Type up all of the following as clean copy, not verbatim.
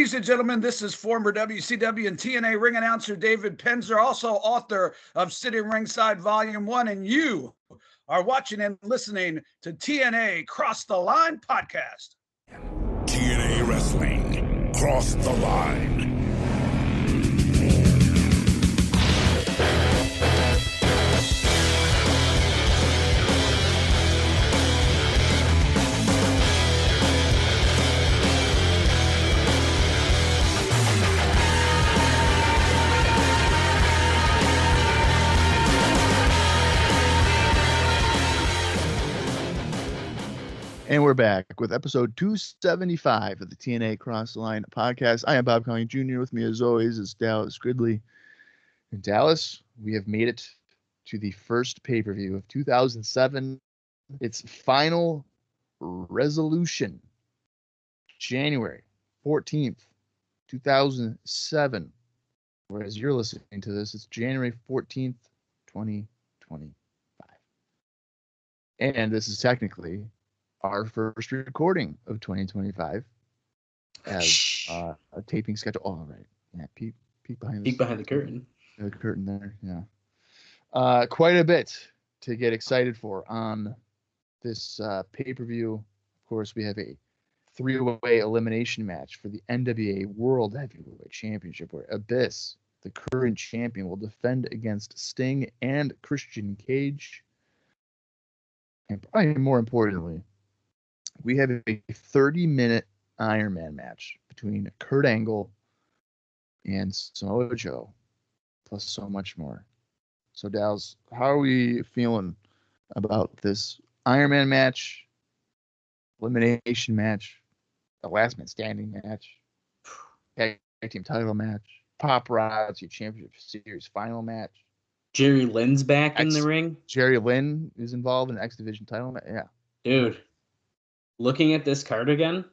Ladies and gentlemen, this is former WCW and TNA ring announcer David Penzer, also author of Sitting Ringside Volume 1, and you are watching and listening to TNA Cross the Line podcast. TNA Wrestling, Cross the Line. And we're back with episode 275 of the TNA Cross the Line podcast. I am Bob Colling Jr. With me, as always, is Dallas Gridley. In Dallas, we have made it to the first pay-per-view of 2007. Its final resolution, January 14th, 2007. Whereas you're listening to this, it's January 14th, 2025. And this is technically our first recording of 2025 as a taping schedule. Oh, right. Yeah, peek behind the curtain. The curtain there, yeah. Quite a bit to get excited for on this pay-per-view. Of course, we have a three-way elimination match for the NWA World Heavyweight Championship, where Abyss, the current champion, will defend against Sting and Christian Cage. And probably more importantly, we have a 30-minute Ironman match between Kurt Angle and Samoa Joe, plus so much more. So, Dals, how are we feeling about this Ironman match, elimination match, a last man standing match, tag team title match, Paparazzi Championship Series final match? Jerry Lynn's back in the ring. Jerry Lynn is involved in the X Division title match. Yeah. Dude, looking at this card again,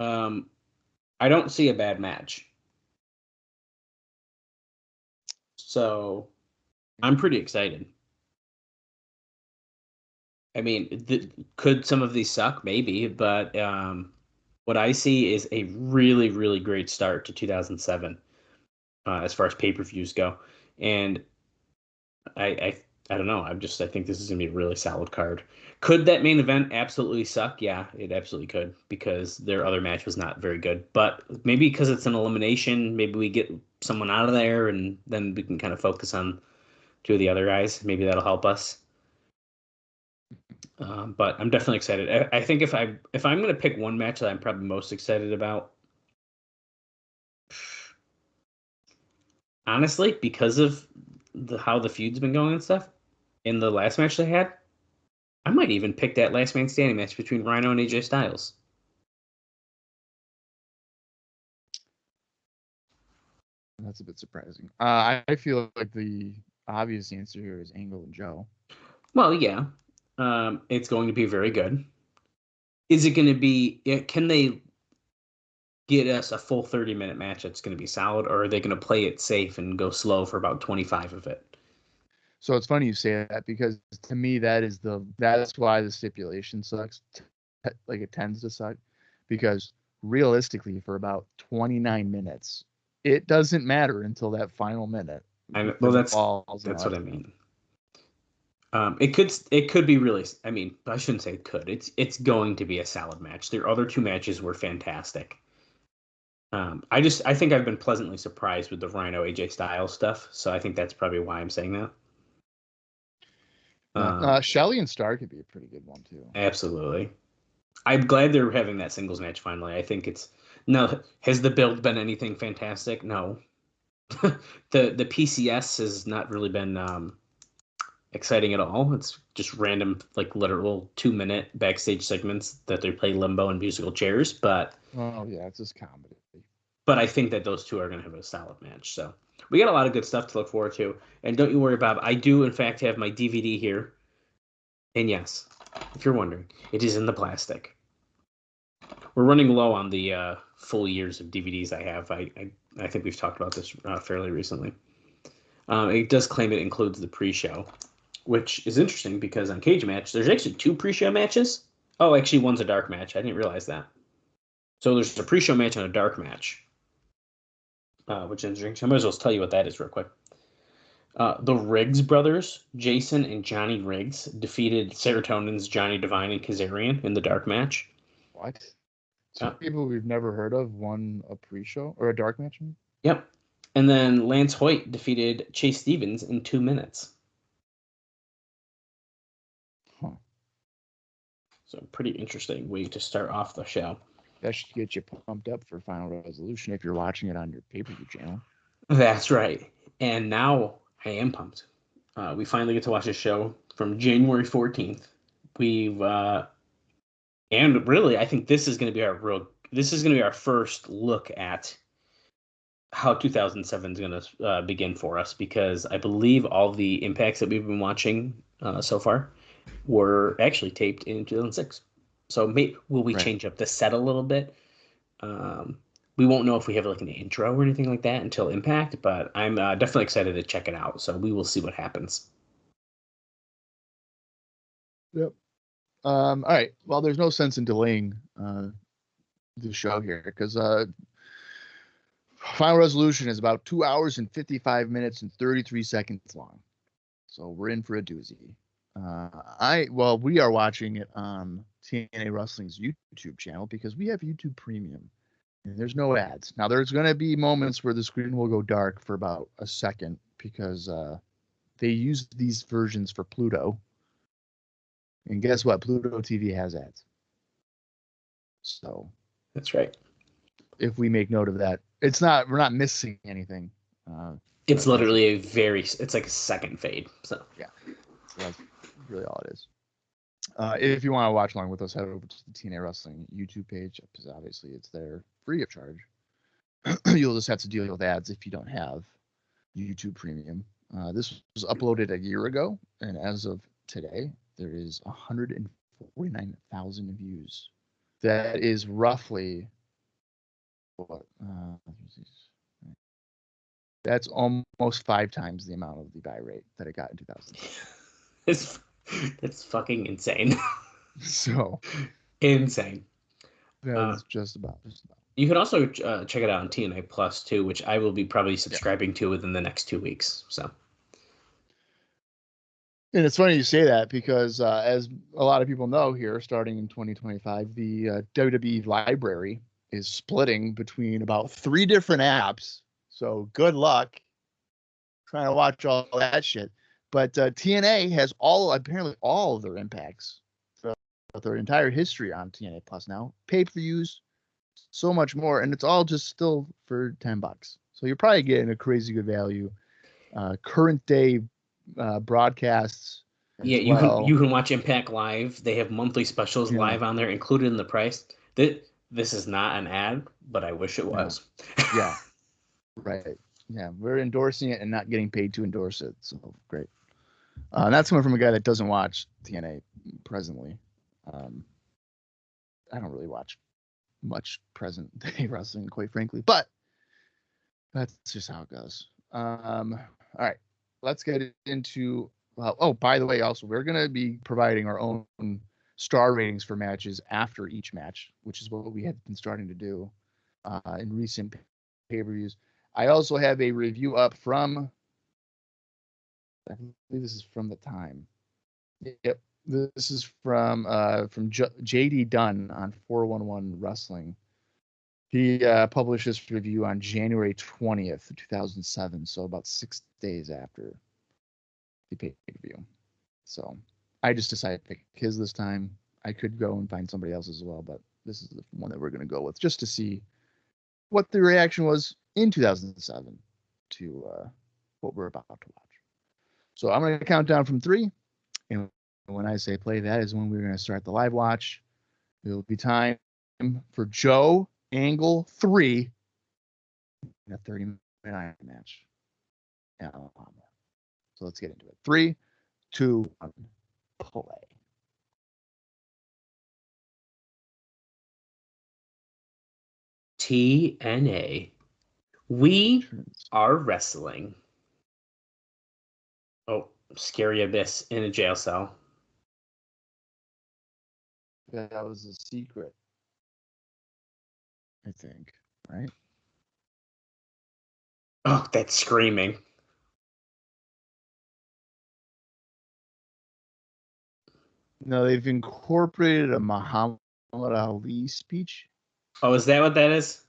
I don't see a bad match. So I'm pretty excited. I mean, could some of these suck? Maybe, but what I see is a really, really great start to 2007 as far as pay-per-views go. And I don't know. I think this is going to be a really solid card. Could that main event absolutely suck? Yeah, it absolutely could, because their other match was not very good. But maybe because it's an elimination, maybe we get someone out of there, and then we can kind of focus on two of the other guys. Maybe that'll help us. But I'm definitely excited. I think if I'm going to pick one match that I'm probably most excited about, honestly, because of how the feud's been going and stuff, in the last match they had, I might even pick that last man standing match between Rhino and AJ Styles. That's a bit surprising. I feel like the obvious answer here is Angle and Joe. Well, yeah. It's going to be very good. Is it going to be... Can they get us a full 30-minute match that's going to be solid, or are they going to play it safe and go slow for about 25 of it? So it's funny you say that, because to me that's why the stipulation sucks. Like, it tends to suck, because realistically for about 29 minutes it doesn't matter until that final minute. Well, that's what I mean. It could be really. I mean, I shouldn't say it could. It's going to be a solid match. Their other two matches were fantastic. I think I've been pleasantly surprised with the Rhino AJ Styles stuff, so I think that's probably why I'm saying that. Shelley and Star could be a pretty good one too. Absolutely. I'm glad they're having that singles match finally. I think has the build been anything fantastic? No. the PCS has not really been exciting at all. It's just random, like, literal 2-minute backstage segments that they play limbo and musical chairs, but it's just comedy. But I think that those two are going to have a solid match. So we got a lot of good stuff to look forward to. And don't you worry, Bob. I do, in fact, have my DVD here. And yes, if you're wondering, it is in the plastic. We're running low on the full years of DVDs I have. I think we've talked about this fairly recently. It does claim it includes the pre-show, which is interesting because on Cage Match, there's actually 2 pre-show matches. Oh, actually, one's a dark match. I didn't realize that. So there's a pre-show match and a dark match, which is interesting. So I might as well tell you what that is real quick. The Riggs brothers, Jason and Johnny Riggs, defeated Serotonin's Johnny Devine and Kazarian in the dark match. What? Two people we've never heard of won a pre-show or a dark match? Yep. And then Lance Hoyt defeated Chase Stevens in 2 minutes. Huh. So pretty interesting way to start off the show. That should get you pumped up for Final Resolution if you're watching it on your pay-per-view channel. That's right. And now I am pumped. We finally get to watch a show from January 14th. And really, I think this is going to be our first look at how 2007 is going to begin for us, because I believe all the impacts that we've been watching so far were actually taped in 2006. So will we change up the set a little bit? We won't know if we have like an intro or anything like that until Impact, but I'm definitely excited to check it out. So we will see what happens. Yep. All right. Well, there's no sense in delaying the show here, because Final Resolution is about 2 hours and 55 minutes and 33 seconds long. So we're in for a doozy. We are watching it on TNA Wrestling's YouTube channel because we have YouTube Premium and there's no ads. Now there's going to be moments where the screen will go dark for about a second because they use these versions for Pluto. And guess what? Pluto TV has ads. So that's right. If we make note of that, we're not missing anything. It's literally it's like a second fade. So yeah, so that's really all it is. If you want to watch along with us, head over to the TNA Wrestling YouTube page, because obviously it's there free of charge. You'll just have to deal with ads if you don't have YouTube Premium. This was uploaded a year ago, and as of today, there is 149,000 views. That is roughly what? That's almost 5 times the amount of the buy rate that it got in 2000. It's fucking insane. So insane. That's just about. You can also check it out on TNA Plus too, which I will be probably subscribing to within the next 2 weeks. So. And it's funny you say that because as a lot of people know here, starting in 2025, the WWE library is splitting between about 3 different apps. So good luck trying to watch all that shit. But TNA has apparently all of their impacts throughout their entire history on TNA Plus now. Pay-per-views, so much more, and it's all just still for $10. So you're probably getting a crazy good value. Current day broadcasts. Yeah, you can watch Impact live. They have monthly specials live on there, included in the price. This is not an ad, but I wish it was. Yeah. Right. Yeah, we're endorsing it and not getting paid to endorse it. So great. And that's coming from a guy that doesn't watch TNA presently. I don't really watch much present day wrestling, quite frankly, but that's just how it goes. All right, let's get into. By the way, also we're gonna be providing our own star ratings for matches after each match, which is what we have been starting to do in recent pay-per-views. I also have a review up from, I believe this is from the Time. Yep, this is from JD Dunn on 411 Wrestling. He published this review on January 20th, 2007, so about 6 days after the pay-per-view. So I just decided to pick his this time. I could go and find somebody else as well, but this is the one that we're going to go with just to see what the reaction was in 2007 to what we're about to watch. So I'm going to count down from 3. And when I say play, that is when we're going to start the live watch. It'll be time for Joe Angle 3 in a 30-minute Iron match. So let's get into it. 3, 2, 1, play. TNA. We are wrestling. Oh, Scary Abyss in a jail cell. That was a secret. I think, right? Oh, that's screaming. No, they've incorporated a Muhammad Ali speech. Oh, is that what that is?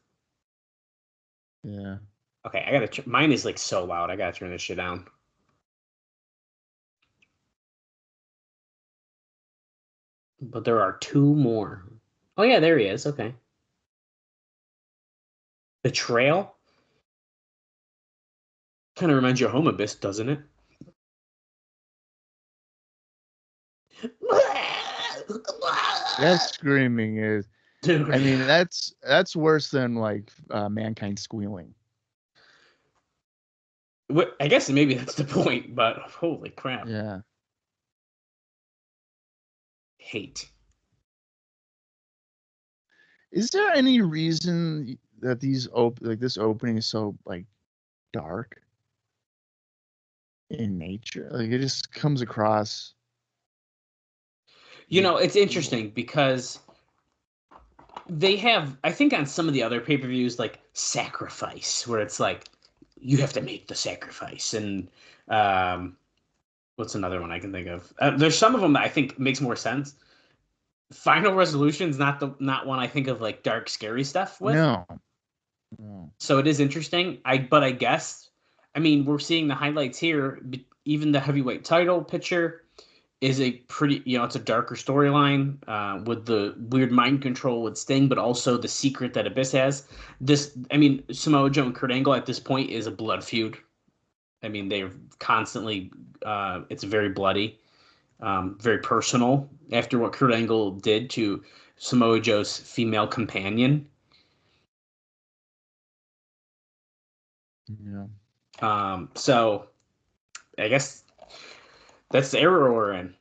Yeah. Okay, I gotta. Mine is like so loud. I gotta turn this shit down. But there are two more. Oh yeah, there he is. Okay. The trail kind of reminds you of Home Abyss, doesn't it? That screaming is. Dude. I mean, that's worse than like mankind squealing. I guess maybe that's the point, but holy crap. Yeah. Hate. Is there any reason that these this opening is so like dark in nature? Like it just comes across. You know, it's interesting because they have, I think on some of the other pay-per-views, like sacrifice, where it's like you have to make the sacrifice. And what's another one I can think of? There's some of them that I think makes more sense. Final Resolution's not one I think of like dark, scary stuff with. No. So it is interesting. But I guess, I mean, we're seeing the highlights here. Even the heavyweight title picture is a pretty, it's a darker storyline with the weird mind control with Sting, but also the secret that Abyss has. Samoa Joe and Kurt Angle at this point is a blood feud. I mean, they're constantly, it's very bloody. Very personal after what Kurt Angle did to Samoa Joe's female companion. Yeah. So I guess that's the era we're in.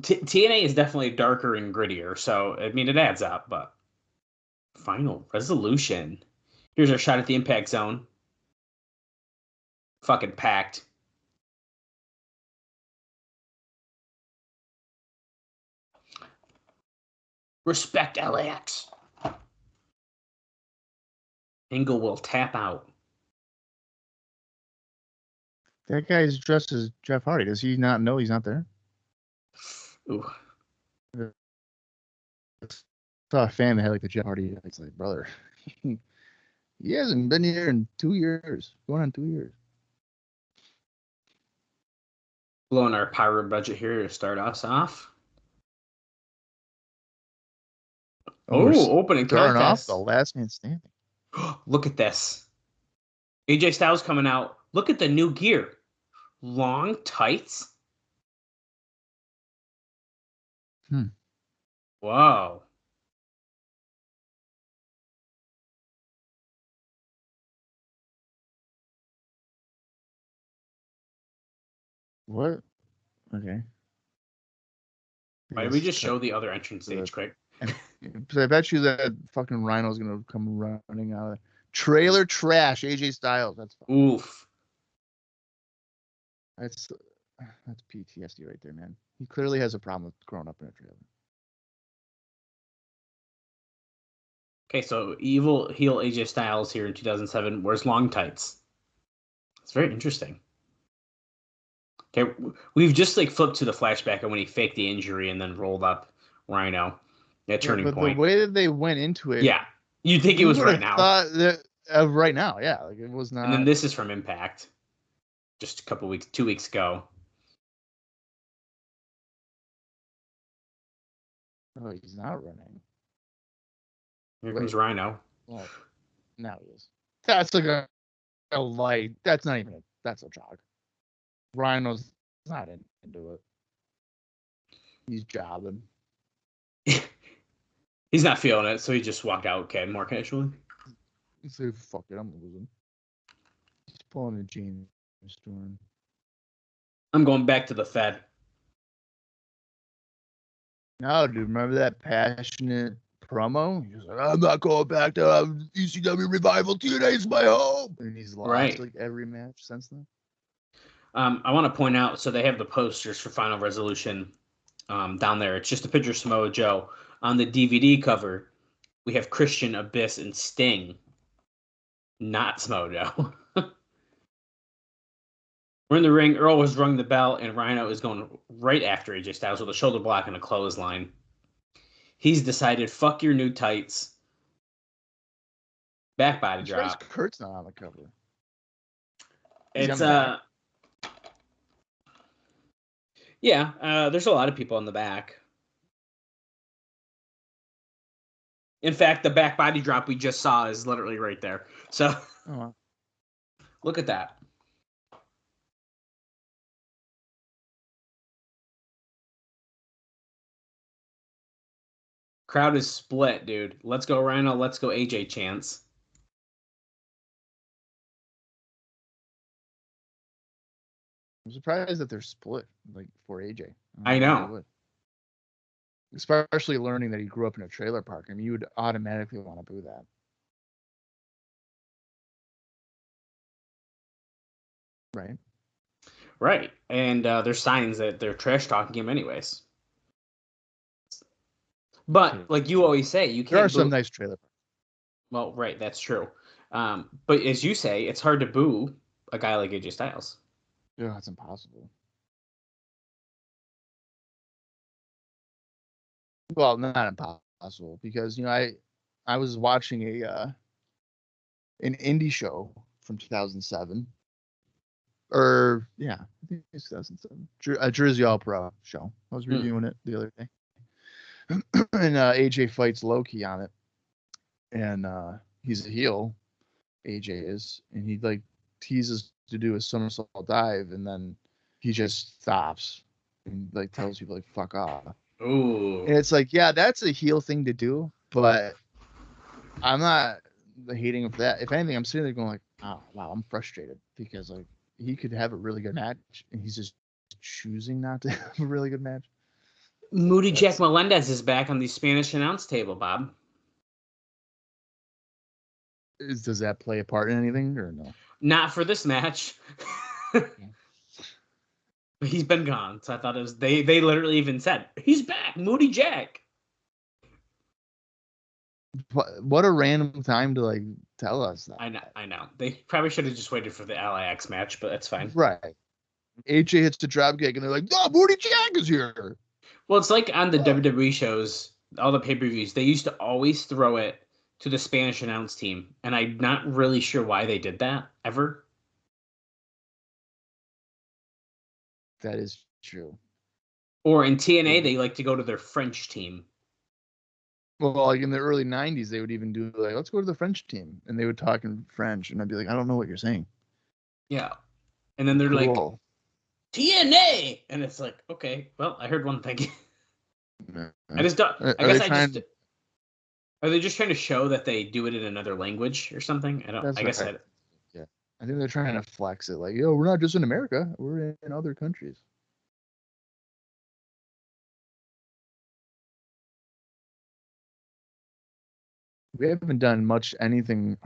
TNA is definitely darker and grittier, so I mean it adds up. But Final Resolution. Here's our shot at the Impact Zone. Fucking packed. Respect LAX. Angle will tap out. That guy's dressed as Jeff Hardy. Does he not know he's not there? Ooh. I saw a fan that had like the Jeff Hardy. It's like, brother, he hasn't been here in 2 years. Going on 2 years. Blowing our pyro budget here to start us off. Opening starting contest. off the last man standing. Look at this. AJ Styles coming out. Look at the new gear. Long tights. Wow. What? Okay. Why did we just show the other entrance stage quick? I bet you that fucking Rhino's gonna come running out of there. Trailer trash, AJ Styles. That's fine. Oof. That's PTSD right there, man. He clearly has a problem with growing up in a trailer. Okay, so evil heel AJ Styles here in 2007 wears long tights. It's very interesting. Okay, we've just like flipped to the flashback of when he faked the injury and then rolled up Rhino at turning point. The way that they went into it, yeah, you'd think it was right now. Thought that, right now, yeah, like it was not. And then this is from Impact, just a couple weeks, 2 weeks ago. Oh, he's not running. Here comes Rhino. Oh, now he is. That's like a light. That's not even that's a jog. Rhino's not into it. He's jobbing. He's not feeling it, so he just walked out, okay, more casually. He said, fuck it, I'm losing. He's pulling a James Storm. I'm going back to the Fed. No, dude, remember that passionate promo? He was like, I'm not going back to ECW Revival. TNA's my home. And he's lost like every match since then. I want to point out, so they have the posters for Final Resolution down there. It's just a picture of Samoa Joe. On the DVD cover, we have Christian, Abyss, and Sting. Not Samoa Joe. We're in the ring. Earl has rung the bell, and Rhino is going right after AJ Styles with a shoulder block and a clothesline. He's decided, fuck your new tights. Back body drop. Kurt's not on the cover. It's yeah, there's a lot of people in the back. In fact, the back body drop we just saw is literally right there. So look at that. Crowd is split, dude. Let's go Rhino. Let's go AJ chance. I'm surprised that they're split, like, for AJ. I know. Especially learning that he grew up in a trailer park. I mean, you would automatically want to boo that. Right? Right. And there's signs that they're trash talking him anyways. But like you always say, you can't. There are some nice trailer parks. Well, right, that's true. But as you say, it's hard to boo a guy like AJ Styles. Yeah, that's impossible. Well, not impossible, because I was watching an indie show from 2007, or yeah, I think it's 2007, a Jersey All Pro show. I was reviewing it the other day, and AJ fights Loki on it, and he's a heel, AJ is, and he like teases to do a somersault dive, and then he just stops and like tells people like fuck off. Ooh. And it's like, yeah, that's a heel thing to do, but I'm not hating him for that. If anything, I'm sitting there going like, oh wow, I'm frustrated, because like he could have a really good match and he's just choosing not to have a really good match. Moody Jack Melendez is back on the Spanish announce table, Bob. Does that play a part in anything or no? Not for this match. He's been gone, so I thought it was they literally even said he's back, Moody Jack. What a random time to like tell us that. I know. They probably should have just waited for the LAX match, but that's fine. Right. AJ hits the drop kick and they're like, "No, Moody Jack is here." Well, it's like on the WWE shows, all the pay-per-views, they used to always throw it to the Spanish announce team, and I'm not really sure why they did that ever. That is true. Or in TNA, they like to go to their French team. Well, like in the early 90s, they would even do like, let's go to the French team. And they would talk in French. And I'd be like, I don't know what you're saying. Yeah. And then they're cool. like, TNA! And it's like, okay, well, I heard one thing. I just don't. Are they just trying to show that they do it in another language or something? Yeah. I think they're trying to flex it. Like, yo, we're not just in America. We're in other countries. We haven't done much anything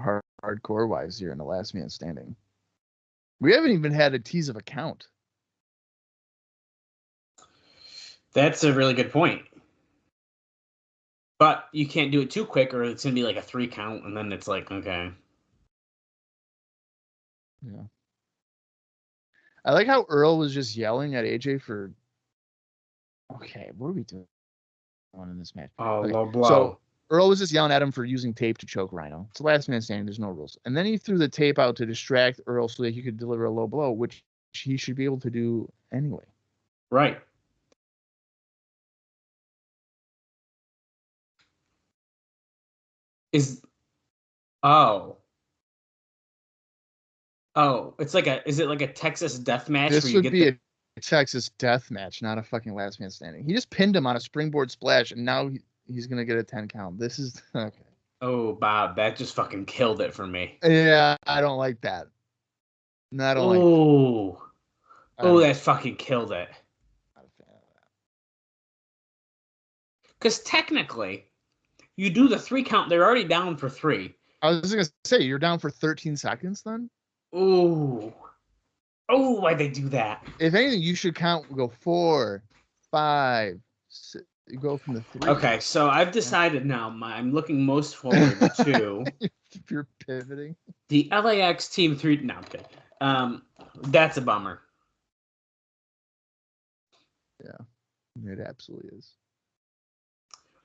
hardcore wise here in the Last Man Standing. We haven't even had a tease of a count. That's a really good point. But you can't do it too quick, or it's going to be like a 3 count, and then it's like, okay. Yeah. I like how Earl was just yelling at AJ for... Okay, what are we doing in this match? Oh, okay. low blow. So Earl was just yelling at him for using tape to choke Rhino. It's the Last Man Standing. There's no rules. And then he threw the tape out to distract Earl so that he could deliver a low blow, which he should be able to do anyway. Right. Is it's like is it like a Texas death match? This would be a Texas death match, not a fucking Last Man Standing. He just pinned him on a springboard splash, and now he's gonna get a 10 count. This is okay. Oh, Bob, that just fucking killed it for me. Yeah, I don't like that. I don't like that. That fucking killed it. Not a fan of that. Because technically, you do the 3 count. They're already down for 3. I was gonna say you're down for 13 seconds then. Oh, why'd they do that? If anything, you should go 4, 5, 6. You go from the 3. Okay, so I've decided now. I'm looking most forward to If you're pivoting. the LAX Team 3. No, I'm kidding. That's a bummer. Yeah, it absolutely is.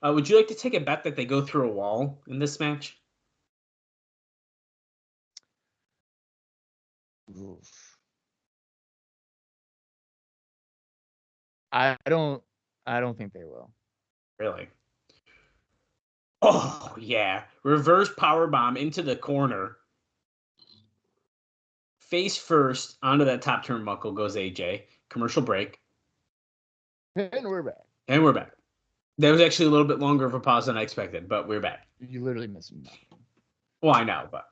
Would you like to take a bet that they go through a wall in this match? Oof. I don't think they will. Really? Oh, yeah. Reverse powerbomb into the corner. Face first onto that top turnbuckle goes AJ. Commercial break. And we're back. And we're back. That was actually a little bit longer of a pause than I expected, but we're back. You literally missed nothing. Well, I know, but.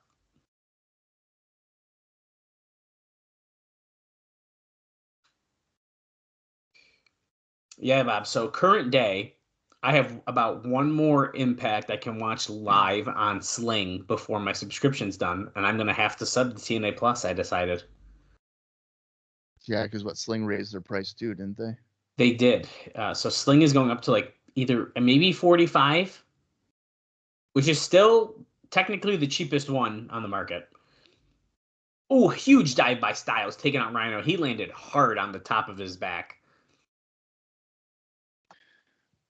Yeah, Bob. So current day, I have about one more Impact I can watch live on Sling before my subscription's done, and I'm going to have to sub to TNA Plus, I decided. Yeah, because Sling raised their price too, didn't they? They did. So Sling is going up to like either maybe 45, which is still technically the cheapest one on the market. Oh, huge dive by Styles, taking out Rhino. He landed hard on the top of his back.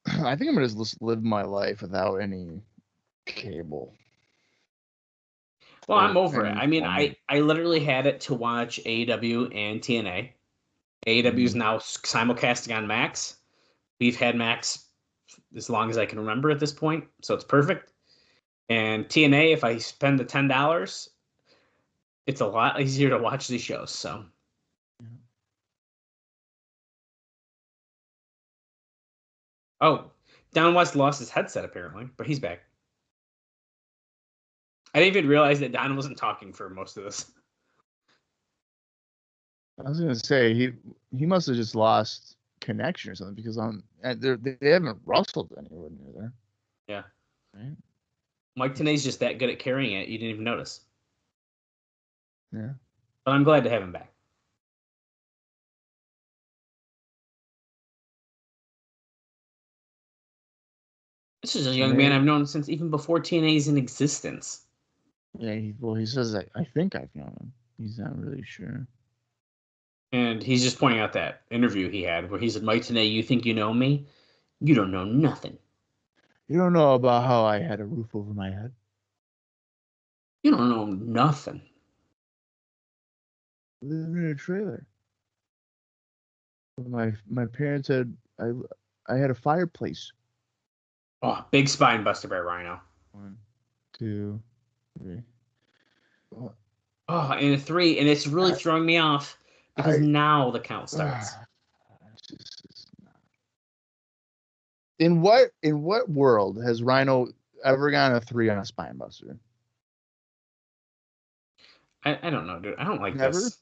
I think I'm gonna just live my life without any cable. Well, I'm over it. I mean, I literally had it to watch AEW and TNA. AEW is now simulcasting on Max. We've had Max as long as I can remember at this point, so it's perfect. And TNA, if I spend the $10, it's a lot easier to watch these shows. So, oh, Down West lost his headset apparently, but he's back. I didn't even realize that Don wasn't talking for most of this. I was gonna say he must have just lost connection or something because they haven't wrestled anywhere near there. Yeah. Right? Mike Tenay's just that good at carrying it, you didn't even notice. Yeah. But I'm glad to have him back. This is a young man I've known since even before TNA's in existence. Yeah, he says I think I've known him. He's not really sure. And he's just pointing out that interview he had where he said, Mike Tenay, you think you know me? You don't know nothing. You don't know about how I had a roof over my head. You don't know nothing. Living in a trailer. My parents had I had a fireplace. Oh, big spine buster by Rhino. 1, 2, 3. Oh, and a 3, and it's really throwing me off because now the count starts. In what world has Rhino ever gotten a 3 on a spine buster? I don't know, dude. I don't like Never? this.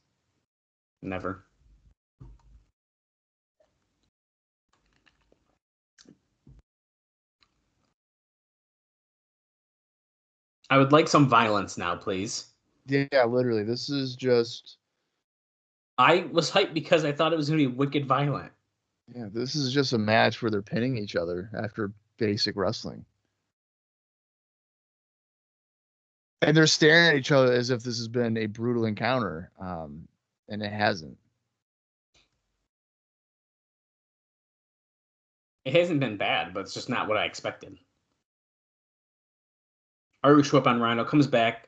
Never. I would like some violence now, please. Yeah, literally. This is just... I was hyped because I thought it was going to be wicked violent. Yeah, this is just a match where they're pinning each other after basic wrestling. And they're staring at each other as if this has been a brutal encounter, and it hasn't. It hasn't been bad, but it's just not what I expected. Irish whip on Rhino comes back.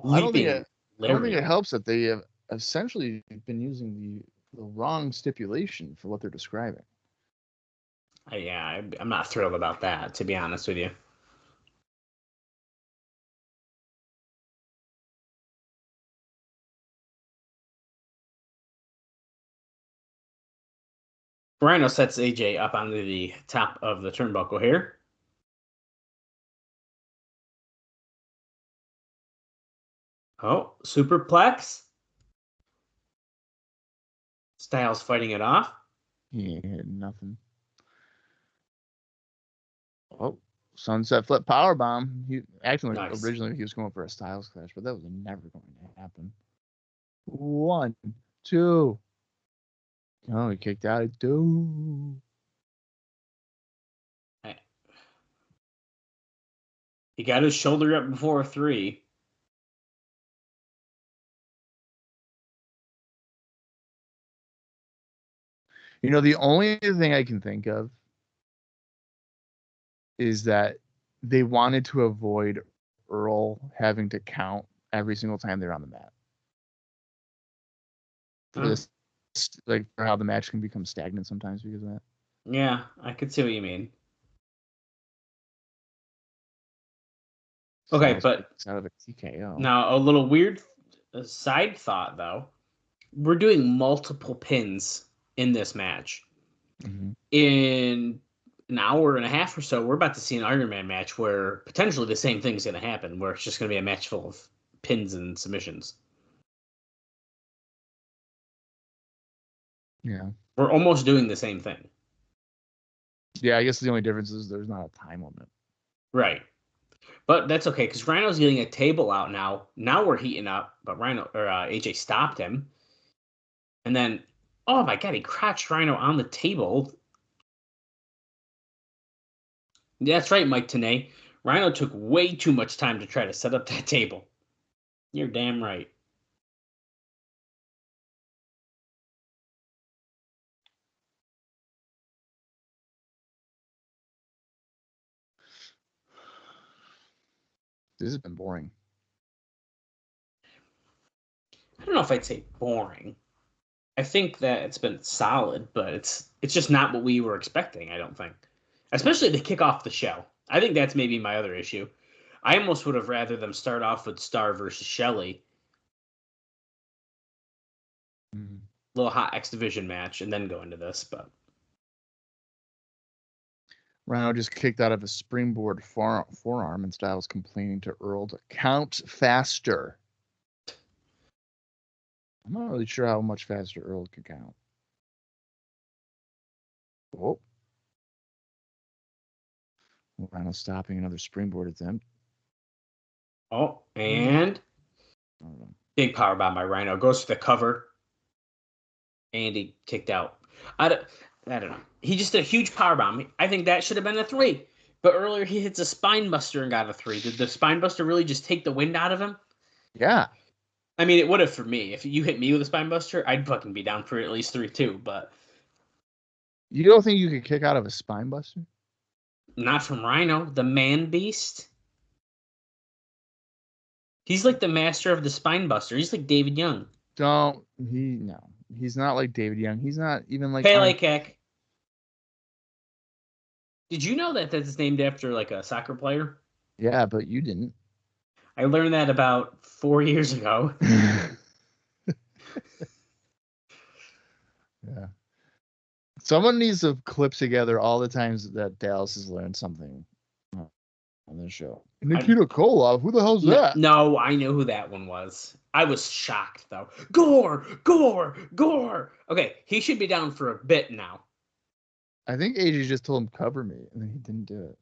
I don't think it helps that they have essentially been using the wrong stipulation for what they're describing. Yeah, I'm not thrilled about that, to be honest with you. Rhino sets AJ up onto the top of the turnbuckle here. Oh, superplex. Styles fighting it off. He had nothing. Oh, sunset flip powerbomb. He acting like originally he was going for a Styles clash, but that was never going to happen. 1, 2. Oh, he kicked out at 2. He got his shoulder up before a 3. You know, the only thing I can think of is that they wanted to avoid Earl having to count every single time they're on the mat. For this, like, for how the match can become stagnant sometimes because of that. Yeah, I could see what you mean. Okay, but out of a TKO. Now a little weird side thought though. We're doing multiple pins in this match. Mm-hmm. In an hour and a half or so, we're about to see an Ironman match where potentially the same thing's going to happen, where it's just going to be a match full of pins and submissions. Yeah. We're almost doing the same thing. Yeah, I guess the only difference is there's not a time limit. Right. But that's okay, because Rhino's getting a table out now. Now we're heating up, but AJ stopped him. And then, oh my God, he crotched Rhino on the table. That's right, Mike Tenay. Rhino took way too much time to try to set up that table. You're damn right. This has been boring. I don't know if I'd say boring. I think that it's been solid, but it's just not what we were expecting, I don't think. Especially to kick off the show. I think that's maybe my other issue. I almost would have rather them start off with Star versus Shelley. Mm-hmm. Little hot X Division match and then go into this, but Rhino just kicked out of a springboard forearm and Styles complaining to Earl to count faster. I'm not really sure how much faster Earl could count. Oh. Rhino stopping another springboard attempt. Oh, and big powerbomb by Rhino. Goes for the cover. And he kicked out. I don't know. He just did a huge powerbomb. I think that should have been a 3. But earlier he hits a spine buster and got a 3. Did the spine buster really just take the wind out of him? Yeah. I mean, it would have for me. If you hit me with a spine buster, I'd fucking be down for at least 3 too. But you don't think you could kick out of a spine buster? Not from Rhino, the man beast. He's like the master of the spine buster. He's like David Young. No. He's not like David Young. He's not even like Pele kick. Did you know that that's named after like a soccer player? Yeah, but you didn't. I learned that about 4 years ago. Yeah. Someone needs to clip together all the times that Dallas has learned something on this show. Nikita Koloff, who the hell's that? No, I know who that one was. I was shocked, though. Gore! Okay, he should be down for a bit now. I think AJ just told him cover me, and then he didn't do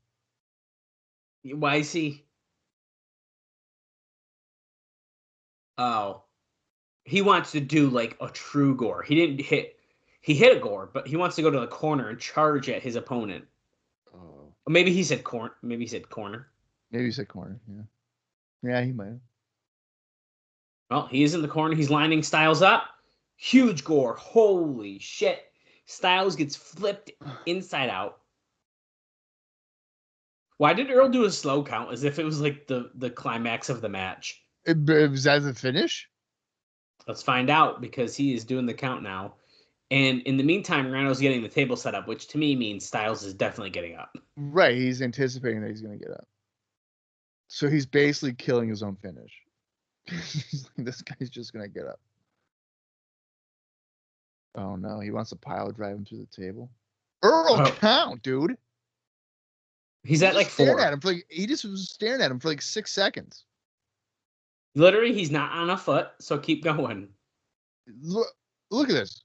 it. Why is he? Oh. He wants to do, like, a true Gore. He hit a Gore, but he wants to go to the corner and charge at his opponent. Oh. Maybe he said corner. Maybe he said corner. Maybe he said corner, yeah. Yeah, he might have. Well, he is in the corner. He's lining Styles up. Huge Gore. Holy shit. Styles gets flipped inside out. Why did Earl do a slow count as if it was like the climax of the match? Was that the finish? Let's find out, because he is doing the count now. And in the meantime, Rhino's getting the table set up, which to me means Styles is definitely getting up. Right. He's anticipating that he's going to get up. So he's basically killing his own finish. This guy's just going to get up. Oh, no. He wants to pile drive him through the table. Earl, count, dude. He's at like 4. He just was staring at him for like 6 seconds. Literally, he's not on a foot, so keep going. Look at this.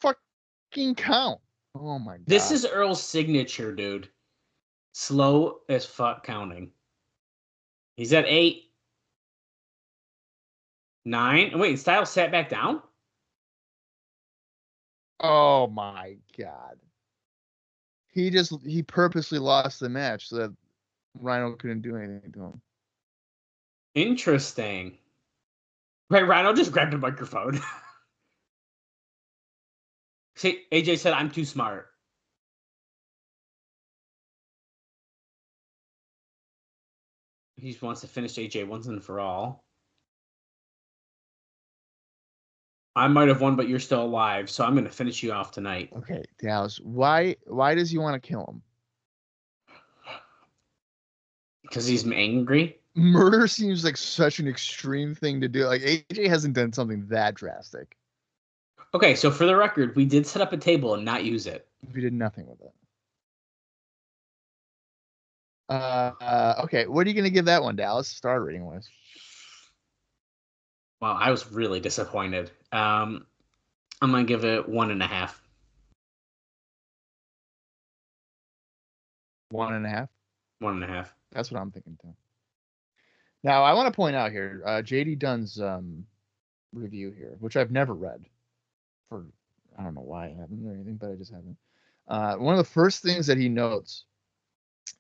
Fucking count. Oh, my God. This is Earl's signature, dude. Slow as fuck counting. He's at 8. 9. Wait, Styles sat back down? Oh, my God. He purposely lost the match so that Rhino couldn't do anything to him. Interesting. Right, Rhino just grabbed a microphone. See, AJ said, I'm too smart. He just wants to finish AJ once and for all. I might have won, but you're still alive, so I'm going to finish you off tonight. Okay, Dallas, why does he want to kill him? Because he's angry? Murder seems like such an extreme thing to do. Like, AJ hasn't done something that drastic. Okay, so for the record, we did set up a table and not use it. We did nothing with it. Okay, what are you going to give that one, Dallas, star rating wise? Wow, I was really disappointed. I'm going to give it 1.5. 1.5? 1.5. That's what I'm thinking too. Now, I want to point out here, JD Dunn's review here, which I've never read. I don't know why I haven't or anything, but I just haven't. One of the first things that he notes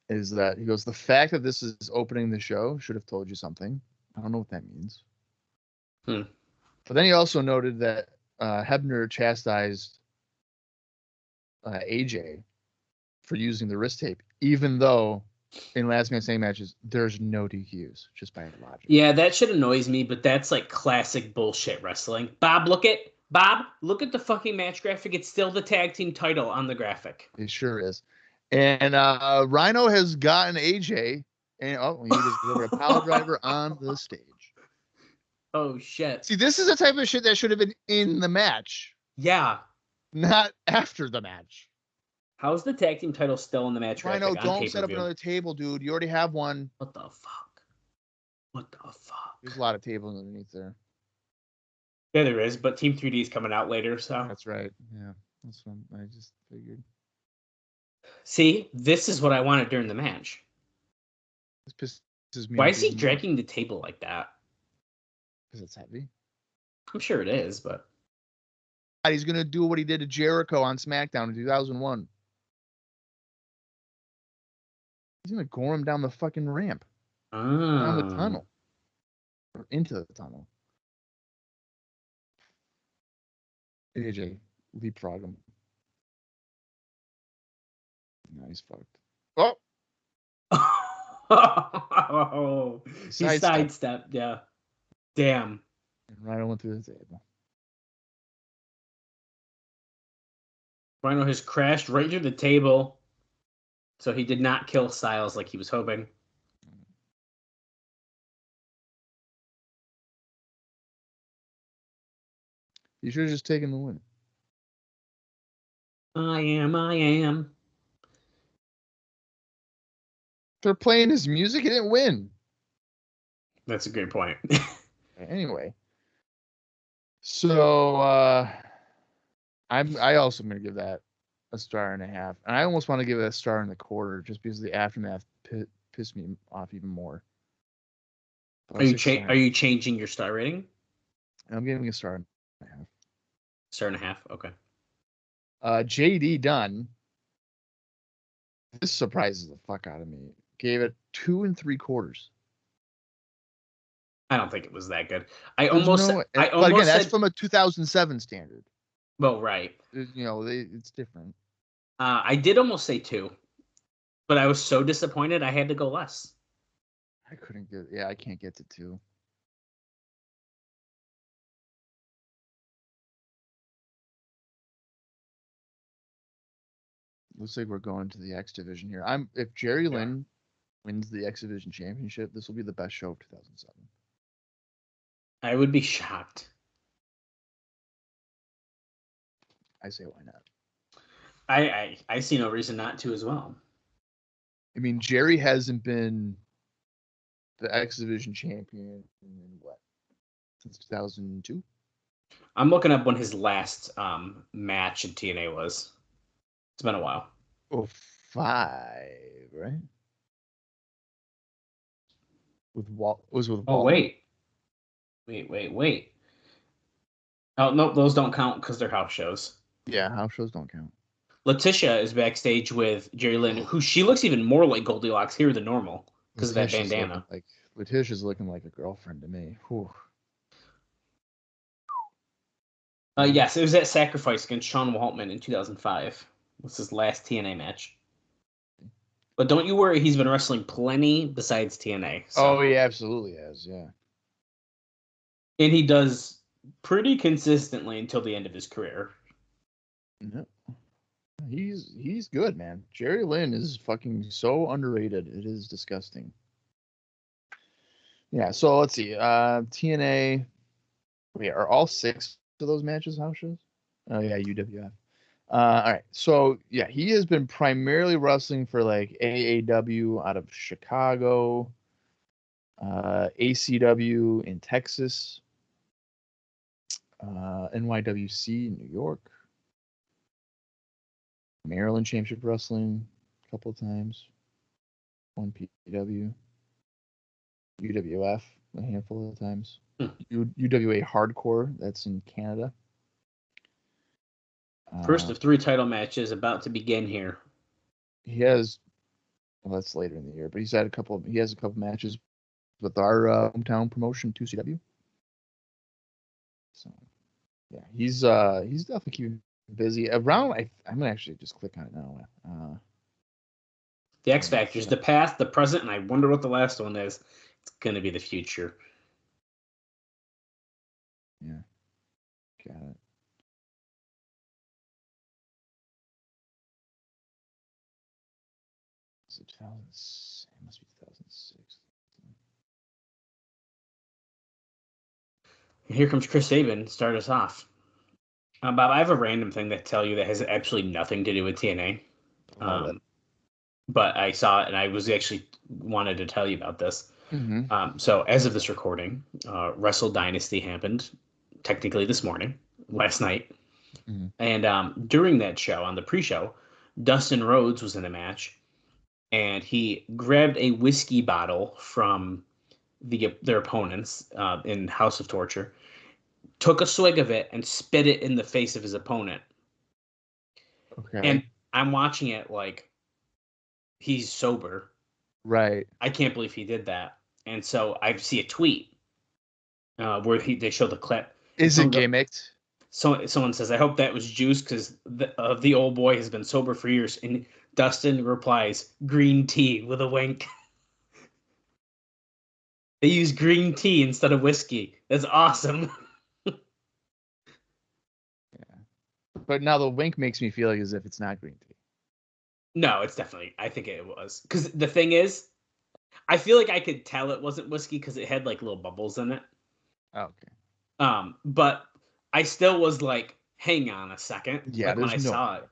is that he goes, the fact that this is opening the show should have told you something. I don't know what that means. But then he also noted that Hebner chastised AJ for using the wrist tape, even though in last man standing matches there's no DQs, just by logic. Yeah, that shit annoys me, but that's like classic bullshit wrestling. Bob, look at the fucking match graphic. It's still the tag team title on the graphic. It sure is. And Rhino has gotten AJ, and he just delivered a power driver on the stage. Oh, shit. See, this is the type of shit that should have been in the match. Yeah. Not after the match. How's the tag team title still in the match? Rhino, don't set up another table, dude. You already have one. What the fuck? There's a lot of tables underneath there. Yeah, there is, but Team 3D is coming out later, so. That's right. Yeah, that's what I just figured. See, this is what I wanted during the match. This pisses me Why off is he even more. dragging the table like that? Because it's heavy. I'm sure it is, but. He's going to do what he did to Jericho on SmackDown in 2001. He's going to gore him down the fucking ramp. Down the tunnel. Or into the tunnel. AJ, leapfrog him. No, he's fucked. Oh! Oh, he sidestepped, yeah. Damn. And Rhino went through the table. Rhino has crashed right through the table. So he did not kill Styles like he was hoping. You should have just taken the win. I am. They're playing his music. He didn't win. That's a great point. Anyway. So I also am gonna give that a 1.5 stars. And I almost want to give it a 1.25 stars just because the aftermath pissed me off even more. Are you changing your star rating? I'm giving it a 1.5 stars. 1.5 stars, okay. JD Dunn. This surprises the fuck out of me. Gave it 2 3/4. I don't think it was that good. But again, that's from a 2007 standard. Well, right. You know, it's different. I did almost say 2, but I was so disappointed I had to go less. I can't get to 2. Looks like we're going to the X Division here. If Jerry Lynn wins the X Division Championship, this will be the best show of 2007. I would be shocked. I say why not? I see no reason not to as well. I mean, Jerry hasn't been the X Division champion in what? Since 2002? I'm looking up when his last match in TNA was. It's been a while. 05, right? Was with Walt. Oh, wait. Oh, no, those don't count because they're house shows. Yeah, house shows don't count. Letitia is backstage with Jerry Lynn, who she looks even more like Goldilocks here than normal because of that bandana. Letitia's looking like a girlfriend to me. Whew. Yes, it was that Sacrifice against Sean Waltman in 2005. This is his last TNA match. But don't you worry, he's been wrestling plenty besides TNA. So. Oh, he absolutely has, yeah. And he does pretty consistently until the end of his career. No. He's good, man. Jerry Lynn is fucking so underrated. It is disgusting. Yeah, so let's see. TNA. Wait, are all 6 of those matches house shows? Oh yeah, UWF. All right. So yeah, he has been primarily wrestling for like AAW out of Chicago, ACW in Texas, NYWC in New York, Maryland Championship Wrestling a couple of times, 1PW, UWF a handful of times, UWA Hardcore, that's in Canada. First of 3 title matches about to begin here. He has, well, that's later in the year, but he has a couple matches with our hometown promotion, 2CW. So, yeah, he's definitely keeping busy. Around, I'm gonna actually just click on it now. The X Factors, the past, the present, and I wonder what the last one is. It's gonna be the future. Yeah, got it. It must be 2006. And here comes Chris Sabin, start us off. Bob, I have a random thing to tell you that has absolutely nothing to do with TNA. But I saw it, and I was actually wanted to tell you about this. Mm-hmm. So as of this recording, Wrestle Dynasty happened technically this morning, last night. Mm-hmm. And during that show, on the pre-show, Dustin Rhodes was in the match. And he grabbed a whiskey bottle from their opponents in House of Torture, took a swig of it, and spit it in the face of his opponent. Okay. And I'm watching it like he's sober. Right. I can't believe he did that. And so I see a tweet where they show the clip. Is it gimmicked? So someone says, "I hope that was juice because the old boy has been sober for years." And Dustin replies, "Green tea," with a wink. They use green tea instead of whiskey. That's awesome. Yeah. But now the wink makes me feel like as if it's not green tea. No, it's definitely. I think it was. Because the thing is, I feel like I could tell it wasn't whiskey because it had like little bubbles in it. Oh, okay. But I still was like, hang on a second. Yeah, like when I saw it.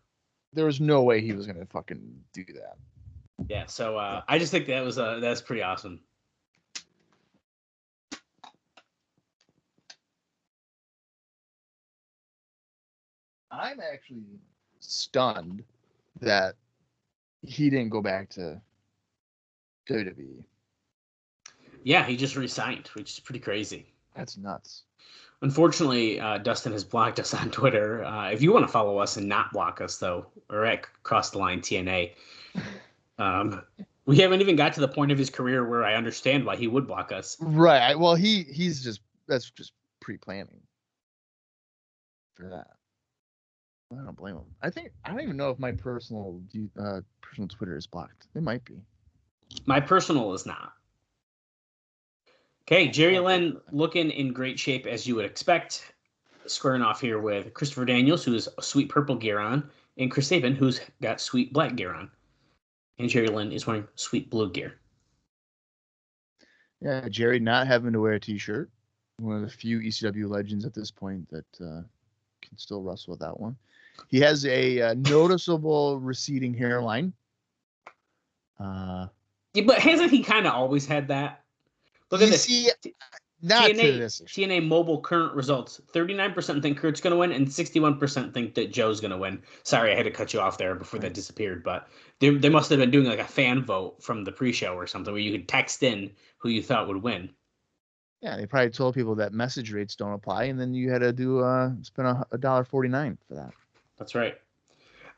There was no way he was gonna fucking do that. Yeah, so I just think that's pretty awesome. I'm actually stunned that he didn't go back to WWE. Yeah, he just re-signed, which is pretty crazy. That's nuts. Unfortunately, Dustin has blocked us on Twitter. If you want to follow us and not block us, though, we're at Cross the Line TNA. We haven't even got to the point of his career where I understand why he would block us. Right. Well, that's just pre-planning for that. I don't blame him. I don't even know if my personal Twitter is blocked. It might be. My personal is not. Okay, Jerry Lynn looking in great shape as you would expect. Squaring off here with Christopher Daniels, who is sweet purple gear on, and Chris Sabin, who's got sweet black gear on. And Jerry Lynn is wearing sweet blue gear. Yeah, Jerry not having to wear a t-shirt. One of the few ECW legends at this point that can still wrestle without one. He has a noticeable receding hairline. Yeah, but hasn't he kind of always had that? Look at this. TNA mobile current results. 39% think Kurt's going to win, and 61% think that Joe's going to win. Sorry, I had to cut you off there before that disappeared, but they must have been doing like a fan vote from the pre-show or something where you could text in who you thought would win. Yeah, they probably told people that message rates don't apply, and then you had to do spend $1.49 for that. That's right.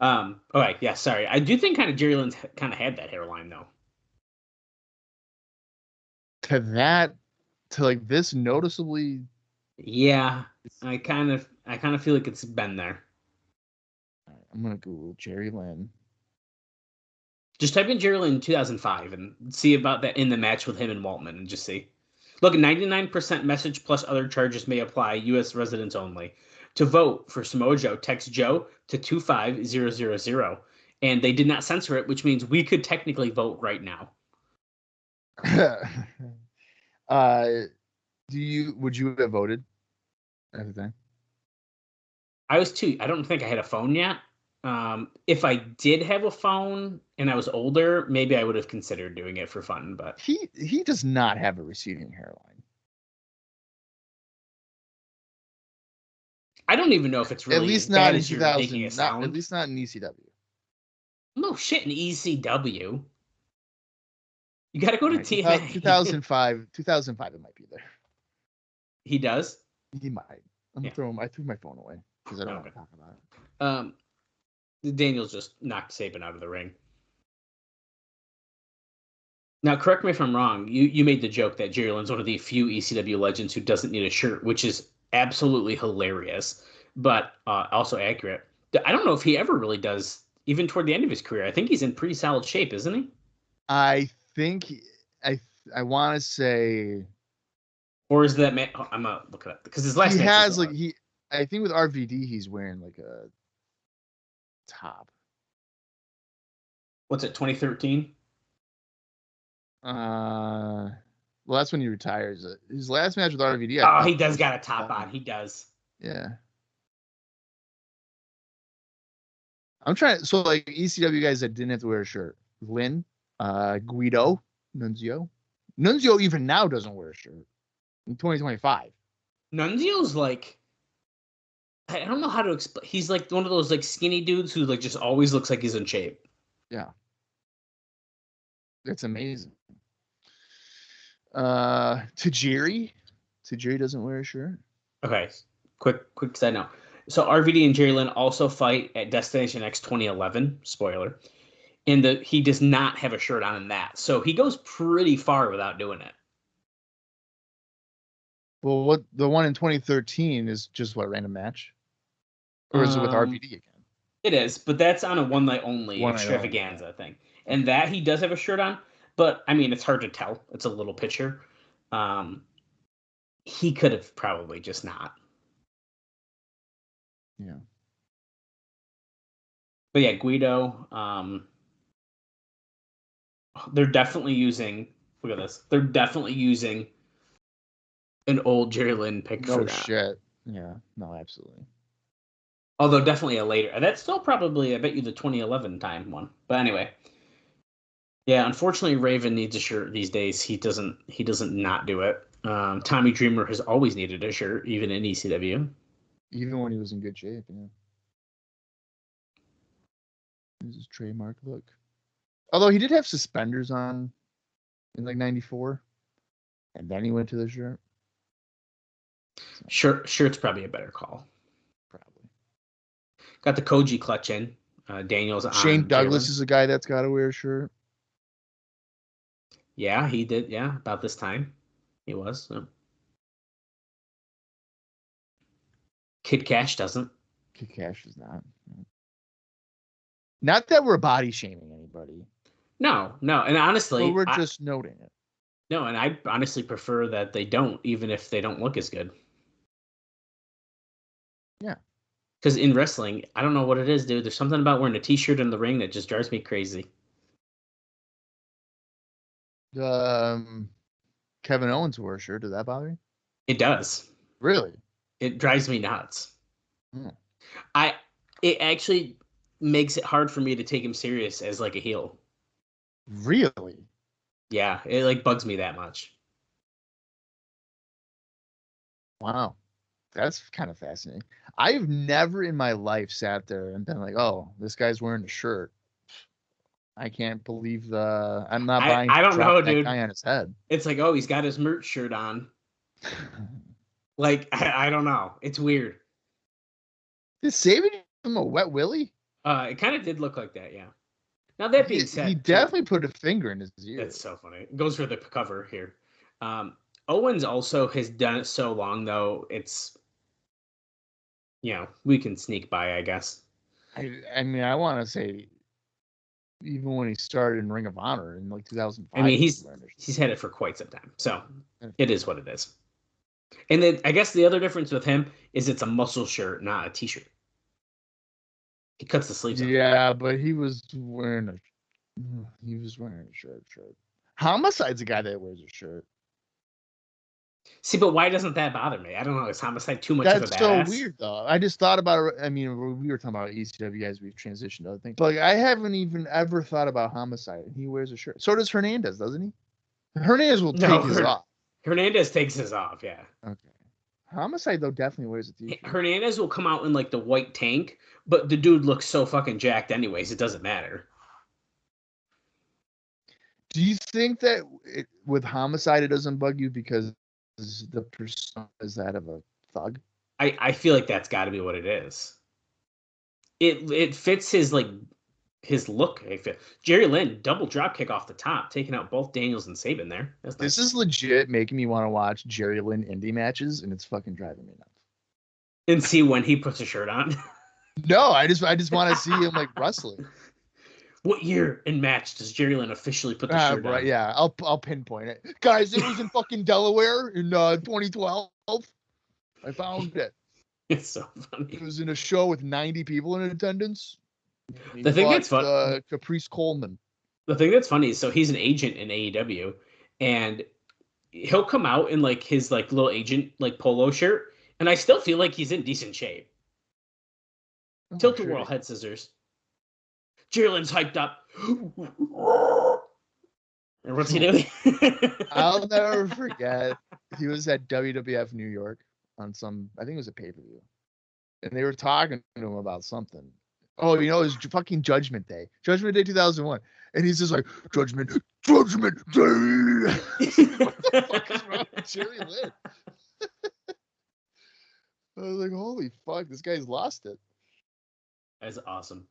All right, yeah, sorry. I do think kind of Jerry Lynn's kind of had that hairline though. To like this noticeably. Yeah, I kind of feel like it's been there. I'm gonna Google Jerry Lynn. Just type in Jerry Lynn 2005 and see about that in the match with him and Waltman and just see. Look, 99% message plus other charges may apply. U.S. residents only. To vote for Samoa Joe, text Joe to 25000, and they did not censor it, which means we could technically vote right now. Would you have voted? Everything. I was too. I don't think I had a phone yet. If I did have a phone and I was older, maybe I would have considered doing it for fun. But he does not have a receding hairline. I don't even know if it's really at least as not bad in as you're 2000. making it sound. At least not in ECW. No shit in ECW. You got to go to Right, TNA. 2005. 2005. It might be there. He does. He might. I threw my phone away because I don't want to talk about it. Daniels just knocked Sabin out of the ring. Now, correct me if I'm wrong. You made the joke that Jerry Lynn's one of the few ECW legends who doesn't need a shirt, which is absolutely hilarious, but also accurate. I don't know if he ever really does, even toward the end of his career. I think he's in pretty solid shape, isn't he? I think I want to say. Or is that man? Oh, I'm gonna look it up because his last. He has like he. I think with RVD he's wearing like a top. What's it? 2013. Well, that's when he retires. His last match with RVD. He does got a top on. He does. Yeah. I'm trying. So like ECW guys that didn't have to wear a shirt. Lynn, Guido, Nunzio. Nunzio even now doesn't wear a shirt in 2025. Nunzio's like, I don't know how to explain. He's like one of those like skinny dudes who like just always looks like he's in shape. Yeah. It's amazing. Tajiri doesn't wear a shirt. Okay, quick side note. So RVD and Jerry Lynn also fight at Destination X 2011. Spoiler. And he does not have a shirt on in that, so he goes pretty far without doing it. Well, what the one in 2013 is just what, random match, or is it with RVD again? It is, but that's on a one night only extravaganza thing, and that he does have a shirt on. But I mean, it's hard to tell. It's a little picture. He could have probably just not. Yeah. But yeah, Guido. They're definitely using. Look at this. They're definitely using an old Jerry Lynn pick for that. No shit. Yeah. No, absolutely. Although definitely a later. That's still probably, I bet you, the 2011 time one. But anyway. Yeah, unfortunately, Raven needs a shirt these days. He doesn't not do it. Tommy Dreamer has always needed a shirt, even in ECW. Even when he was in good shape, yeah. This is his trademark look. Although he did have suspenders on in like 94. And then he went to the shirt. So. Shirt's probably a better call. Probably. Got the Koji clutch in. Daniels on. Shane Douglas is a guy that's got to wear a shirt. Yeah, he did. Yeah, about this time. He was. So. Kid Cash doesn't. Kid Cash does not. Not that we're body shaming anybody. No. And honestly. But we're just noting it. No, and I honestly prefer that they don't, even if they don't look as good. Yeah. Because in wrestling, I don't know what it is, dude. There's something about wearing a t-shirt in the ring that just drives me crazy. Kevin Owens wore a shirt. Does that bother you? It does. Really? It drives me nuts. It actually makes it hard for me to take him serious as like a heel. Really? Yeah, it like bugs me that much. Wow. That's kind of fascinating. I've never in my life sat there and been like, oh, this guy's wearing a shirt. I can't believe I'm not buying. I don't know, dude. Guy on his head. It's like, oh, he's got his merch shirt on. Like, I don't know. It's weird. Did Sabin give him a wet willy? It kind of did look like that, yeah. Now that being said, he definitely put a finger in his ear. That's so funny. It goes for the cover here. Owens also has done it so long, though. It's, we can sneak by, I guess. I mean, I want to say, even when he started in Ring of Honor in like 2005. I mean, he's had it for quite some time, so it is what it is. And then I guess the other difference with him is it's a muscle shirt, not a t-shirt. He cuts the sleeves off. Yeah, but he was wearing a shirt. Homicide's a guy that wears a shirt. See, but why doesn't that bother me? I don't know. Is Homicide too much of a badass? That's so weird, though. I just thought about it. I mean, we were talking about ECW guys. We've transitioned to other things. But like, I haven't even ever thought about Homicide. He wears a shirt. So does Hernandez, doesn't he? Hernandez will take his off. Hernandez takes his off, yeah. Okay. Homicide, though, definitely wears a t-shirt. Hernandez will come out in like the white tank, but the dude looks so fucking jacked anyways, it doesn't matter. Do you think that with Homicide it doesn't bug you because the persona is that of a thug? I feel like that's got to be what it is. It fits his look. Jerry Lynn double drop kick off the top, taking out both Daniels and Sabin there. That's nice. This is legit making me want to watch Jerry Lynn indie matches, and it's fucking driving me nuts. And see when he puts a shirt on. No, I just want to see him like wrestling. What year in match does Jerry Lynn officially put the shirt on? Yeah, I'll pinpoint it. Guys, it was in fucking Delaware in 2012. I found it. It's so funny. It was in a show with 90 people in attendance. The thing that's funny, Caprice Coleman. The thing that's funny is, so he's an agent in AEW, and he'll come out in like his like little agent like polo shirt, and I still feel like he's in decent shape. Tilt the world, head scissors. Jerry Lynn's hyped up. And what's he doing? I'll never forget. He was at WWF New York on I think it was a pay-per-view. And they were talking to him about something. Oh, it was fucking Judgment Day. Judgment Day 2001. And he's just like, Judgment Day. What the fuck is wrong with Jerry Lynn? I was like, holy fuck, this guy's lost it. That's awesome.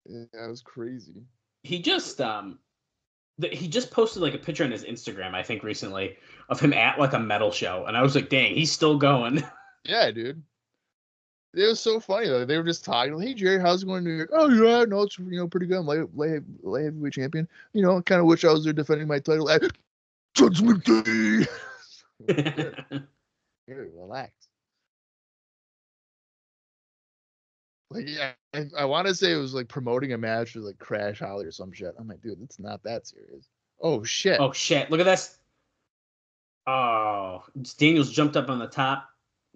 Yeah, that was crazy. He just posted like a picture on his Instagram, I think recently, of him at like a metal show, and I was like, dang, he's still going. Yeah, dude. It was so funny though. They were just talking. Hey Jerry, how's it going in New York? Oh yeah, no, it's pretty good. I'm light heavyweight champion. I kind of wish I was there defending my title at Judgment Day. Very relaxed. Like, yeah, I want to say it was like promoting a match with like Crash Holly or some shit. I'm like, dude, it's not that serious. Oh shit. Oh shit. Look at this. Oh, Daniels jumped up on the top,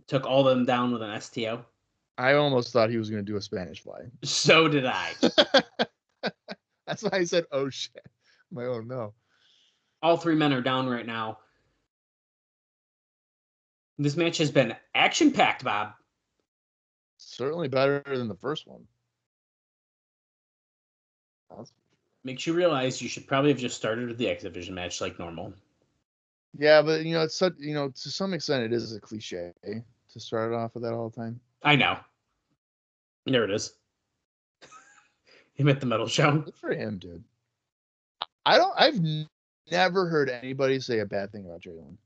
took all of them down with an STO. I almost thought he was going to do a Spanish fly. So did I. That's why I said, oh shit. I'm like, oh no. All three men are down right now. This match has been action-packed, Bob. Certainly better than the first one. Makes you realize you should probably have just started with the X Division match like normal. Yeah, but it's such, to some extent it is a cliche to start it off with that all the time. I know. There it is. Him at the metal show. Good for him, dude. I've never heard anybody say a bad thing about Jalen.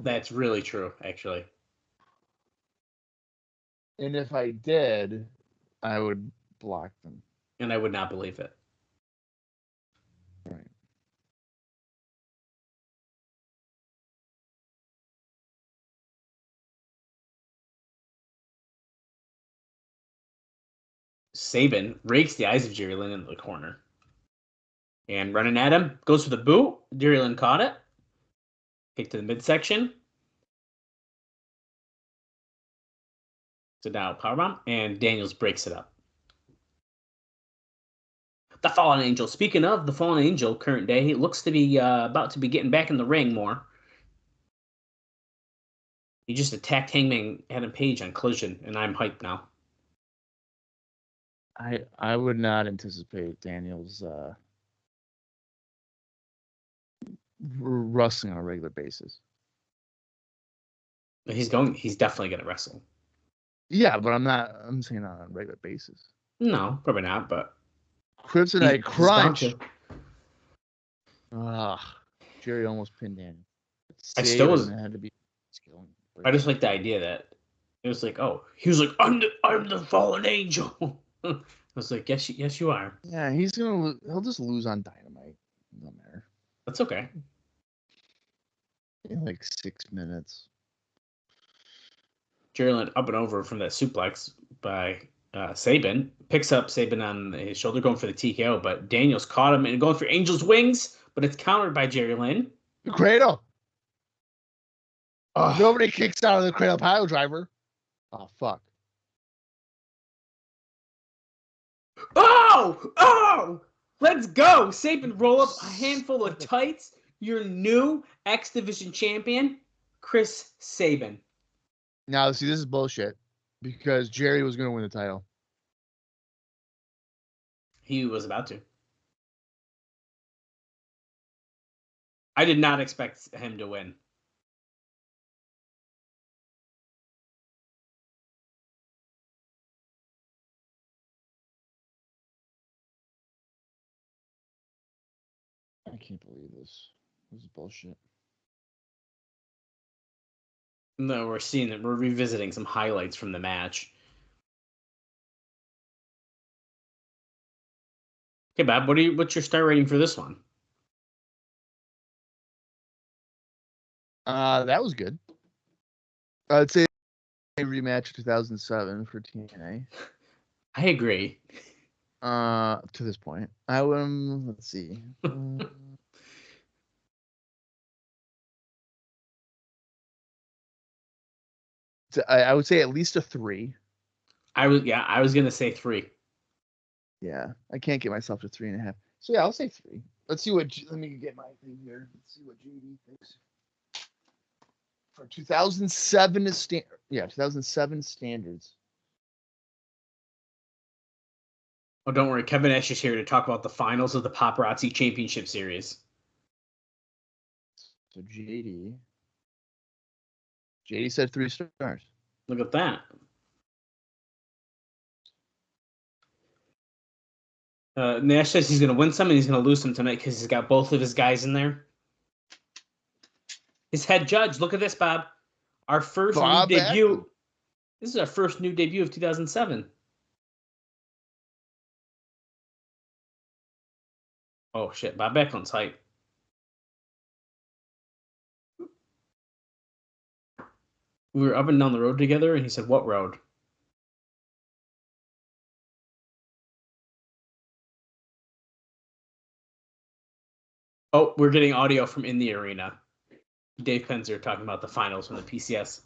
That's really true, actually. And if I did, I would block them. And I would not believe it. Right. Sabin rakes the eyes of Jerry Lynn into the corner. And running at him, goes for the boot. Jerry Lynn caught it. Kick to the midsection. So now powerbomb, and Daniels breaks it up. The Fallen Angel. Speaking of the Fallen Angel, current day, he looks to be about to be getting back in the ring more. He just attacked Hangman Adam Page on Collision, and I'm hyped now. I would not anticipate Daniels wrestling on a regular basis. He's definitely going to wrestle. Yeah, but I'm saying on a regular basis. No, probably not, but Kryptonite he's bound Crunch. to. Jerry almost pinned Daniel. I still was. Sabin had to be killing. I just like the idea that it was like, oh, he was like, I'm the fallen angel. I was like, yes, you are. Yeah, he'll just lose on Dynamite. Doesn't matter. That's okay. In like 6 minutes. Jerry Lynn up and over from that suplex by Sabin. Picks up Sabin on his shoulder, going for the TKO, but Daniels caught him and going for Angel's Wings, but it's countered by Jerry Lynn. The cradle. Oh, nobody kicks out of the cradle pile driver. Oh, fuck. Oh! Let's go! Sabin roll up a handful of tights. Your new X Division champion, Chris Sabin. Now, see, this is bullshit because Jerry was going to win the title. He was about to. I did not expect him to win. I can't believe this. This is bullshit. No, we're revisiting some highlights from the match. Okay, Bob, what's your star rating for this one? That was good. I'd say a rematch of 2007 for TNA. I agree. To this point, I would. Let's see. I would say at least a 3. I was gonna say 3. Yeah, I can't get myself to 3.5. So yeah, I'll say 3. Let's see what. Let me get my thing here. Let's see what JD thinks. For 2007 is 2007 standards. Oh, don't worry. Kevin Nash is here to talk about the finals of the Paparazzi Championship Series. So JD said 3 stars. Look at that. Nash says he's going to win some and he's going to lose some tonight because he's got both of his guys in there. His head judge. Look at this, Bob. Our first new debut. This is our first new debut of 2007. Oh, shit. Bob Backlund's hype. We were up and down the road together, and he said, what road? Oh, we're getting audio from in the arena. Dave Penzer talking about the finals from the PCS.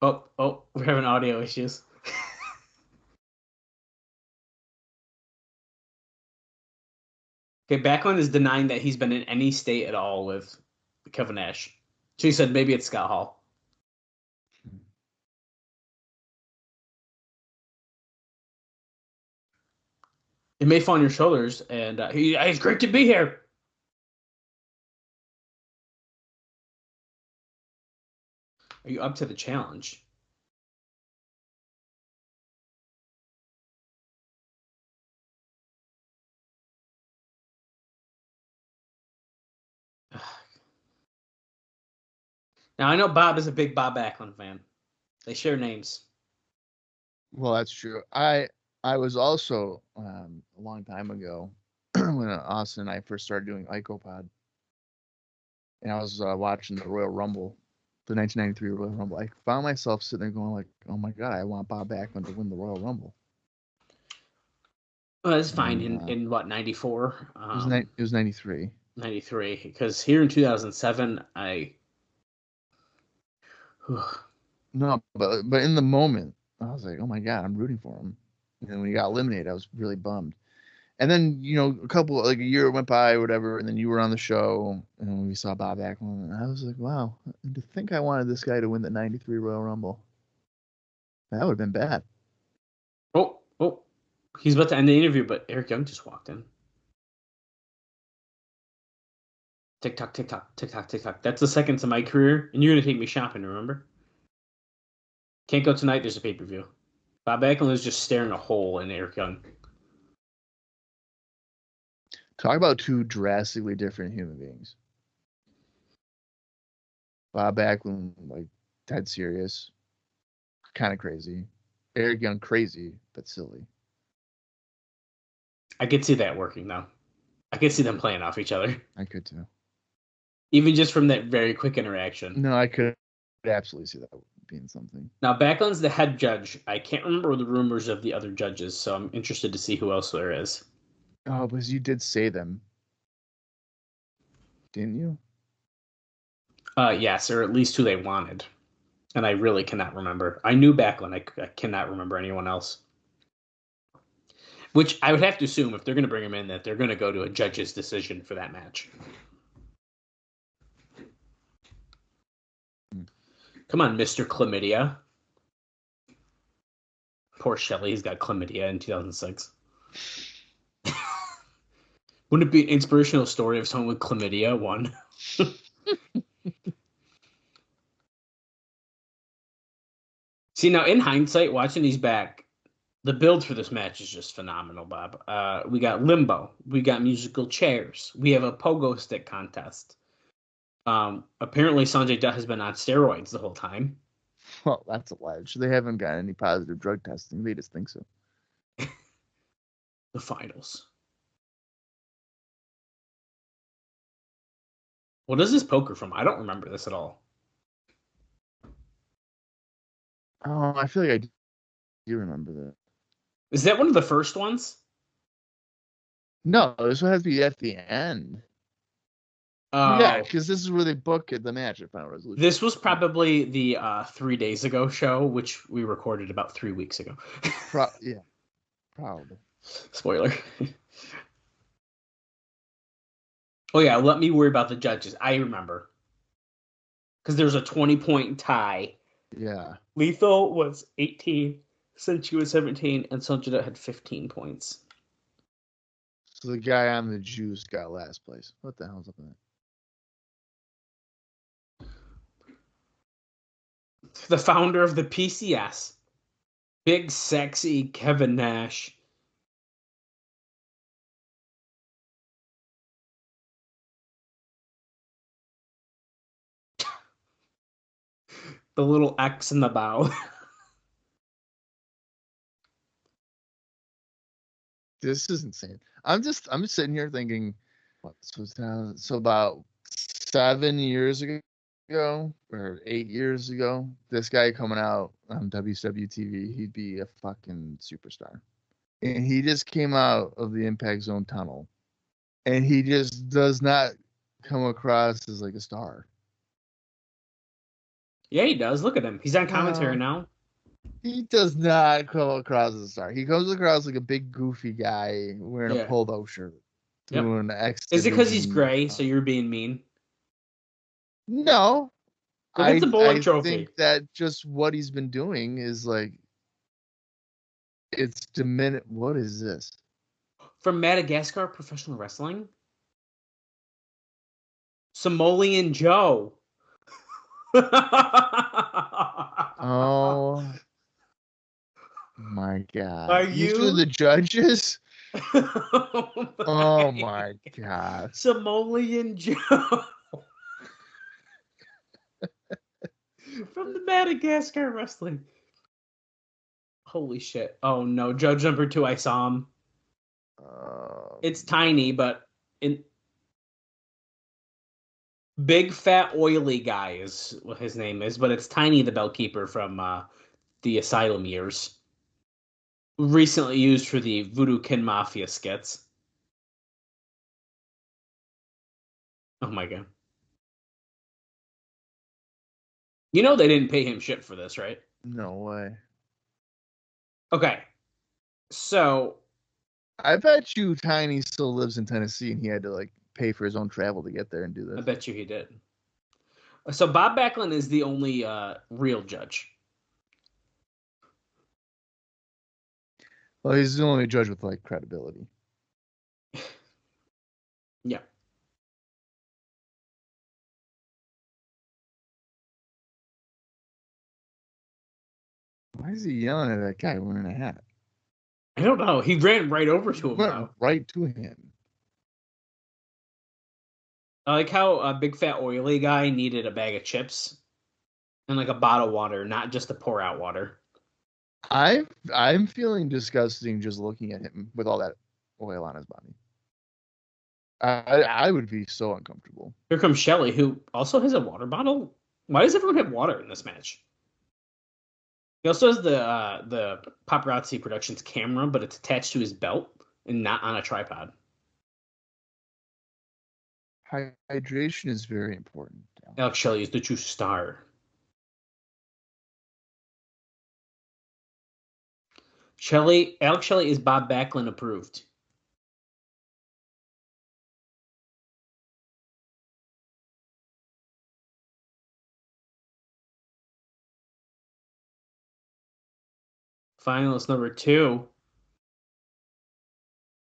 Oh, we're having audio issues. Okay, Backlund is denying that he's been in any state at all with Kevin Nash. She said maybe it's Scott Hall. It may fall on your shoulders, and it's great to be here. Are you up to the challenge? Now, I know Bob is a big Bob Backlund fan. They share names. Well, that's true. I was also a long time ago when Austin and I first started doing IcoPod, and I was watching the Royal Rumble, the 1993 Royal Rumble. I found myself sitting there going like, "Oh my god, I want Bob Backlund to win the Royal Rumble." Well, that's fine. In what, 94? It was 93. 93, because here in 2007, No, but in the moment, I was like, "Oh my god, I'm rooting for him." And then when he got eliminated, I was really bummed. And then a year went by or whatever, and then you were on the show, and we saw Bob Backlund, and I was like, "Wow, to think I wanted this guy to win the '93 Royal Rumble. That would have been bad." Oh, he's about to end the interview, but Eric Young just walked in. TikTok, TikTok, TikTok, TikTok. That's the second to my career, and you're gonna take me shopping. Remember? Can't go tonight. There's a pay-per-view. Bob Backlund is just staring a hole in Eric Young. Talk about two drastically different human beings. Bob Backlund, like, dead serious, kind of crazy. Eric Young, crazy, but silly. I could see that working, though. I could see them playing off each other. I could, too. Even just from that very quick interaction. No, I could absolutely see that being something. Now, Backlund's the head judge. I can't remember the rumors of the other judges, so I'm interested to see who else there is. Oh, because you did say them. Didn't you? Yes, or at least who they wanted. And I really cannot remember. I knew Backlund. I cannot remember anyone else. Which I would have to assume, if they're going to bring him in, that they're going to go to a judge's decision for that match. Come on, Mr. Chlamydia. Poor Shelley, he's got chlamydia in 2006. Wouldn't it be an inspirational story of someone with chlamydia won? See, now in hindsight, watching these back, the build for this match is just phenomenal, Bob. We got limbo. We got musical chairs. We have a pogo stick contest. Apparently, Sanjay Dutt has been on steroids the whole time. Well, that's alleged. They haven't got any positive drug testing. They just think so. The finals. What is this poker from? I don't remember this at all. Oh, I feel like I do remember that. Is that one of the first ones? No, this one has to be at the end. Yeah, because this is where they book the match at Final Resolution. This was probably the 3 days ago show, which we recorded about 3 weeks ago. Yeah, probably. Spoiler. Oh, yeah, let me worry about the judges. I remember. Because there's a 20-point tie. Yeah. Lethal was 18, Senshi was 17, and Sanjay had 15 points. So the guy on the juice got last place. What the hell's up with that? The founder of the PCS, big sexy Kevin Nash. The little X in the bow. This is insane. I'm just sitting here thinking, what, so about 7 years ago or 8 years ago, this guy coming out on WCW TV, he'd be a fucking superstar. And he just came out of the Impact Zone tunnel, and he just does not come across as like a star. Yeah, he does. Look at him. He's on commentary now. He does not come across as a star. He comes across like a big goofy guy wearing a polo shirt. Yep. Doing X. Is it because he's gray, so you're being mean? No. Look at the bowling trophy. I think that just what he's been doing is like, it's diminished. What is this? From Madagascar Professional Wrestling? Samoan Joe. Oh my God. Are These are the judges? Oh my God. Samoan Joe. From the Madagascar Wrestling. Holy shit. Oh no, judge number 2, I saw him. It's tiny, but big fat oily guy is what his name is, but it's Tiny the Bellkeeper from the Asylum years. Recently used for the Voodoo Kin Mafia skits. Oh my God. You know they didn't pay him shit for this, right? No way. Okay. So I bet you Tiny still lives in Tennessee and he had to like pay for his own travel to get there and do this. I bet you he did. So Bob Backlund is the only real judge. Well, he's the only judge with like credibility. Yeah. Why Why is he yelling at that guy wearing a hat? I don't know. He ran right over to him, Went though. right to him. I like how a big fat oily guy needed a bag of chips and like a bottle of water, not just to pour out water. I'm feeling disgusting just looking at him with all that oil on his body. I would be so uncomfortable. Here comes Shelley, who also has a water bottle. Why does everyone have water in this match? He also has the Paparazzi Productions camera, but it's attached to his belt and not on a tripod. Hydration is very important. Alex Shelley is the true star. Alex Shelley is Bob Backlund approved. Finalist number 2.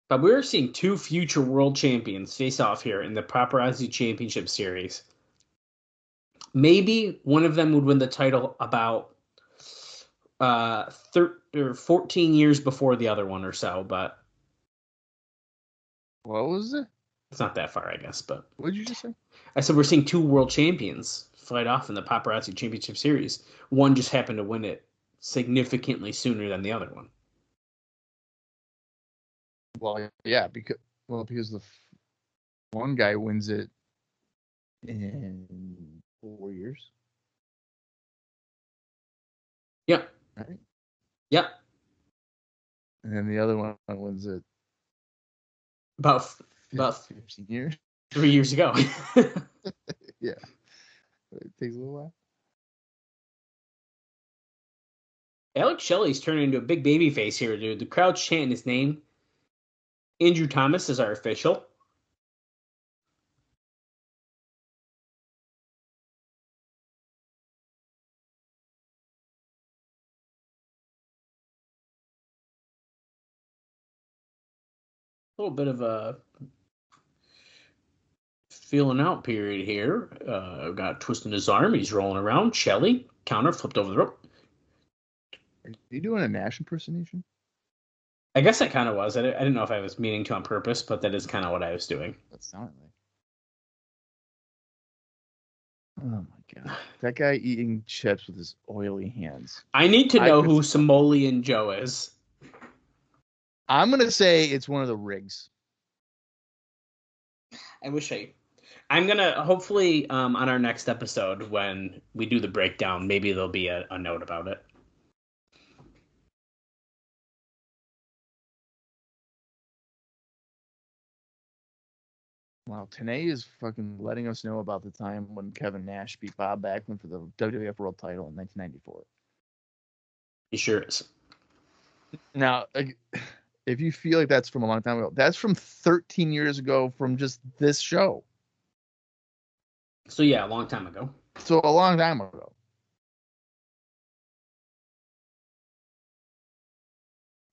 But we're seeing 2 future world champions face off here in the Paparazzi Championship Series. Maybe one of them would win the title about 14 years before the other one or so, but what was it? It's not that far, I guess. But what did you just say? I said we're seeing 2 world champions fight off in the Paparazzi Championship Series. One just happened to win it significantly sooner than the other one. Well, yeah, because the one guy wins it in 4 years. Yeah. Right. Yeah. And then the other one wins it about 15 years. 3 years ago. Yeah. It takes a little while. Alex Shelley's turning into a big baby face here, dude. The crowd's chanting his name. Andrew Thomas is our official. A little bit of a feeling out period here. Got a twist in his arm. He's rolling around. Shelley, counter, flipped over the rope. Are you doing a Nash impersonation? I guess I kind of was. I didn't know if I was meaning to on purpose, but that is kind of what I was doing. That sounded like. Oh my god. That guy eating chips with his oily hands. I need to know who Samoa Joe is. I'm going to say it's one of the rigs. I'm going to, hopefully, on our next episode, when we do the breakdown, maybe there'll be a note about it. Wow, TNA is fucking letting us know about the time when Kevin Nash beat Bob Backlund for the WWF World Title in 1994. He sure is. Now, if you feel like that's from a long time ago, that's from 13 years ago from just this show. So, yeah, a long time ago. So, a long time ago.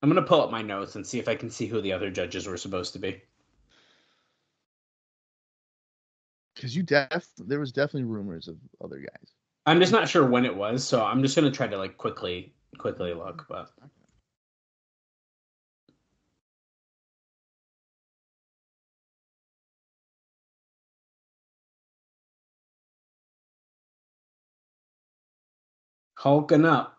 I'm going to pull up my notes and see if I can see who the other judges were supposed to be. Because there was definitely rumors of other guys. I'm just not sure when it was, so I'm just going to try to like quickly look. But hulking up.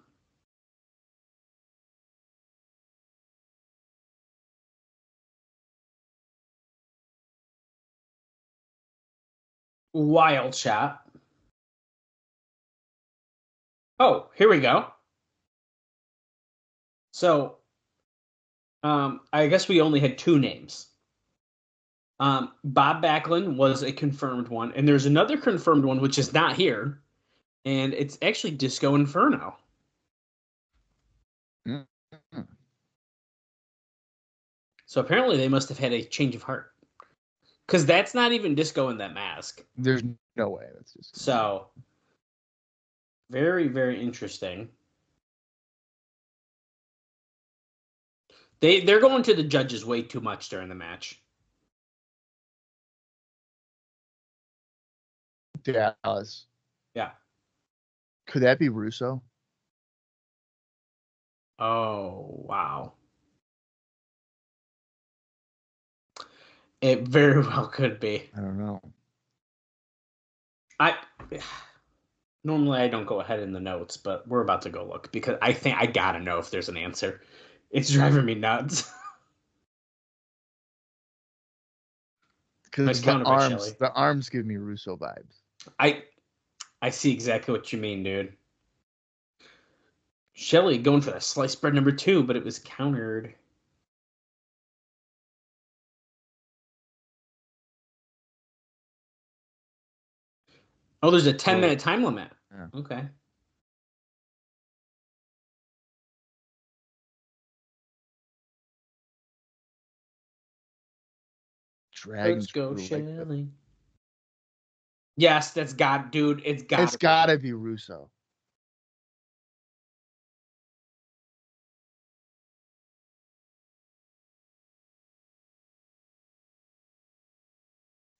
Wild shot. Oh, here we go. So, I guess we only had 2 names. Bob Backlund was a confirmed one, and there's another confirmed one which is not here, and it's actually Disco Inferno. Mm-hmm. So apparently they must have had a change of heart. Because that's not even Disco in that mask. There's no way. That's just so very, very interesting. They're going to the judges way too much during the match. Dallas. Yeah. Could that be Russo? Oh, wow. It very well could be. I don't know. Normally I don't go ahead in the notes, but we're about to go look because I think I gotta know if there's an answer. It's driving me nuts. Because Nice counter by Shelley. the arms give me Russo vibes. I see exactly what you mean, dude. Shelley going for that slice spread number 2, but it was countered. Oh, there's a 10-minute time limit. Yeah. Okay. Let's go, Shelley. Yes, that's got, dude. It's gotta be Russo.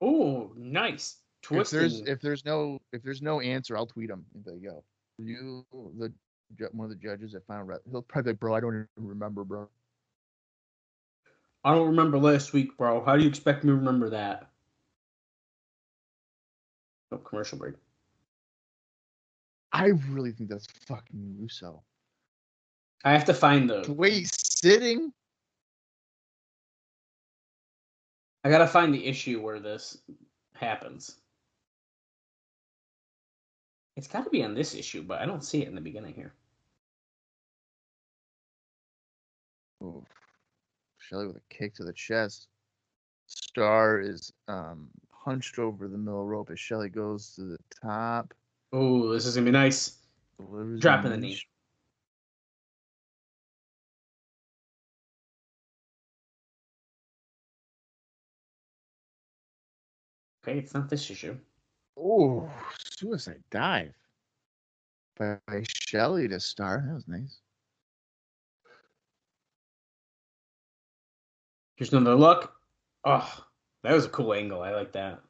Oh, nice. Twisting. If there's no answer, I'll tweet him. There you go. You, one of the judges at Final Rep, he'll probably be like, bro, I don't even remember, bro. I don't remember last week, bro. How do you expect me to remember that? Oh, commercial break. I really think that's fucking Russo. I have to find the way he's sitting. I gotta find the issue where this happens. It's got to be on this issue, but I don't see it in the beginning here. Ooh. Shelley with a kick to the chest. Star is hunched over the middle rope as Shelley goes to the top. Oh, this is gonna be nice. Dropping the knee. Okay, it's not this issue. Oh, suicide dive by Shelley to Star. That was nice. Here's another look. Oh, that was a cool angle. I like that.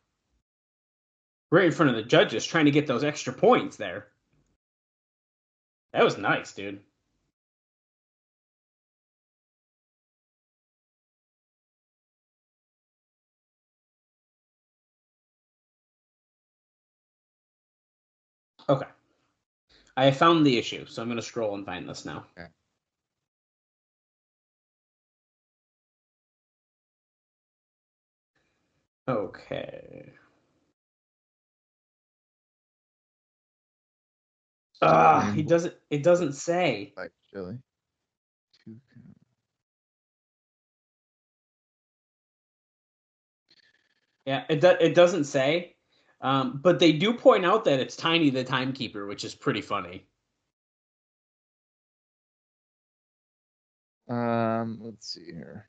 Right in front of the judges, trying to get those extra points there. That was nice, dude. Okay. I found the issue, so I'm going to scroll and find this now. Okay. Okay. It doesn't say. Like Shelley. Yeah, it doesn't say. But they do point out that it's Tiny the Timekeeper, which is pretty funny. Let's see here.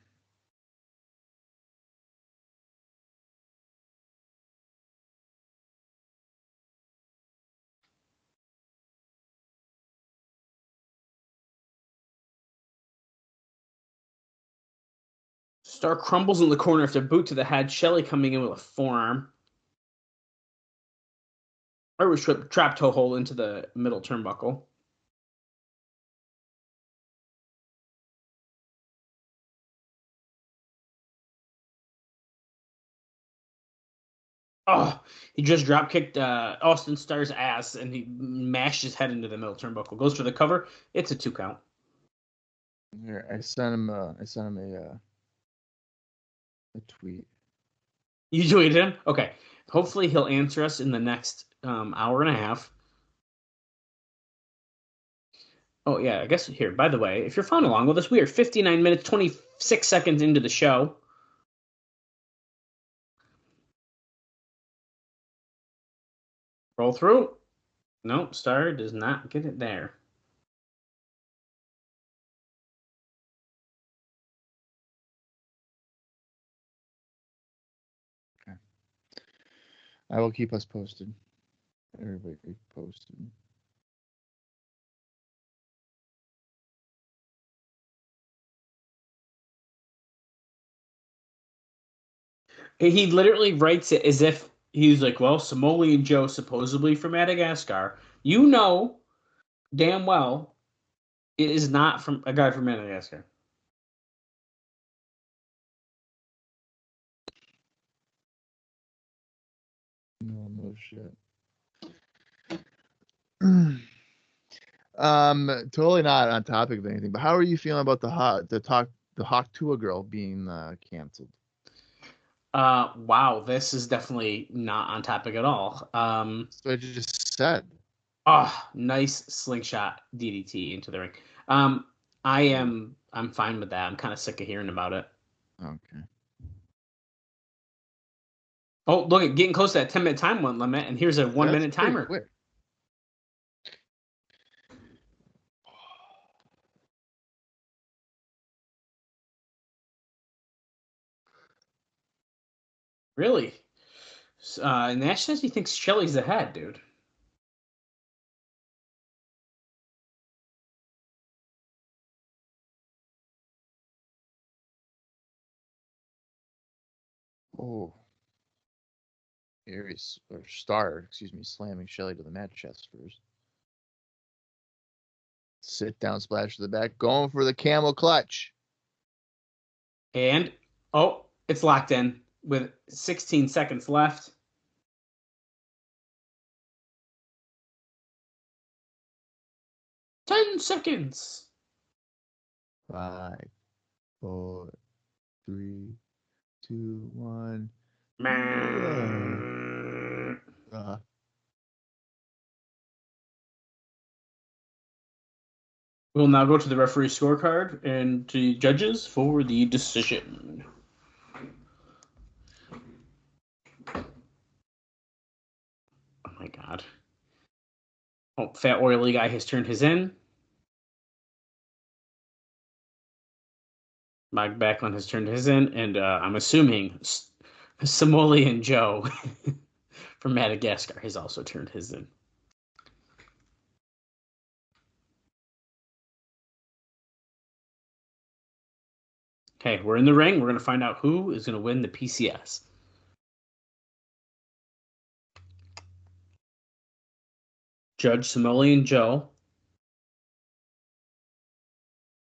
Star crumbles in the corner after boot to the head. Shelley coming in with a forearm. Irish trap toe hold into the middle turnbuckle. Oh, he just drop kicked Austin Starr's ass and he mashed his head into the middle turnbuckle. Goes for the cover. It's a 2 count. Here, I sent him a tweet. You tweeted him? Okay. Hopefully he'll answer us in the next hour and a half. Oh, yeah, I guess here, by the way, if you're following along with us, we are 59 minutes, 26 seconds into the show. Roll through. Nope, Star does not get it there. Okay. I will keep us posted. Everybody posted. He literally writes it as if he's like, well, Samoa Joe supposedly from Madagascar. You know damn well It is not from a guy from Madagascar. No shit. Totally not on topic of anything, but how are you feeling about the Hawk Tua girl being canceled? Wow, this is definitely not on topic at all. So I just said. Oh, nice slingshot DDT into the ring. I'm fine with that. I'm kind of sick of hearing about it. Okay. Oh, look at getting close to that 10-minute time limit, and here's a 1 minute timer. Quick. Really? Nash says he thinks Shelley's ahead, dude. Oh. Aries or Star, slamming Shelley to the mat chest first. Sit down splash to the back, going for the camel clutch. And it's locked in with 16 seconds left. 10 seconds. 5, 4, 3, 2, 1. We'll now go to the referee scorecard and to judges for the decision. Oh my god. Oh, fat oily guy has turned his in. Mike Backlund has turned his in, and I'm assuming Samoa Joe from Madagascar has also turned his in. Okay, we're in the ring. We're going to find out who is going to win the PCS. Judge Samoa Joe.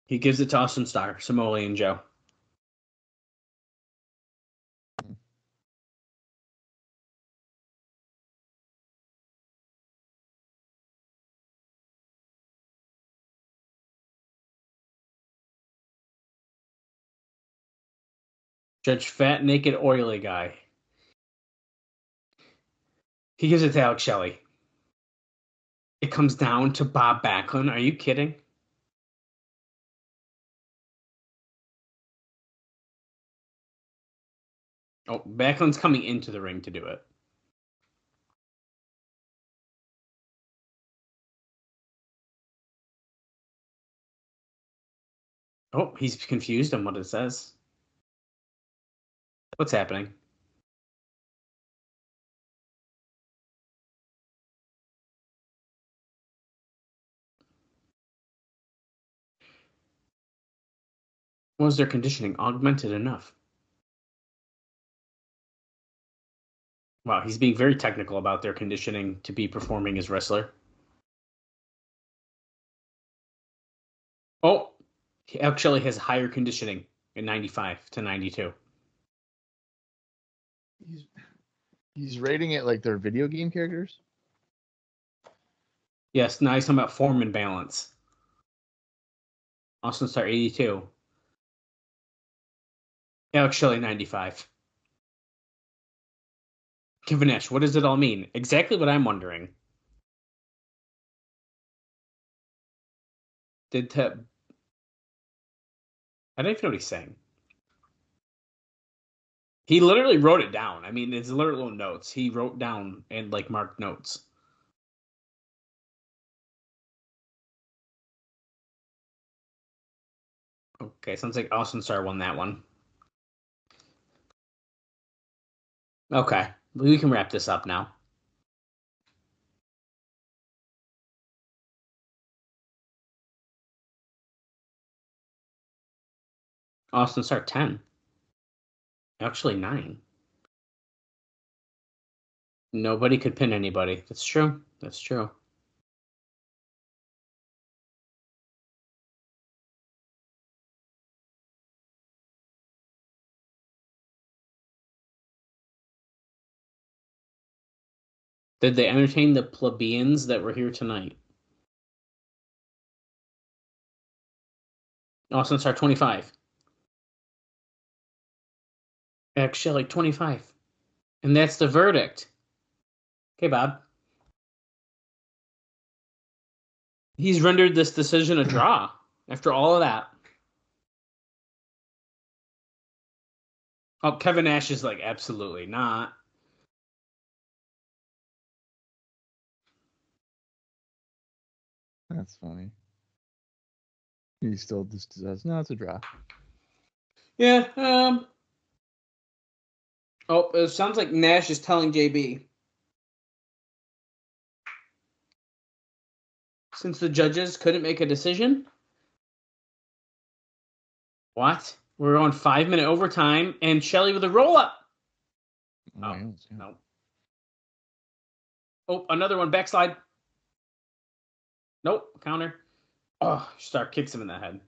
He gives it to Austin Starr, Samoa Joe. Judge Fat, Naked, Oily Guy. He gives it to Alex Shelley. It comes down to Bob Backlund. Are you kidding? Oh, Backlund's coming into the ring to do it. Oh, he's confused on what it says. What's happening? Was their conditioning augmented enough? Wow, he's being very technical about their conditioning to be performing as wrestler. Oh, he actually has higher conditioning in 95 to 92. He's rating it like they're video game characters? Yes, now he's talking about form and balance. Austin Starr 82. Alex Shelley 95. Kevin Nash, what does it all mean? Exactly what I'm wondering. I don't even know what he's saying. He literally wrote it down. I mean, it's literal notes. He wrote down and marked notes. Okay, sounds like Austin Starr won that one. Okay, we can wrap this up now. Austin Starr 10. Actually 9. Nobody could pin anybody. That's true. That's true. Did they entertain the plebeians that were here tonight? Austin Star 25. Shelley 25. And that's the verdict. Okay, Bob. He's rendered this decision a draw after all of that. Oh, Kevin Nash is like, absolutely not. That's funny. He still just says, no, it's a draw. Yeah. Oh, it sounds like Nash is telling JB. Since the judges couldn't make a decision? What? We're on 5-minute overtime, and Shelley with a roll-up. Oh, yeah. no. Oh, another one. Backslide. Nope. Counter. Oh, Star kicks him in the head.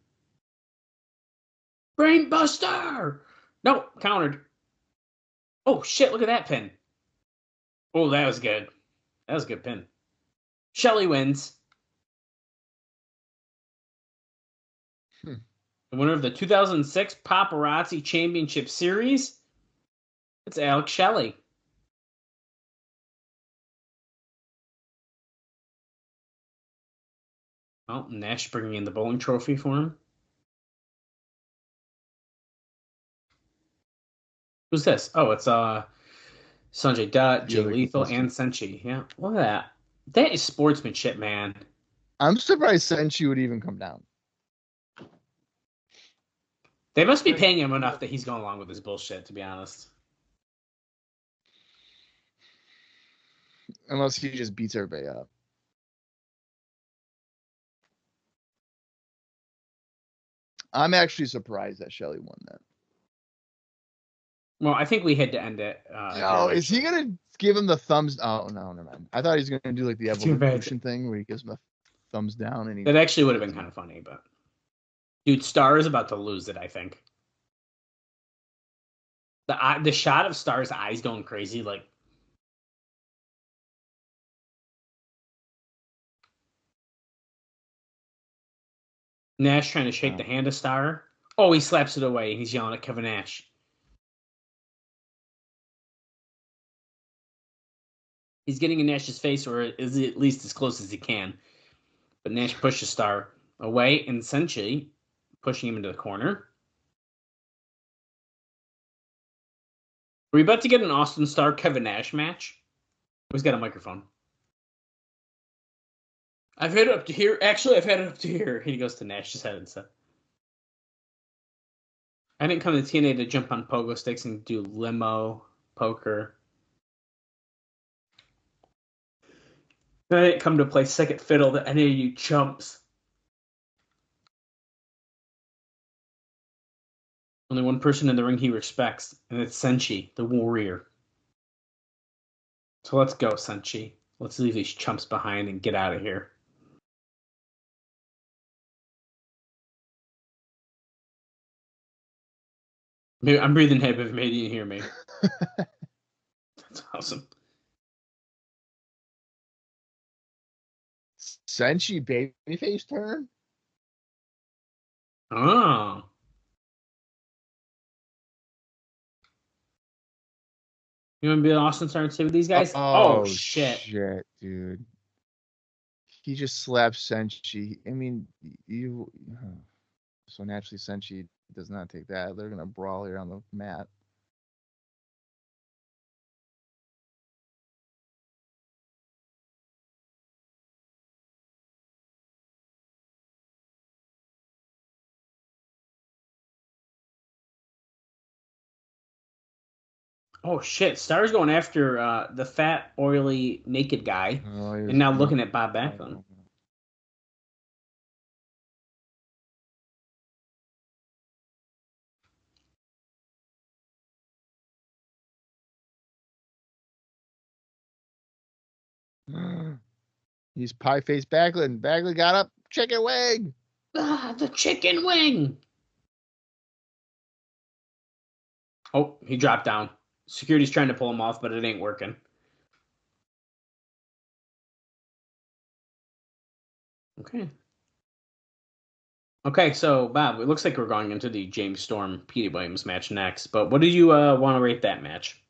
Brainbuster! Nope. Countered. Oh, shit. Look at that pin. Oh, that was good. That was a good pin. Shelley wins. The winner of the 2006 Paparazzi Championship Series, it's Alex Shelley. Well, Nash bringing in the bowling trophy for him. Who's this? Oh, it's Sanjay Dutt, Jay Lethal, and Senshi. Yeah, look at that. That is sportsmanship, man. I'm surprised Senshi would even come down. They must be paying him enough that he's going along with this bullshit, to be honest. Unless he just beats everybody up. I'm actually surprised that Shelley won that. Well, I think we had to end it. No, is he going to give him the thumbs? Oh, no, never mind. I thought he was going to do like the evolution thing where he gives him a thumbs down. And that actually would have been kind of funny, but... Dude, Star is about to lose it, I think. The shot of Star's eyes going crazy, like... Nash trying to shake the hand of Star. Oh, he slaps it away. He's yelling at Kevin Nash. He's getting in Nash's face, or is at least as close as he can. But Nash pushes Star away, and Senshi pushing him into the corner. Are we about to get an Austin Star Kevin Nash match? Who's got a microphone? I've had it up to here. Actually, I've had it up to here. He goes to Nash's head and stuff. I didn't come to TNA to jump on pogo sticks and do limo poker. I didn't come to play second fiddle to any of you chumps. Only one person in the ring he respects, and it's Senshi, the warrior. So let's go, Senshi. Let's leave these chumps behind and get out of here. I'm breathing heavy if maybe you didn't hear me. That's awesome. Senshi babyface turn? Oh. You want to be an Austin Star and stay with these guys? Oh, shit. Shit, dude. He just slapped Senshi. I mean, so naturally Senshi does not take that. They're going to brawl here on the mat. Oh, shit. Star's going after the fat, oily, naked guy. And now looking at Bob Backlund. He's pie face Backlund. Backlund got up. Chicken wing. The chicken wing. Oh, he dropped down. Security's trying to pull him off, but it ain't working. Okay. Okay, so Bob, it looks like we're going into the James Storm Petey Williams match next. But what did you want to rate that match?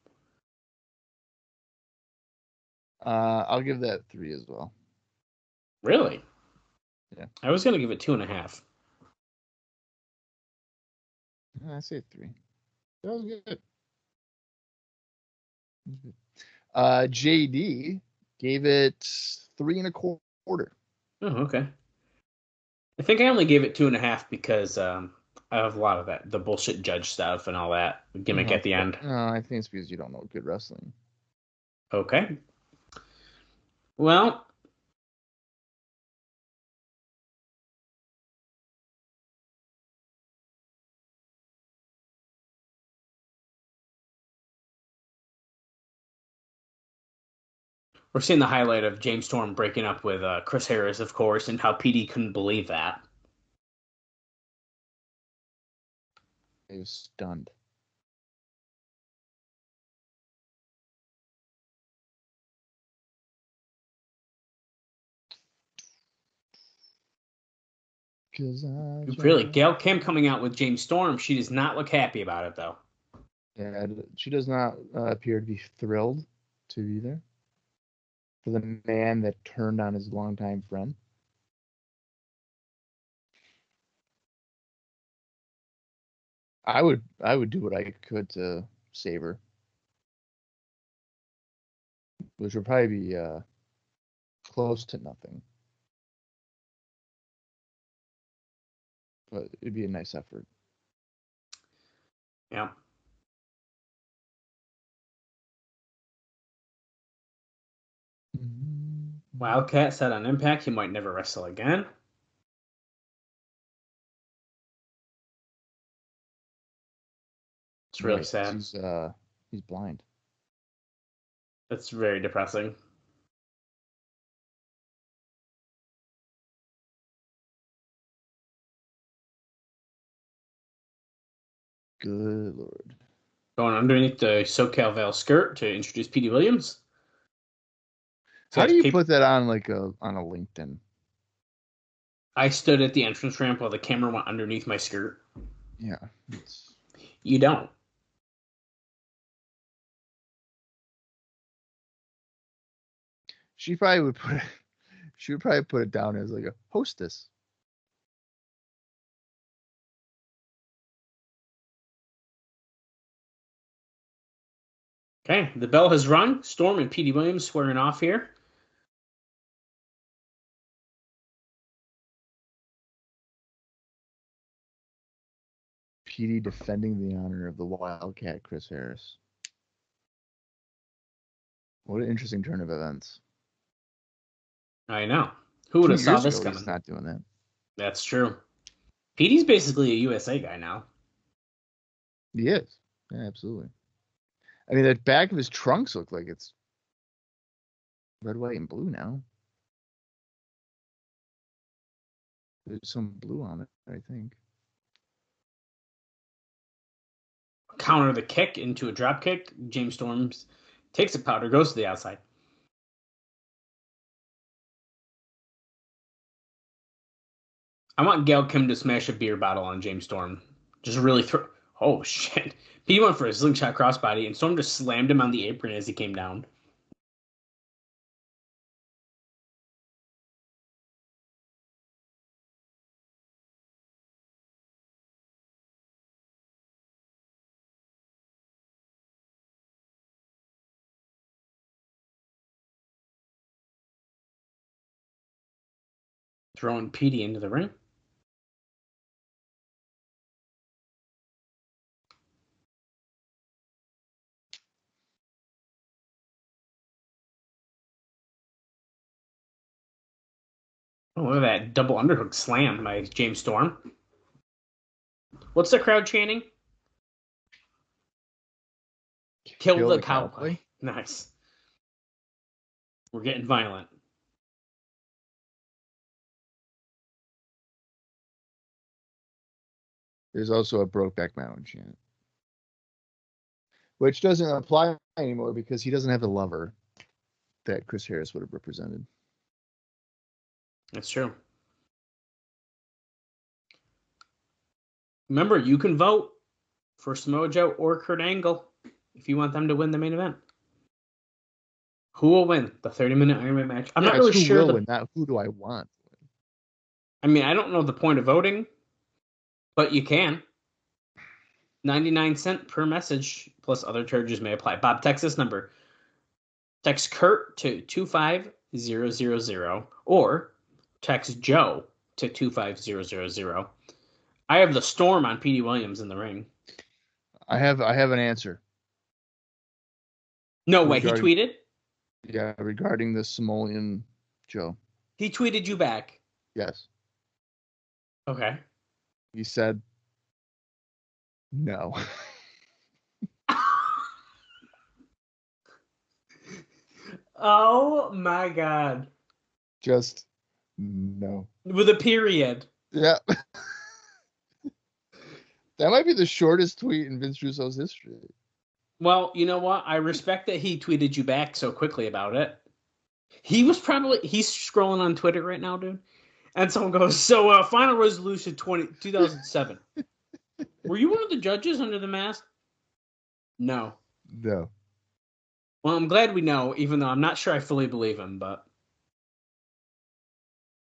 I'll give that 3 as well. Really? Yeah. I was gonna give it 2.5. I say 3. That was good. JD gave it 3 1/4. Oh, okay. I think I only gave it 2.5 because I have a lot of the bullshit judge stuff and all that gimmick at the end. No, I think it's because you don't know good wrestling. Okay. Well, we're seeing the highlight of James Storm breaking up with Chris Harris, of course, and how Petey couldn't believe that. He was stunned. Really, Gail Kim coming out with James Storm, she does not look happy about it, though. Yeah, she does not appear to be thrilled to be there for the man that turned on his longtime friend. I would do what I could to save her, which would probably be close to nothing, but it'd be a nice effort. Yeah. Wildcat said on Impact he might never wrestle again. It's really sad. He's blind. That's very depressing. Good Lord. Going underneath the SoCal Veil skirt to introduce Petey Williams. How do you put that on on a LinkedIn? I stood at the entrance ramp while the camera went underneath my skirt. Yeah. You don't. She would probably put it down as like a hostess. Okay, the bell has rung. Storm and Petey Williams swearing off here. Petey defending the honor of the Wildcat, Chris Harris. What an interesting turn of events. I know. Who would have saw this coming? He's not doing that. That's true. Petey's basically a USA guy now. He is. Yeah, absolutely. I mean, the back of his trunks look like it's red, white, and blue now. There's some blue on it, I think. Counter the kick into a drop kick. James Storm takes a powder, goes to the outside. I want Gail Kim to smash a beer bottle on James Storm. Just really throw. Oh, shit. He went for a slingshot crossbody, and Storm just slammed him on the apron as he came down. Throwing Petey into the ring. Oh, look at that double underhook slam by James Storm. What's the crowd chanting? Kill the cowboy. Nice. We're getting violent. There's also a Brokeback Mountain chant, which doesn't apply anymore because he doesn't have a lover that Chris Harris would have represented. That's true. Remember, you can vote for Samoa Joe or Kurt Angle if you want them to win the main event. Who will win the 30-minute Ironman match? I'm not really who sure. Will win that. Who do I want? I mean, I don't know the point of voting, but you can. 99 cents per message, plus other charges may apply. Bob, text this number. Text Kurt to 25000 or text Joe to 25000. I have the Storm on Petey Williams in the ring. I have an answer. No way. He tweeted? Yeah, regarding the Samoan Joe. He tweeted you back? Yes. Okay. He said no. Oh my God. Just no. With a period. Yeah. That might be the shortest tweet in Vince Russo's history. Well, you know what? I respect that he tweeted you back so quickly about it. He's scrolling on Twitter right now, dude. And someone goes, so final resolution 2007. Were you one of the judges under the mask? No. No. Well, I'm glad we know, even though I'm not sure I fully believe him, but.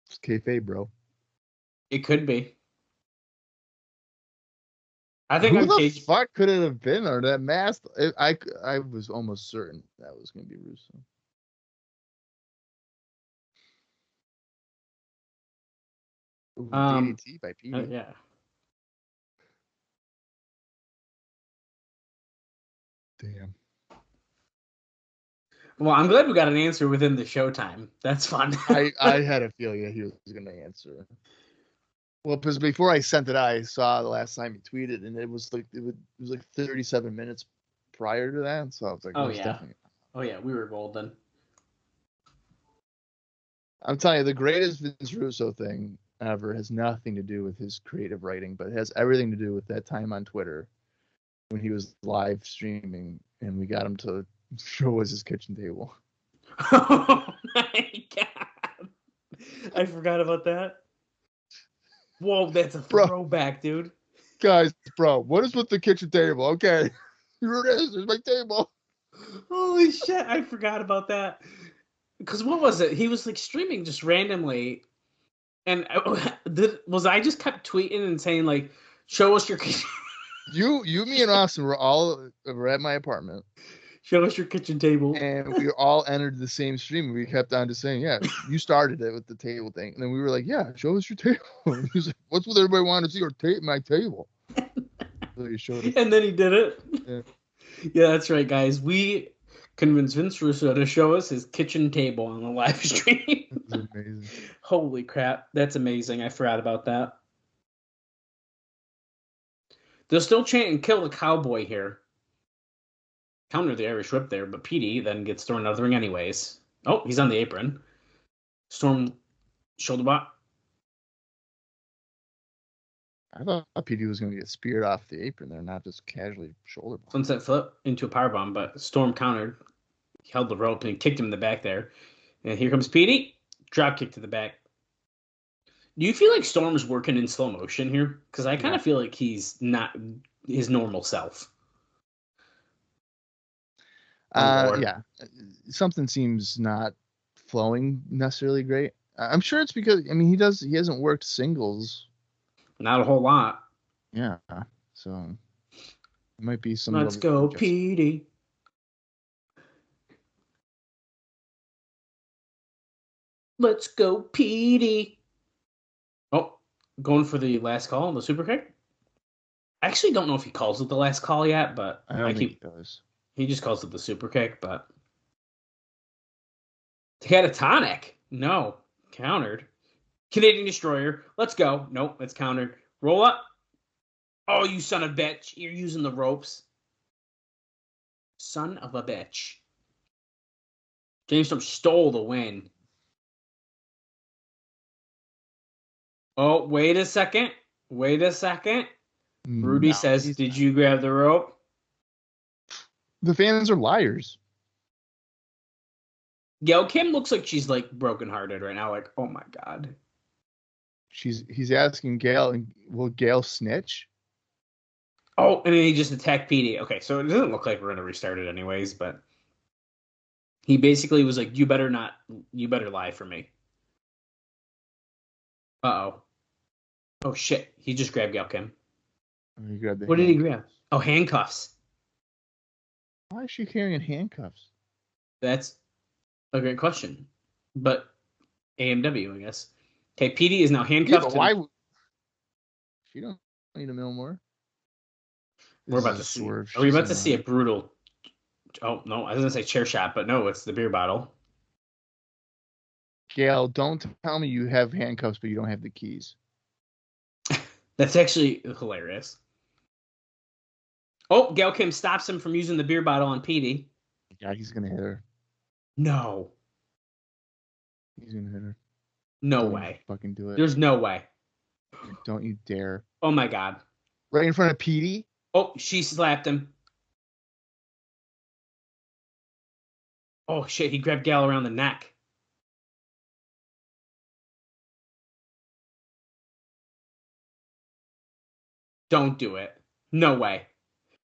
It's kayfabe, bro. It could be. I think Who I'm the fuck could it have been under that mask? I was almost certain that was going to be Russo. Ooh, DDT by Petey. Yeah. Damn. Well, I'm glad we got an answer within the showtime. That's fun. I had a feeling that he was going to answer. Well, because before I sent it, I saw the last time he tweeted, and it was like 37 minutes prior to that. So I was like, oh yeah, we were golden. I'm telling you, the greatest Vince Russo thing ever has nothing to do with his creative writing, but it has everything to do with that time on Twitter when he was live streaming, and we got him to show us his kitchen table. Oh my God, I forgot about that. Whoa, that's a throwback, dude. Guys, bro, what is with the kitchen table? Okay. Here it is. There's my table. Holy shit, I forgot about that. Because what was it? He was like streaming just randomly. And I just kept tweeting and saying, like, show us your kitchen. You, me, and Austin were at my apartment. Show us your kitchen table. And we all entered the same stream. We kept on just saying, yeah, you started it with the table thing. And then we were like, yeah, show us your table. And he was like, what's with everybody wanting to see my table? So he showed us. And then he did it. Yeah. Yeah, that's right, guys. We convinced Vince Russo to show us his kitchen table on the live stream. That's amazing. Holy crap. That's amazing. I forgot about that. They'll still chant and kill the cowboy here. Counter the Irish whip there, but Petey then gets thrown out of the ring anyways. Oh, he's on the apron. Storm shoulder block. I thought Petey was going to get speared off the apron there, not just casually shoulder block. Sunset flip into a powerbomb, but Storm countered. He held the rope and he kicked him in the back there. And here comes Petey. Drop kick to the back. Do you feel like Storm's working in slow motion here? Because I kind of feel like he's not his normal self. Yeah. Something seems not flowing necessarily great. I'm sure it's because, I mean, he hasn't worked singles. Not a whole lot. Yeah. So it might be some. Let's go, Petey. Let's go, Petey. Oh, going for the last call on the super kick. I actually don't know if he calls it the last call yet, but I don't think he does. He just calls it the super kick, but catatonic. No, countered. Canadian Destroyer. Let's go. Nope, it's countered. Roll up. Oh, you son of a bitch. You're using the ropes. Son of a bitch. James Storm stole the win. Oh, wait a second. Rudy says, did you grab the rope? The fans are liars. Gail Kim looks like she's like brokenhearted right now. Like, oh my God. He's asking Gail, will Gail snitch? Oh, and then he just attacked Petey. Okay, so it doesn't look like we're gonna restart it anyways, but he basically was like, you better lie for me. Uh-oh. Oh shit. He just grabbed Gail Kim. He grabbed the What did he grab? Oh, handcuffs. Why is she carrying handcuffs? That's a great question. But AMW, I guess. Okay, Petey is now handcuffed. Yeah, but why? She don't need a mill more. We're about to see. Are we about to see a brutal? Oh no, I was gonna say chair shot, but no, it's the beer bottle. Gail, don't tell me you have handcuffs, but you don't have the keys. That's actually hilarious. Oh, Gail Kim stops him from using the beer bottle on Petey. Yeah, he's gonna hit her. No. He's gonna hit her. No Don't way. Fucking do it. There's no way. Don't you dare. Oh my god. Right in front of Petey? Oh, she slapped him. Oh shit, he grabbed Gal around the neck. Don't do it. No way.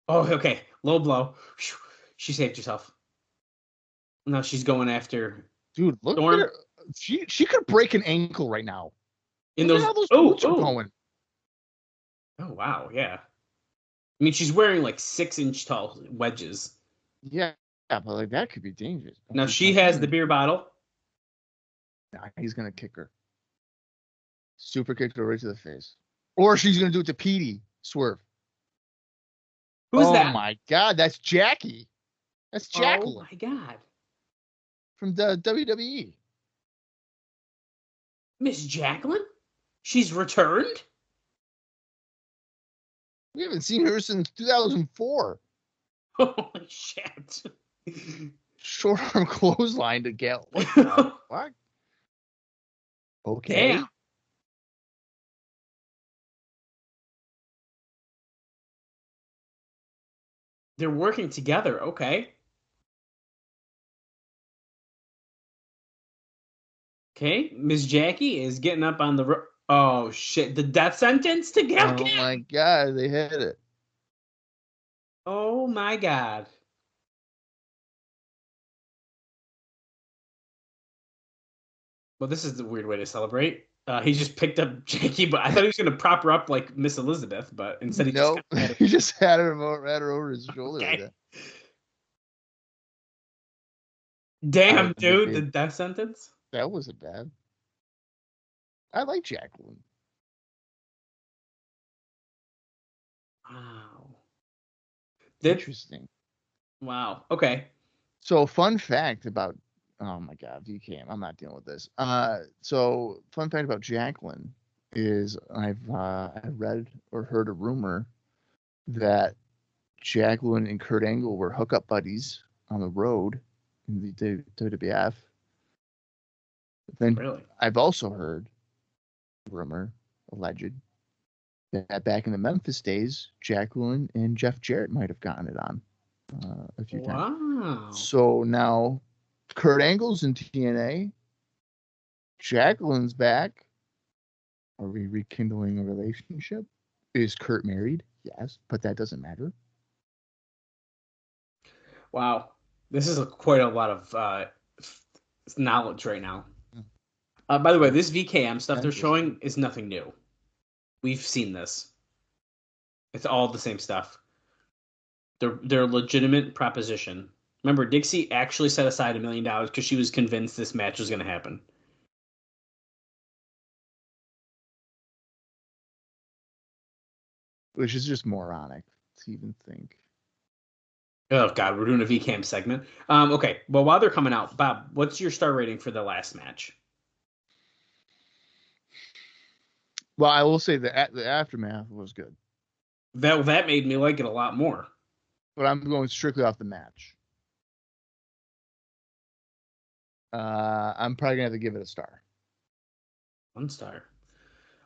Oh, okay. Low blow. She saved herself. Now she's going after. Dude, look Storm. at her. She could break an ankle right now. In look those, at how those boots are going. Oh wow, yeah. I mean, she's wearing like 6-inch tall wedges. Yeah, but like that could be dangerous. Now she has the beer bottle. Nah, he's gonna kick her. Super kick her right to the face. Or she's gonna do it to Petey. Swerve. Who's that? Oh my god, that's Jackie. That's Jacqueline. Oh my god. From the WWE. Miss Jacqueline? She's returned? We haven't seen her since 2004. Holy shit. Short arm clothesline to Gail. What? Okay. Damn. They're working together. Okay. Okay. Miss Jackie is getting up on the... Oh, shit. The death sentence to Gail Kim? Oh, my God. They hit it. Oh, my God. Well, this is the weird way to celebrate. He just picked up Jackie, but I thought he was going to prop her up like Miss Elizabeth, but instead he nope. He just had her over his shoulder. Okay. Like that. Damn, dude, the death sentence? That wasn't bad. I like Jacqueline. Wow. Interesting. Wow. Okay. So, fun fact about... Oh, my God. You can't. I'm not dealing with this. So, fun fact about Jacqueline is I read or heard a rumor that Jacqueline and Kurt Angle were hookup buddies on the road in the WWF. Then really? I've also heard rumor, alleged, that back in the Memphis days, Jacqueline and Jeff Jarrett might have gotten it on a few times. Wow. So now Kurt Angle's in TNA. Jacqueline's back. Are we rekindling a relationship? Is Kurt married? Yes, but that doesn't matter. Wow. This is quite a lot of knowledge right now. By the way, this VKM stuff they're showing is nothing new. We've seen this. It's all the same stuff. They're a legitimate proposition. Remember, Dixie actually set aside $1 million because she was convinced this match was going to happen. Which is just moronic to even think. Oh, God, we're doing a VCAM segment. Okay, well, while they're coming out, Bob, what's your star rating for the last match? Well, I will say the aftermath was good. That made me like it a lot more. But I'm going strictly off the match. I'm probably going to have to give it a star. 1 star.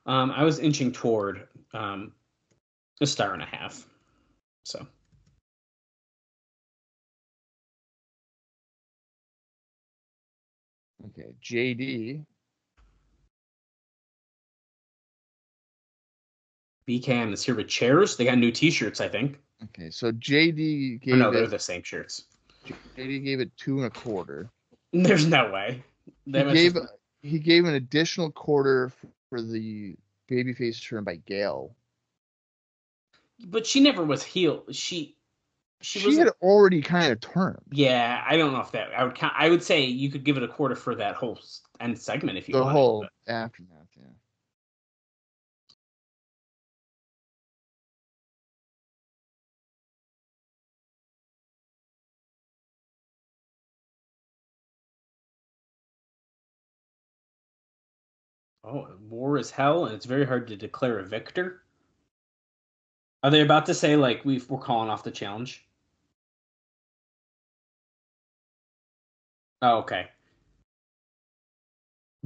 I was inching toward 1.5 stars. So. Okay, JD. BKM is here with chairs. They got new T-shirts, I think. Okay, so JD gave they're the same shirts. JD gave it 2.25. There's no way. He gave an additional quarter for the babyface turn by Gail. But she never was heel. She had already kind of turned. Yeah, I don't know if that I would say you could give it a quarter for that whole end segment if you wanted. The whole aftermath, yeah. Oh, war is hell, and it's very hard to declare a victor. Are they about to say, like, we're calling off the challenge? Oh, okay.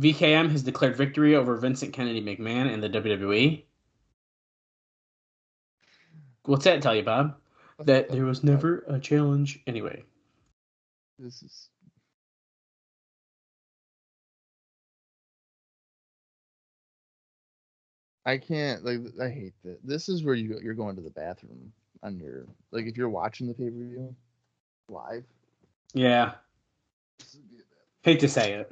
VKM has declared victory over Vincent Kennedy McMahon in the WWE. What's that tell you, Bob? That there was never a challenge anyway. This is... I can't, like, I hate that. This is where you're going to the bathroom on your, like, if you're watching the pay-per-view live. Yeah. Hate to say it.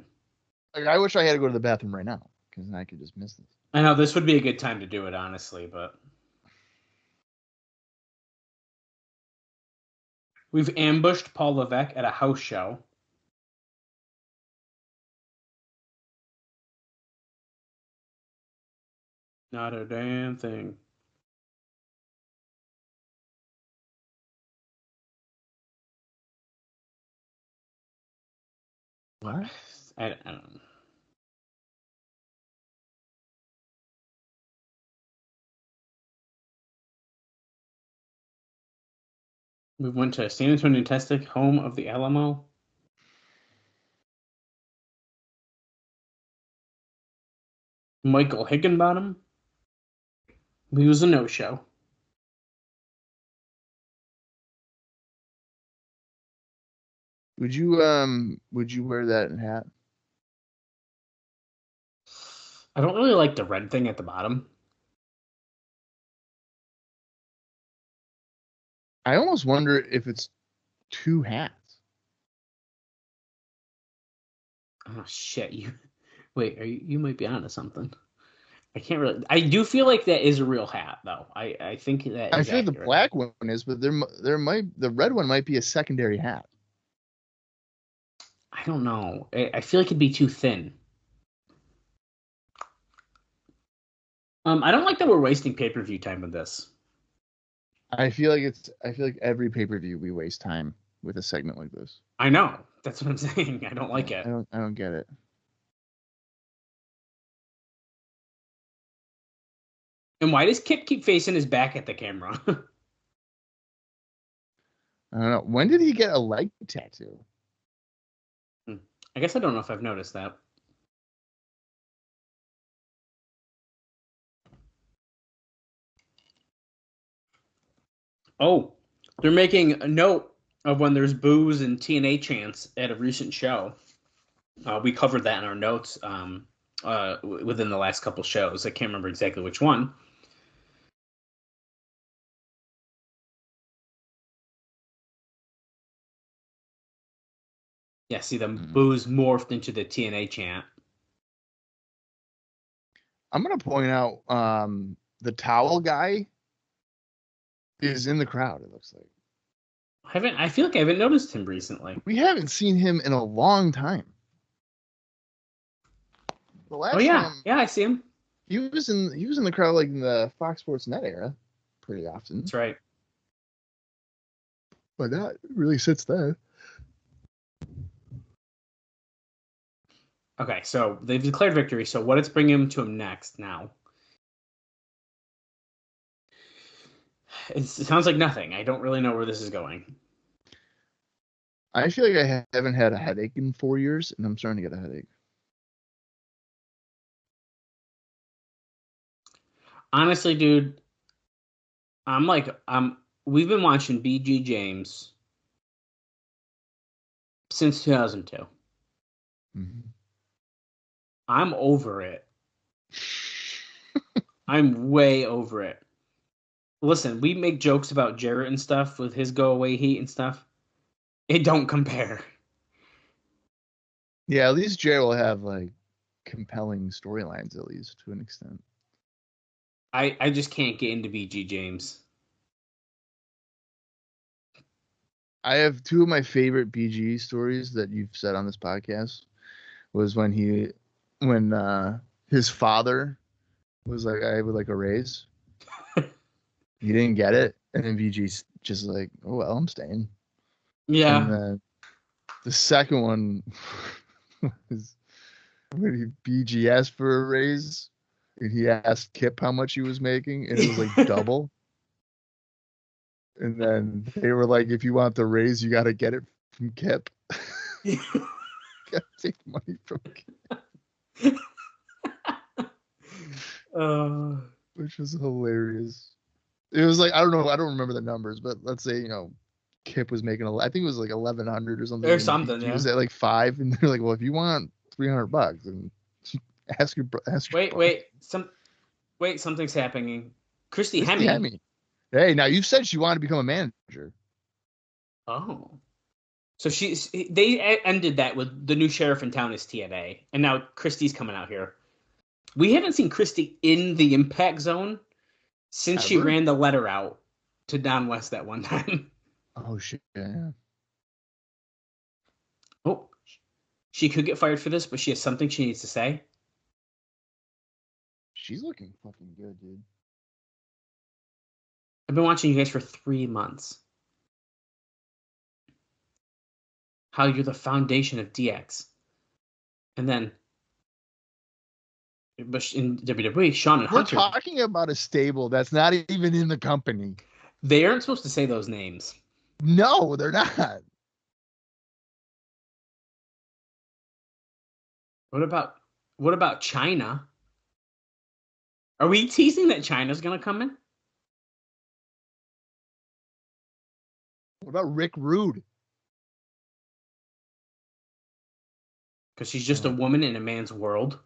Like, I wish I had to go to the bathroom right now, because then I could just miss this. I know, this would be a good time to do it, honestly, but... We've ambushed Paul Levesque at a house show. Not a damn thing. What? I don't know. We went to San Antonio, Texas, home of the Alamo. Michael Higginbottom. He was a no-show. Would you wear that hat? I don't really like the red thing at the bottom. I almost wonder if it's two hats. Oh shit! You might be onto something. I can't really. I do feel like that is a real hat, though. I think that. I'm sure the black one is, but the red one might be a secondary hat. I don't know. I feel like it'd be too thin. I don't like that we're wasting pay-per-view time with this. I feel like every pay-per-view we waste time with a segment like this. I know. That's what I'm saying. I don't like it. I don't get it. And why does Kip keep facing his back at the camera? I don't know. When did he get a leg tattoo? I guess I don't know if I've noticed that. Oh, they're making a note of when there's boos and TNA chants at a recent show. We covered that in our notes within the last couple shows. I can't remember exactly which one. Yeah, see, the boos morphed into the TNA chant. I'm going to point out the towel guy is in the crowd, it looks like. I feel like I haven't noticed him recently. We haven't seen him in a long time. The last time, I see him. He was in the crowd like in the Fox Sports Net era pretty often. That's right. But that really sits there. Okay, so they've declared victory. So what it's bringing him next now? It sounds like nothing. I don't really know where this is going. I feel like I haven't had a headache in 4 years, and I'm starting to get a headache. Honestly, dude, we've been watching BG James since 2002. Mm-hmm. I'm over it. I'm way over it. Listen, we make jokes about Jarrett and stuff with his go away heat and stuff. It don't compare. Yeah, at least Jay will have like compelling storylines, at least to an extent. I just can't get into BG James. I have two of my favorite BG stories that you've said on this podcast. Was when his father was like, I would like a raise. He didn't get it, and then BG's just like, oh well, I'm staying. Yeah. And then the second one was when BG asked for a raise, and he asked Kip how much he was making, and it was like double. And then they were like, if you want the raise, you got to get it from Kip. Gotta take money from Kip. Which was hilarious. It was like, I don't know, I don't remember the numbers, but let's say, Kip was making, I think it was like 1,100 or something. Or something, he was at like 5, and they're like, well, if you want $300, and ask your wait, something's happening. Christy Hemme. Hey, now you said she wanted to become a manager. Oh. So they ended that with the new sheriff in town is TNA, and now Christy's coming out here. We haven't seen Christy in the Impact Zone since she ran the letter out to Don West that one time. Oh, shit. Yeah. Oh, she could get fired for this, but she has something she needs to say. She's looking fucking good, dude. I've been watching you guys for 3 months. How you're the foundation of DX. And then, but in WWE, Sean and Hunter. We're talking about a stable that's not even in the company. They aren't supposed to say those names. No, they're not. What about China? Are we teasing that China's gonna come in? What about Rick Rude? Because she's just a woman in a man's world.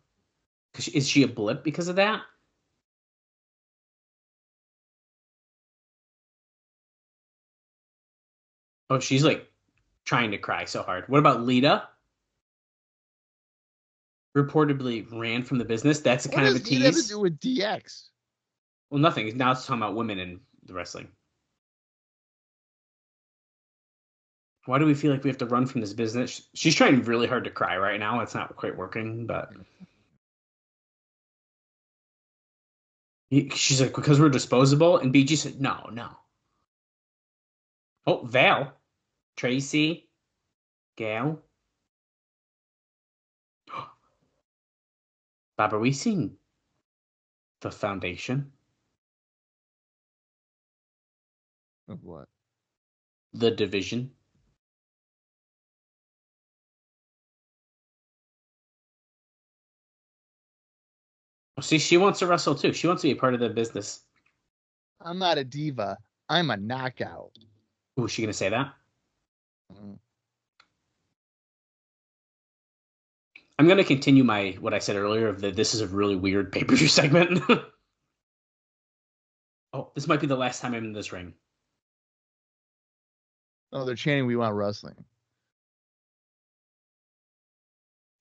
Is she a blip because of that? Oh, she's like trying to cry so hard. What about Lita? Reportedly ran from the business. That's kind of a tease. What does Lita have to do with DX? Well, nothing. Now it's talking about women in the wrestling. Why do we feel like we have to run from this business? She's trying really hard to cry right now. It's not quite working, but she's like, because we're disposable. And BG said, no. Oh, Val, Tracy, Gail. Bob, are we seeing the foundation? Of what? The division. See, she wants to wrestle too. She wants to be a part of the business. I'm not a diva. I'm a knockout. Ooh, is she gonna say that? Mm. I'm gonna continue what I said earlier of that this is a really weird pay-per-view segment. Oh, this might be the last time I'm in this ring. Oh, they're chanting, "We want wrestling."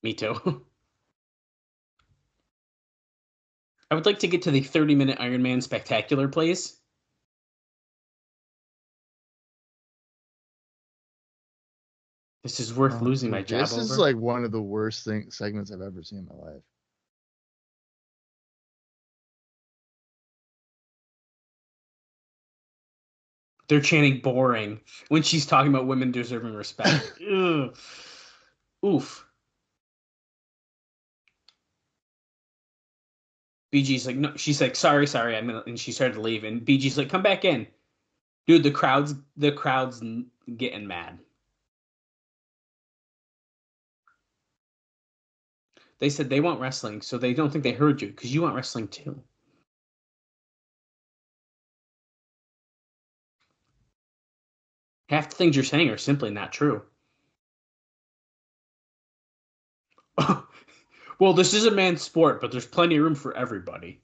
Me too. I would like to get to the 30-minute Ironman Spectacular, please. This is worth losing my job over. This is like one of the worst segments I've ever seen in my life. They're chanting boring when she's talking about women deserving respect. Ugh. Oof. BG's like, no, she's like, sorry, and she started to leave, and BG's like, come back in. Dude, the crowd's getting mad. They said they want wrestling, so they don't think they heard you, because you want wrestling too. Half the things you're saying are simply not true. Well, this is a man's sport, but there's plenty of room for everybody.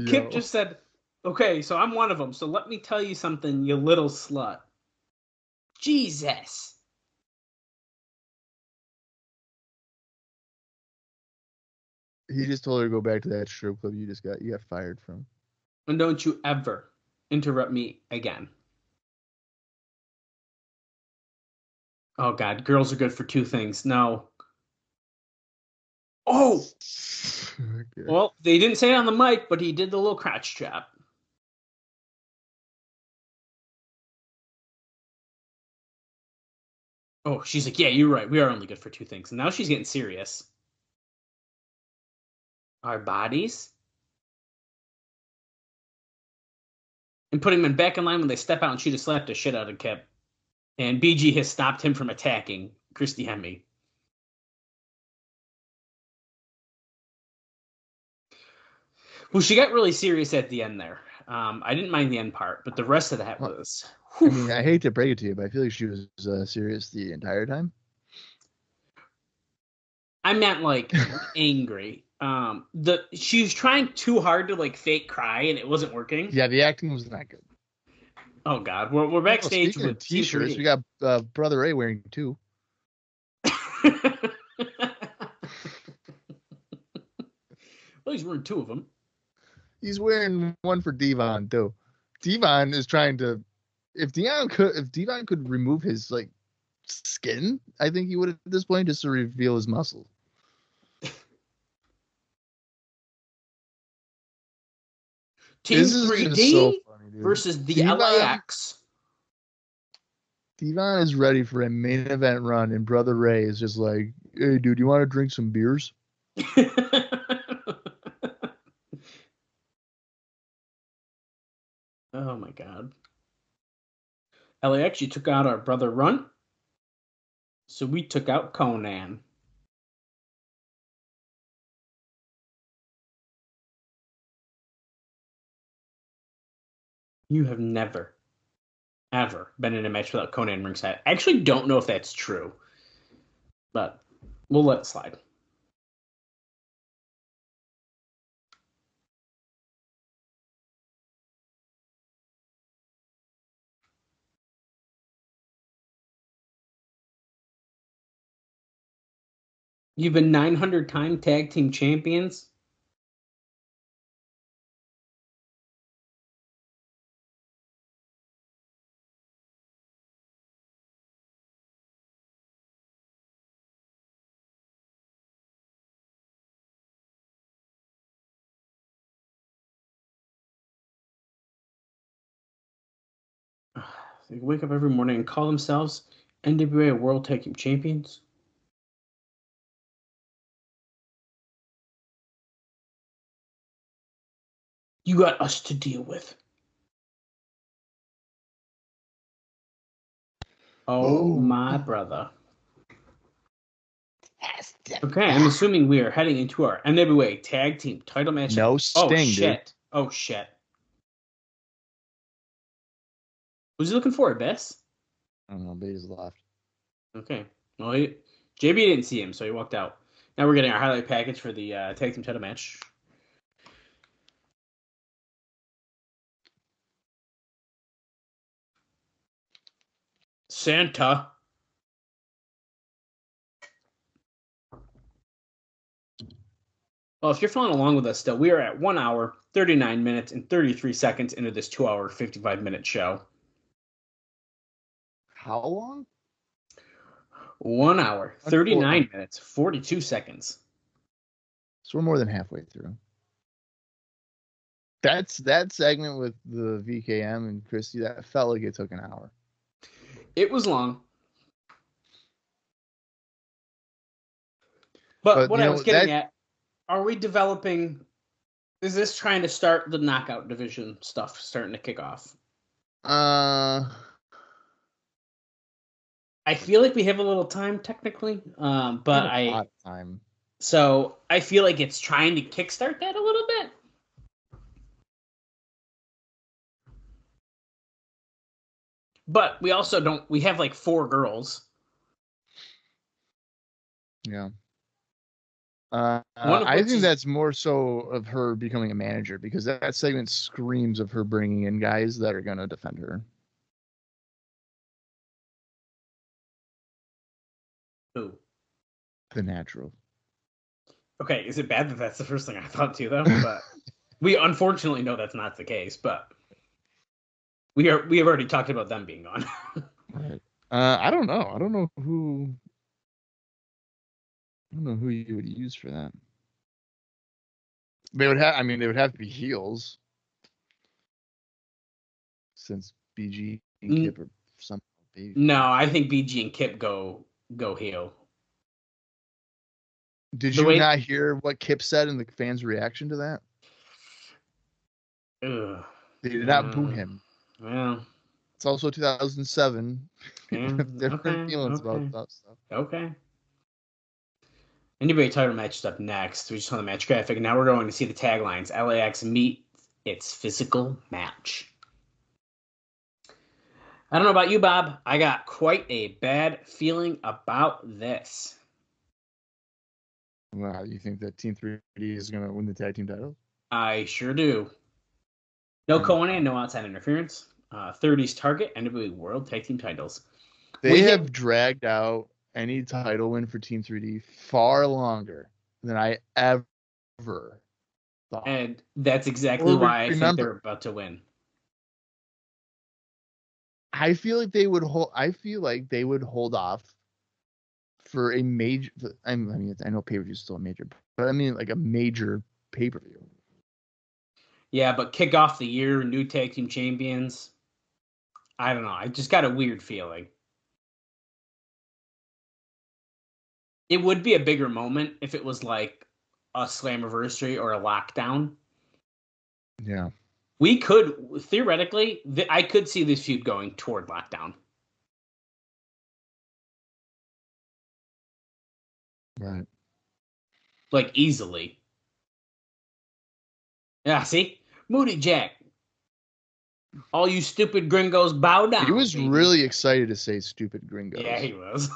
Kip just said, okay, so I'm one of them. So let me tell you something, you little slut. Jesus. He just told her to go back to that strip club you got fired from. And don't you ever interrupt me again. Oh, God. Girls are good for two things. No. Oh! Okay. Well, they didn't say it on the mic, but he did the little crotch chop. Oh, she's like, yeah, you're right. We are only good for two things. And now she's getting serious. Our bodies? And putting them back in line when they step out, and she just slapped the shit out of Kip. And BG has stopped him from attacking Christy Hemme. Well, she got really serious at the end there. I didn't mind the end part, but the rest of that was... I mean, I hate to break it to you, but I feel like she was serious the entire time. I meant, like, angry. She was trying too hard to, like, fake cry, and it wasn't working. Yeah, the acting was not good. Oh, God. We're backstage with T-shirts. We got Brother Ray wearing two. Well, he's wearing two of them. He's wearing one for Devon too. Devon is trying to. If Devon could remove his like skin, I think he would at this point just to reveal his muscle. Team 3D so funny, versus the LAX. Devon is ready for a main event run, and Brother Ray is just like, "Hey, dude, you want to drink some beers?" Oh my God. LAX, you took out our brother Runt. So we took out Conan. You have never, ever been in a match without Conan ringside. I actually don't know if that's true. But we'll let it slide. You've been 900-time tag team champions. They wake up every morning and call themselves NWA World Tag Team Champions. You got us to deal with. Oh, my brother. Okay, I'm assuming we are heading into our NWA Tag Team title match. No Sting, oh, shit. Dude. Oh, shit. Who's he looking for, Abyss? I don't know, but he's left. Okay. Well, JB didn't see him, so he walked out. Now we're getting our highlight package for the Tag Team title match. Santa. Well, if you're following along with us still, we are at 1 hour, 39 minutes, and 33 seconds into this 2 hour, 55-minute show. How long? 1 hour, 39 minutes, 42 seconds. So we're more than halfway through. That segment with the VKM and Christy, that felt like it took an hour. It was long. But what I was getting at, are we developing, is this trying to start the knockout division stuff starting to kick off? I feel like we have a little time technically, but a lot of time. So I feel like it's trying to kickstart that a little bit. But we also don't, we have like 4 girls. Yeah. I think that's more so of her becoming a manager, because that segment screams of her bringing in guys that are going to defend her. Who? The Natural. Okay, is it bad that that's the first thing I thought too, though? But we unfortunately know that's not the case. But we have already talked about them being gone. Right. I don't know. I don't know who you would use for that. They would have. I mean, they would have to be heels, since BG and Kip are some baby. No, I think BG and Kip go heel. Did you not hear what Kip said in the fans' reaction to that? Ugh. They did not boo him. Well, it's also 2007. People have different feelings about that stuff. Okay. NWA title match is up next. We just saw the match graphic, and now we're going to see the taglines. LAX meet its physical match. I don't know about you, Bob. I got quite a bad feeling about this. Wow, you think that Team 3D is going to win the tag team title? I sure do. No Conan, no outside interference. 30's target, NWA World Tag Team titles. They have dragged out any title win for Team 3D far longer than I ever thought. And that's exactly why I think they're about to win. I feel like they would hold off for a major. I mean, I know pay-per-view is still a major, but I mean like a major pay-per-view. Yeah, but kick off the year, new tag team champions. I don't know. I just got a weird feeling. It would be a bigger moment if it was like a Slammiversary or a Lockdown. Yeah. We could, theoretically, I could see this feud going toward Lockdown. Right. Like, easily. Yeah, see? Moody Jack. All you stupid gringos, bow down. He was really excited to say stupid gringos. Yeah, he was.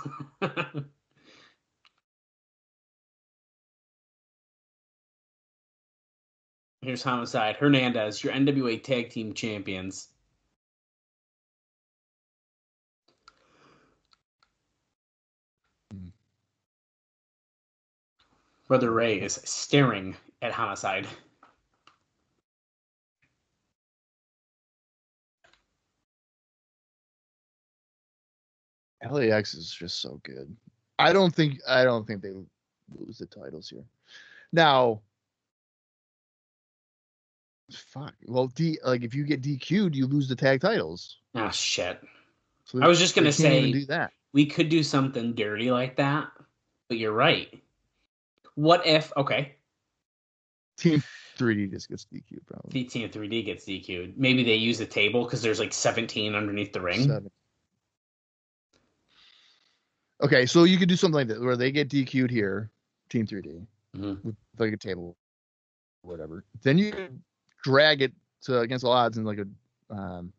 Here's Homicide. Hernandez, your NWA Tag Team Champions. Brother Ray is staring at Homicide. LAX is just so good. I don't think they lose the titles here. Now, fuck. Well, if you get DQ'd, you lose the tag titles. Oh shit. So I was just gonna say even do that. We could do something dirty like that, but you're right. What if? Okay. Team 3D just gets DQ'd, probably. Team 3D gets DQ'd. Maybe they use a table because there's like 17 underneath the ring. 7. Okay, so you could do something like that where they get DQ'd here, Team 3D, with like a table, whatever. Then you drag it against all odds in like a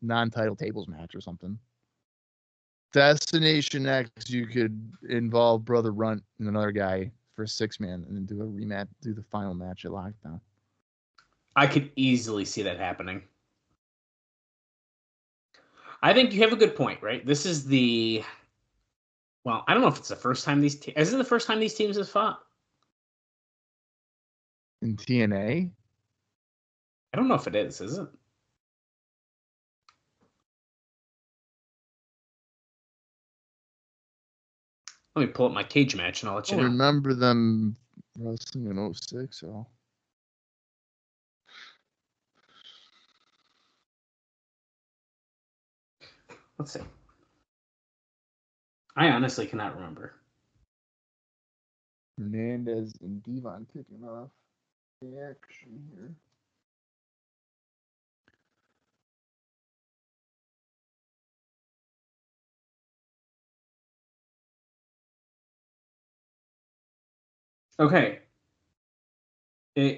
non-title tables match or something. Destination X, you could involve Brother Runt and another guy for a 6-man, and then do a rematch, do the final match at Lockdown. I could easily see that happening. I think you have a good point, right? This is well, I don't know if it's the first time is it the first time these teams have fought? In TNA? I don't know if it is it? Let me pull up my cage match and I'll let you know. I remember them wrestling in 06, so. Let's see. I honestly cannot remember. Hernandez and Devon kicking off the action here. Okay.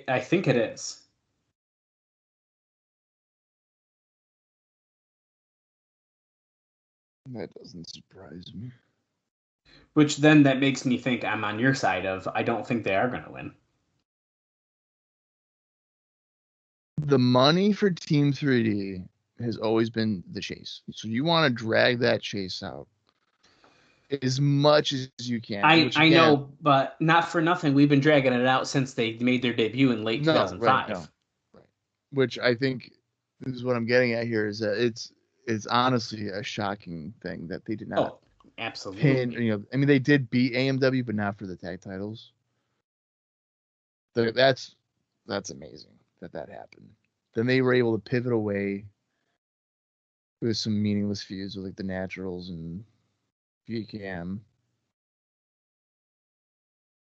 I think it is. That doesn't surprise me. Which then that makes me think I'm on your side of I don't think they are going to win. The money for Team 3D has always been the chase. So you want to drag that chase out as much as you can. I know, but not for nothing. We've been dragging it out since they made their debut in late 2005. Right. Which I think is what I'm getting at here is that it's honestly a shocking thing that they did not absolutely. pin. They did beat AMW, but not for the tag titles. That's amazing that happened. Then they were able to pivot away with some meaningless feuds with like the Naturals and VCAM.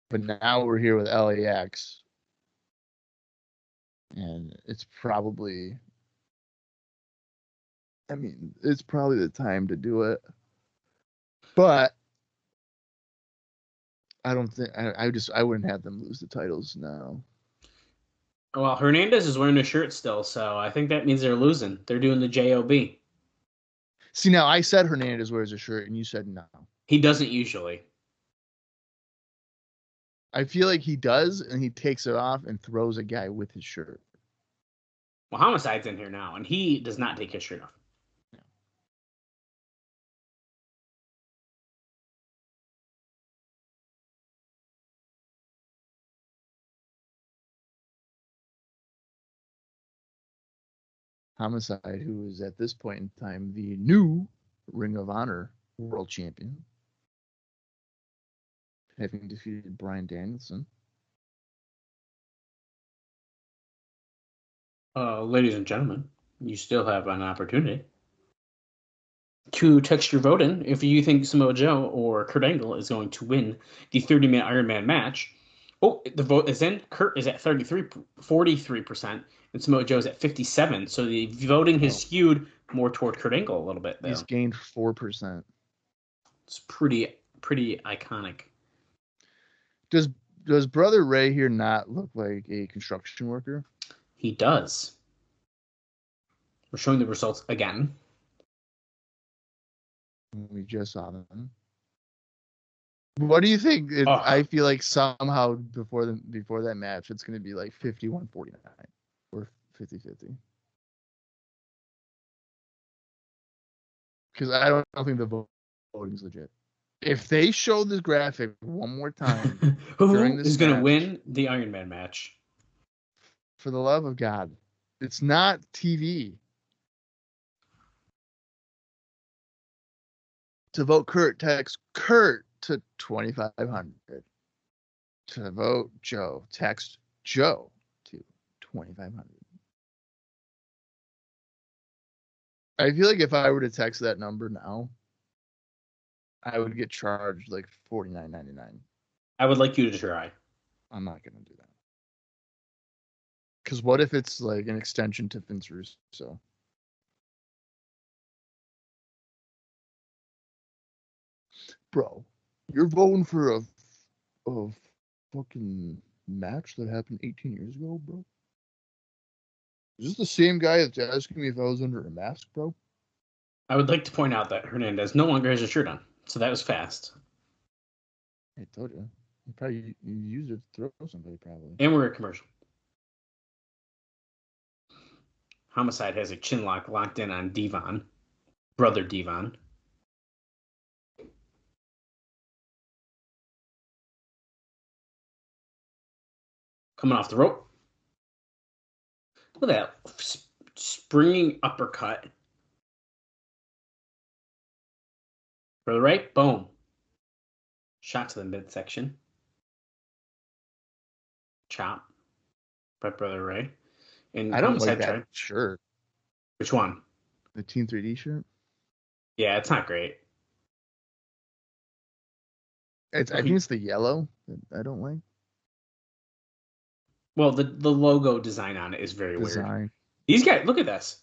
But now we're here with LAX. And it's probably the time to do it. But I don't think I wouldn't have them lose the titles now. Well, Hernandez is wearing a shirt still, so I think that means they're losing. They're doing the JOB. See, now I said Hernandez wears a shirt, and you said no. He doesn't usually. I feel like he does, and he takes it off and throws a guy with his shirt. Well, Homicide's in here now, and he does not take his shirt off. No. Homicide, who is at this point in time the new Ring of Honor World Champion, having defeated Bryan Danielson. Ladies and gentlemen, you still have an opportunity to text your vote in if you think Samoa Joe or Kurt Angle is going to win the 30-minute Ironman match. Oh, the vote is in. Kurt is at 43%, and Samoa Joe is at 57%. So the voting has skewed more toward Kurt Angle a little bit there. He's gained 4%. It's pretty iconic. Does Brother Ray here not look like a construction worker? He does. We're showing the results again. We just saw them. What do you think? I feel like somehow before that match, it's going to be like 51-49 or 50-50. Because I don't think the voting's legit. If they show this graphic one more time, who is going to win the Ironman match? For the love of God, it's not TV. To vote Kurt, text Kurt to 2,500. To vote Joe, text Joe to 2,500. I feel like if I were to text that number now, I would get charged like $49.99. I would like you to try. I'm not going to do that. Because what if it's like an extension to Vince Russo? Bro, you're voting for a fucking match that happened 18 years ago, bro? Is this the same guy that's asking me if I was under a mask, bro? I would like to point out that Hernandez no longer has a shirt on, so that was fast. I told you. You probably used it to throw somebody, probably. And we're a commercial. Homicide has a chin lock locked in on Devon. Brother Devon. Coming off the rope. Look at that springing uppercut. For the right, boom. Shot to the midsection. Chop. By Brother Ray. And I don't like that shirt. Which one? The Team 3D shirt? Yeah, it's not great. I think it's the yellow that I don't like. Well, the logo design on it is very weird. These guys, look at this.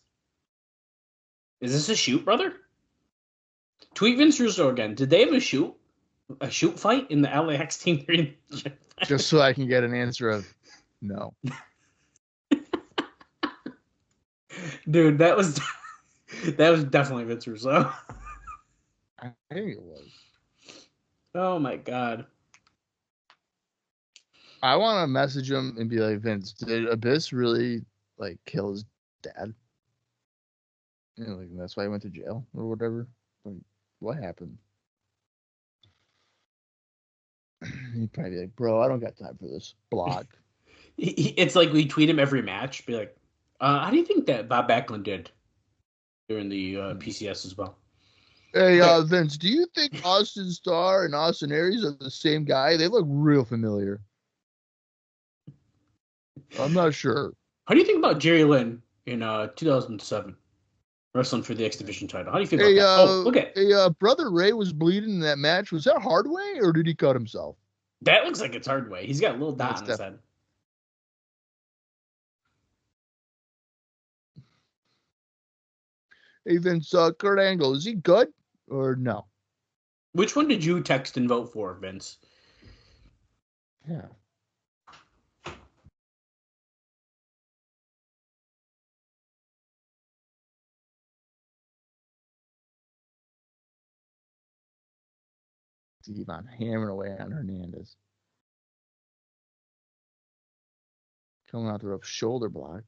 Is this a shoot, brother? Tweet Vince Russo again. Did they have a shoot fight in the LAX Team 3D? Just so I can get an answer of no. Dude, that was definitely Vince Russo. I think it was. Oh my God. I want to message him and be like, Vince, did Abyss really like kill his dad? You know, like that's why he went to jail or whatever. Like, what happened? He'd probably be like, bro, I don't got time for this. Block. It's like we tweet him every match. Be like, how do you think that Bob Backlund did during the PCS as well? Hey, Vince, do you think Austin Starr and Austin Aries are the same guy? They look real familiar. I'm not sure. How do you think about Jerry Lynn in 2007 wrestling for the X Division title? How do you feel about that? Oh, look at Brother Ray was bleeding in that match. Was that Hardway or did he cut himself? That looks like it's Hardway. He's got a little dot on his head. Hey, Vince, Kurt Angle, is he good or no? Which one did you text and vote for, Vince? Yeah. Devon hammering away on Hernandez. Coming out the rope, shoulder block.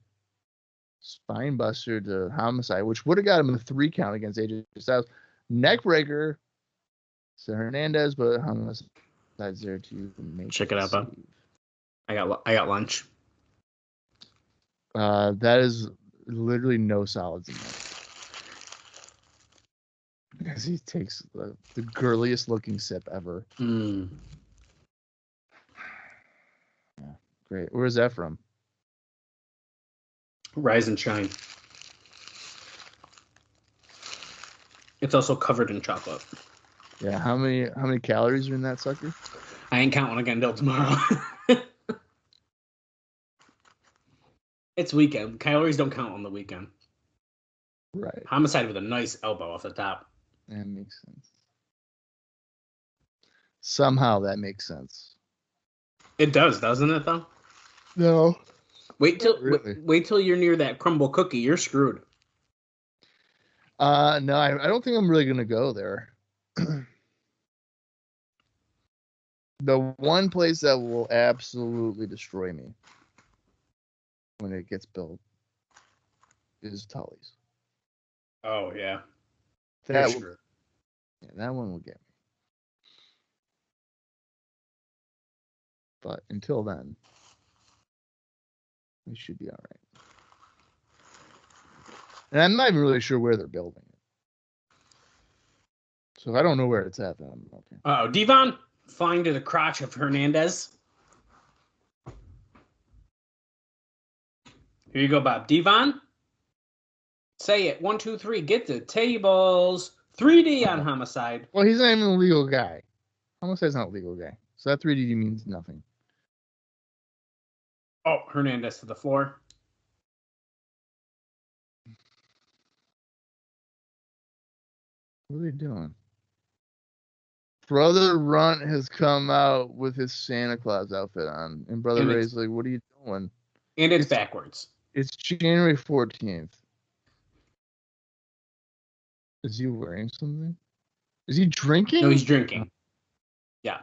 Spine buster to Homicide, which would have got him a 3 count against AJ Styles. Neck breaker to Hernandez, but Homicide's there to make Check it out, bud. I got lunch. That is literally no solids in that. As he takes the girliest looking sip ever. Yeah, great. Where's that from? Rise and Shine. It's also covered in chocolate. Yeah, how many calories are in that sucker? I ain't counting again until tomorrow. It's weekend. Calories don't count on the weekend. Right. Homicide with a nice elbow off the top. That makes sense. Somehow that makes sense. It does, doesn't it, though? No. Wait till you're near that crumble cookie. You're screwed. No, I don't think I'm really gonna go there. The one place that will absolutely destroy me when it gets built is Tully's. Oh yeah. That one will get me. But until then, we should be all right. And I'm not even really sure where they're building it. So if I don't know where it's at, then I'm okay. Uh-oh. Devon flying to the crotch of Hernandez. Here you go, Bob. Devon. Say it. 1, 2, 3. Get the tables. 3D on Homicide. Well, he's not even a legal guy. Homicide's not a legal guy. So that 3D means nothing. Oh, Hernandez to the floor. What are they doing? Brother Runt has come out with his Santa Claus outfit on. And Brother Ray's like, what are you doing? And it's backwards. It's January 14th. Is he wearing something? Is he drinking? No, he's drinking. Yeah.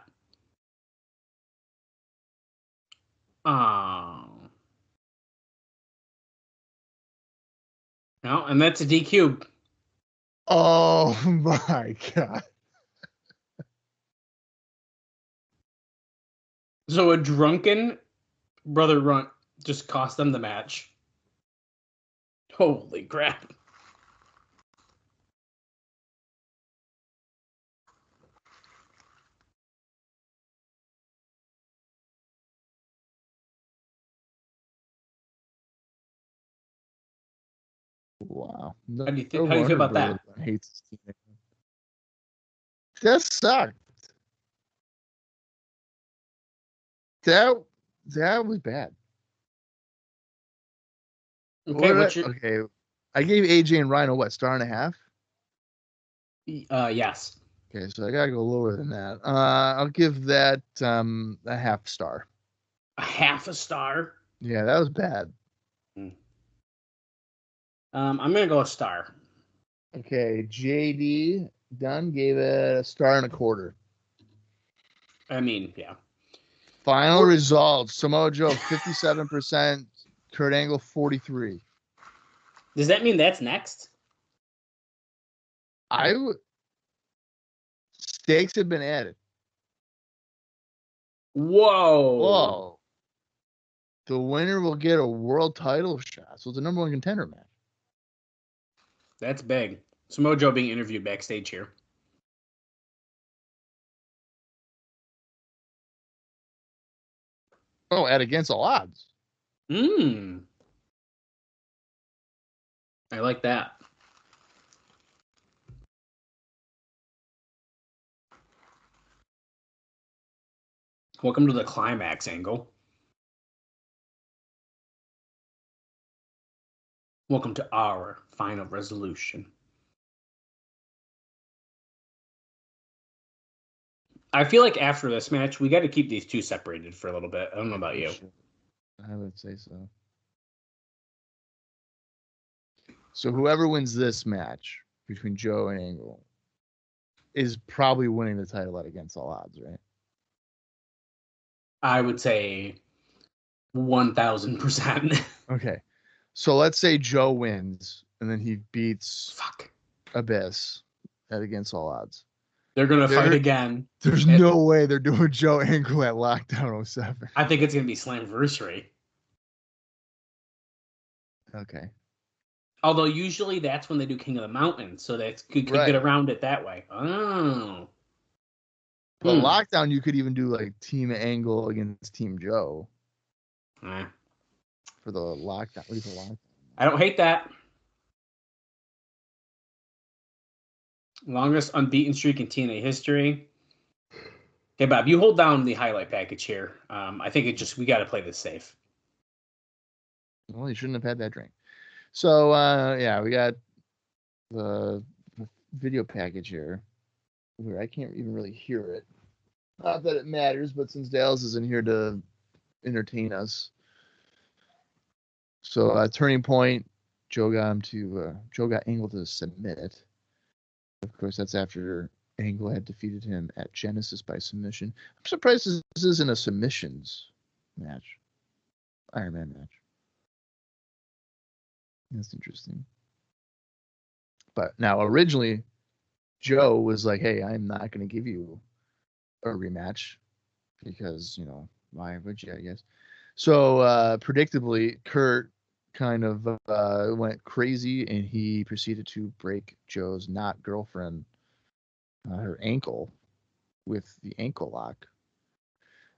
Oh. No, and that's a DQ. Oh my God. So a drunken Brother Runt just cost them the match. Holy crap. Wow. How do you feel about that? Hates TNA. That sucked. That was bad. Okay, I gave AJ and Rhino what, 1.5 stars? Yes. Okay, so I gotta go lower than that. I'll give that a 0.5 star. A 0.5 star? Yeah, that was bad. I'm gonna go 1 star. Okay, JD Dunn gave it 1.25 stars. I mean, yeah. Final results: Samoa Joe 57%, Kurt Angle 43%. Does that mean that's next? Stakes have been added. Whoa. The winner will get a world title shot. So it's a number one contender match. That's big. Samoa Joe being interviewed backstage here. Oh, at against all odds. I like that. Welcome to the climax, Angle. Welcome to our final resolution. I feel like after this match, we got to keep these two separated for a little bit. I don't know about you. I would say so. So whoever wins this match between Joe and Angle is probably winning the title at against all odds, right? I would say 1,000%. Okay. So let's say Joe wins and then he beats Abyss at against all odds. They're going to fight again. There's no way they're doing Joe Angle at Lockdown 07. I think it's going to be Slamversary. Okay. Although usually that's when they do King of the Mountain, so that could get around it that way. Oh. But Lockdown, you could even do like Team Angle against Team Joe. For the Lockdown. What do you think, Lockdown? I don't hate that. Longest unbeaten streak in TNA history. Okay, Bob, you hold down the highlight package here. I think we got to play this safe. Well, you shouldn't have had that drink. So, we got the video package here where I can't even really hear it. Not that it matters, but since Dallas is in here to entertain us. So, turning point, Joe got Angle to submit. Of course, that's after Angle had defeated him at Genesis by submission. I'm surprised this isn't a submissions match. Ironman match. That's interesting. But now, originally, Joe was like, hey, I'm not going to give you a rematch because, why would you, I guess. So, predictably, Kurt kind of went crazy and he proceeded to break Joe's not girlfriend, her ankle with the ankle lock.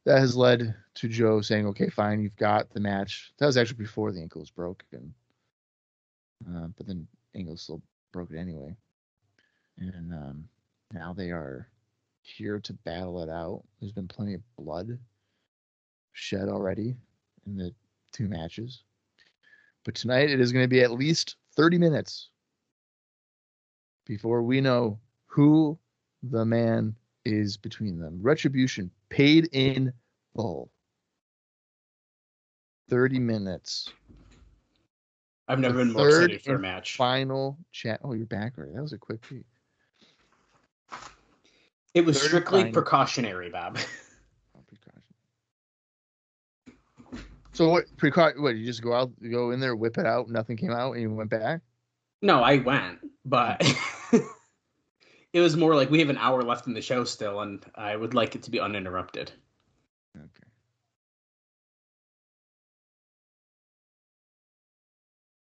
That has led to Joe saying, okay, fine, you've got the match. That was actually before the ankle was broken. But then Angle still broke it anyway. And now they are here to battle it out. There's been plenty of blood shed already in the two matches. But tonight it is going to be at least 30 minutes before we know who the man is between them. Retribution paid in full. 30 minutes. I've never been more excited for a match. Final chat. Oh, you're back already. That was a quick beat. It was strictly precautionary, Bob. So what? What? You just go in there, whip it out, nothing came out, and you went back? No, I went, but it was more like we have an hour left in the show still, and I would like it to be uninterrupted. Okay.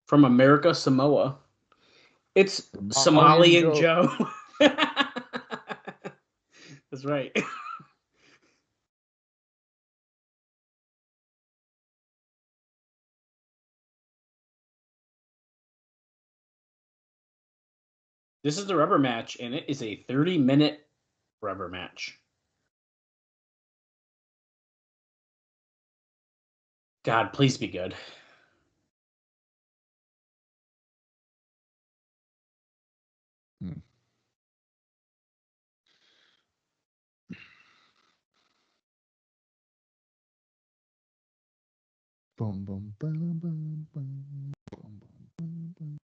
From America, Samoa. It's Somalian Joe. That's right. This is the rubber match, and it is a 30-minute rubber match. God, please be good. Boom, boom, boom, boom, boom, boom, boom, boom.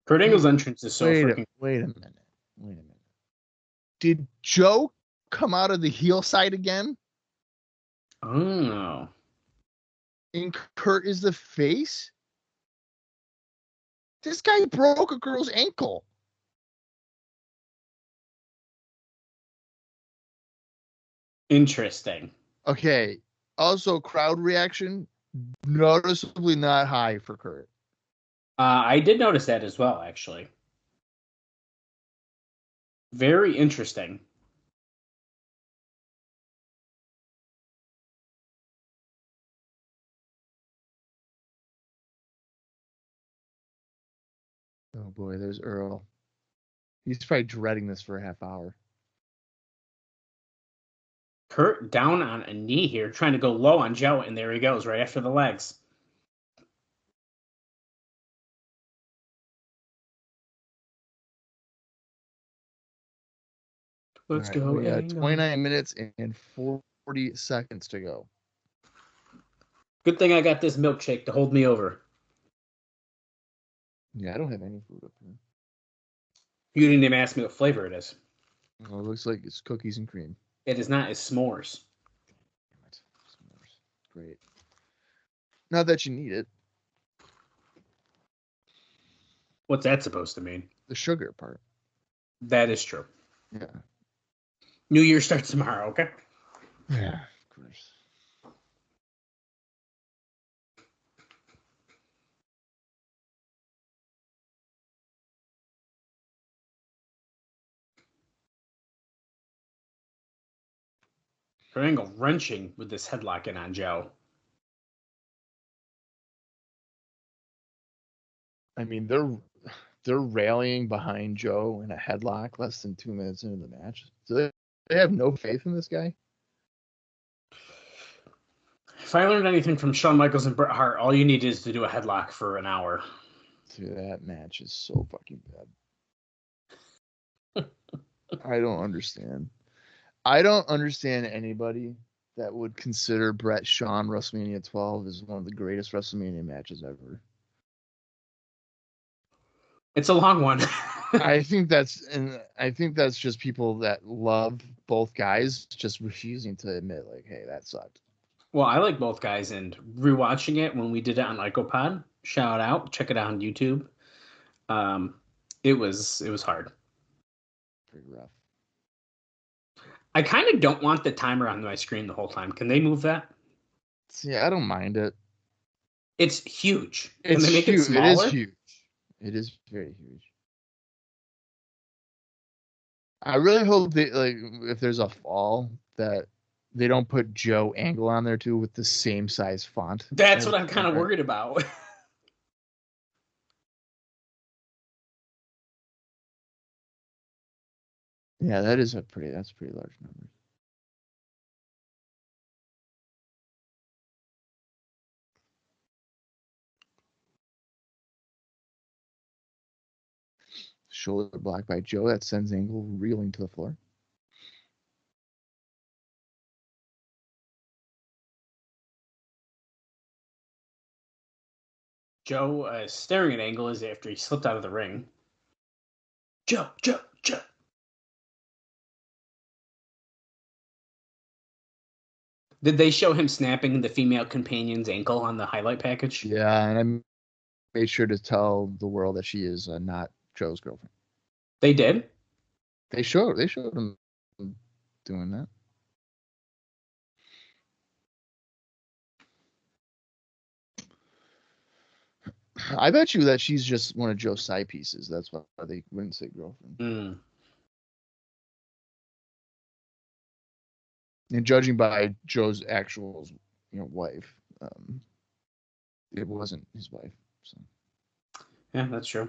Kurt Angle's entrance is so freaking... Wait a minute. Did Joe come out of the heel side again? Oh. And Kurt is the face? This guy broke a girl's ankle. Interesting. Okay. Also, crowd reaction noticeably not high for Kurt. I did notice that as well, actually. Very interesting. Oh boy, there's Earl. He's probably dreading this for a half hour. Kurt down on a knee here, trying to go low on Joe, and there he goes, right after the legs. Let's go. We got 29 minutes and 40 seconds to go. Good thing I got this milkshake to hold me over. Yeah, I don't have any food up here. You didn't even ask me what flavor it is. Well, it looks like it's cookies and cream. It is not. It's s'mores. Damn it. S'mores. Great. Not that you need it. What's that supposed to mean? The sugar part. That is true. Yeah. New Year starts tomorrow, okay? Yeah, of course. Triangle wrenching with this headlock in on Joe. I mean, they're rallying behind Joe in a headlock less than 2 minutes into the match. So they have no faith in this guy. If I learned anything from Shawn Michaels and Bret Hart, all you need is to do a headlock for an hour. Dude, that match is so fucking bad. I don't understand. I don't understand anybody that would consider Bret Shawn WrestleMania 12 as one of the greatest WrestleMania matches ever. It's a long one. I think that's just people that love both guys just refusing to admit, like, hey, that sucked. Well, I like both guys, and rewatching it when we did it on IcoPod, shout out, check it out on YouTube. It was hard. Pretty rough. I kind of don't want the timer on my screen the whole time. Can they move that? See, I don't mind it. It's huge. Can they make it smaller? It is huge. It is very huge. I really hope that, like, if there's a fall, that they don't put Joe Angle on there too with the same size font. That's what I'm kind of worried about. Yeah, that's pretty large number. Shoulder block by Joe that sends Angle reeling to the floor. Joe is staring at Angle as after he slipped out of the ring. Joe. Did they show him snapping the female companion's ankle on the highlight package? Yeah, and I made sure to tell the world that she is not Joe's girlfriend. They did? They showed him doing that. I bet you that she's just one of Joe's side pieces. That's why they wouldn't say girlfriend. Mm. And judging by Joe's actual, wife, it wasn't his wife. So. Yeah, that's true.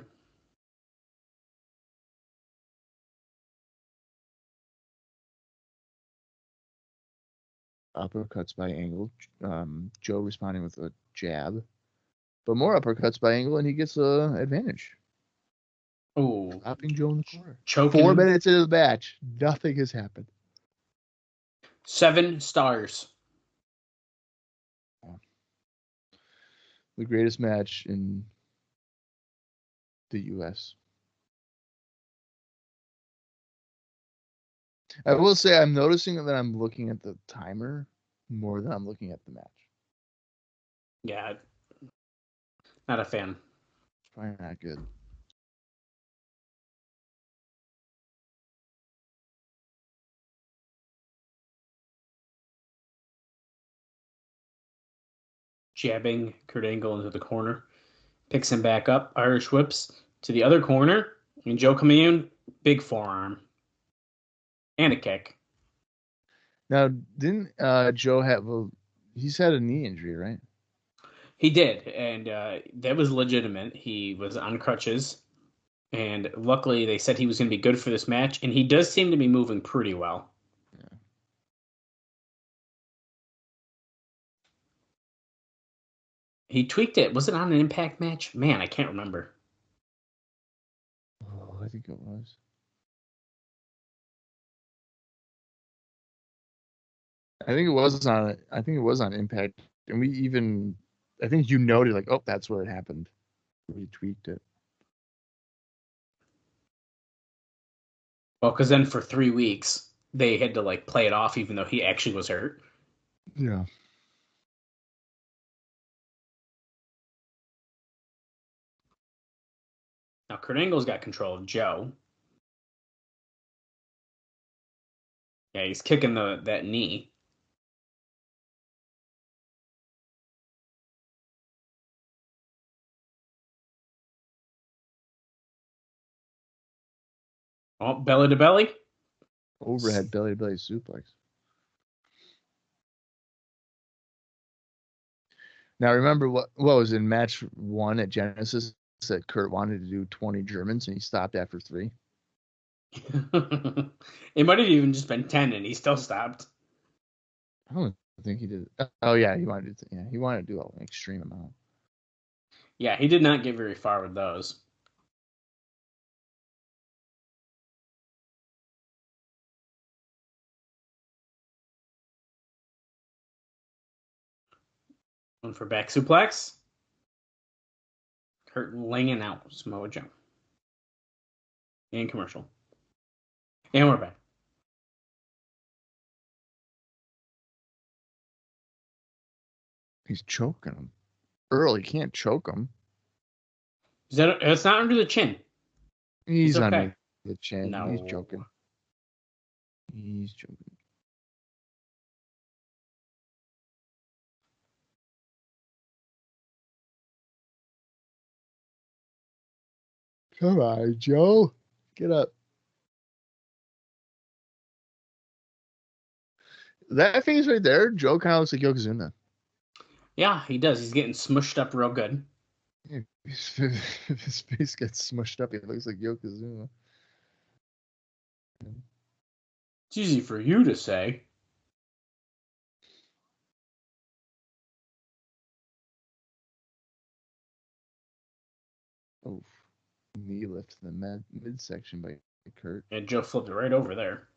Uppercuts by Angle. Joe responding with a jab. But more uppercuts by Angle, and he gets an advantage. Oh. Stopping Joe in the corner. Choking. 4 minutes into the match. Nothing has happened. 7 stars. The greatest match in the U.S. I will say I'm noticing that I'm looking at the timer more than I'm looking at the match. Yeah, not a fan. It's probably not good. Jabbing Kurt Angle into the corner. Picks him back up. Irish whips to the other corner. And Joe coming in. Big forearm. And a kick. Now, didn't Joe have he's had a knee injury, right? He did. And that was legitimate. He was on crutches. And luckily, they said he was going to be good for this match. And he does seem to be moving pretty well. Yeah. He tweaked it. Was it on an Impact match? Man, I can't remember. Oh, I think it was. I think it was on Impact, and I think you noted like, oh, that's where it happened. We tweaked it. Well, because then for 3 weeks they had to like play it off, even though he actually was hurt. Yeah. Now Kurt Angle's got control of Joe. Yeah, he's kicking that knee. Oh, belly to belly. Overhead belly to belly suplex. Now remember what was in match 1 at Genesis that Kurt wanted to do 20 Germans and he stopped after 3. It might have even just been 10 and he still stopped. I don't think he did. Oh yeah, he wanted to do an extreme amount. Yeah, he did not get very far with those. One for back suplex. Kurt laying out Samoa Joe. And commercial. And we're back. He's choking him. Earl, he can't choke him. It's not under the chin. He's okay. under the chin. No. He's choking. He's choking. Come on, Joe. Get up. That face right there, Joe kind of looks like Yokozuna. Yeah, he does. He's getting smushed up real good. Yeah, his face gets smushed up. He looks like Yokozuna. It's easy for you to say. Oh, knee lift to the midsection by Kurt. And Joe flipped it right over there.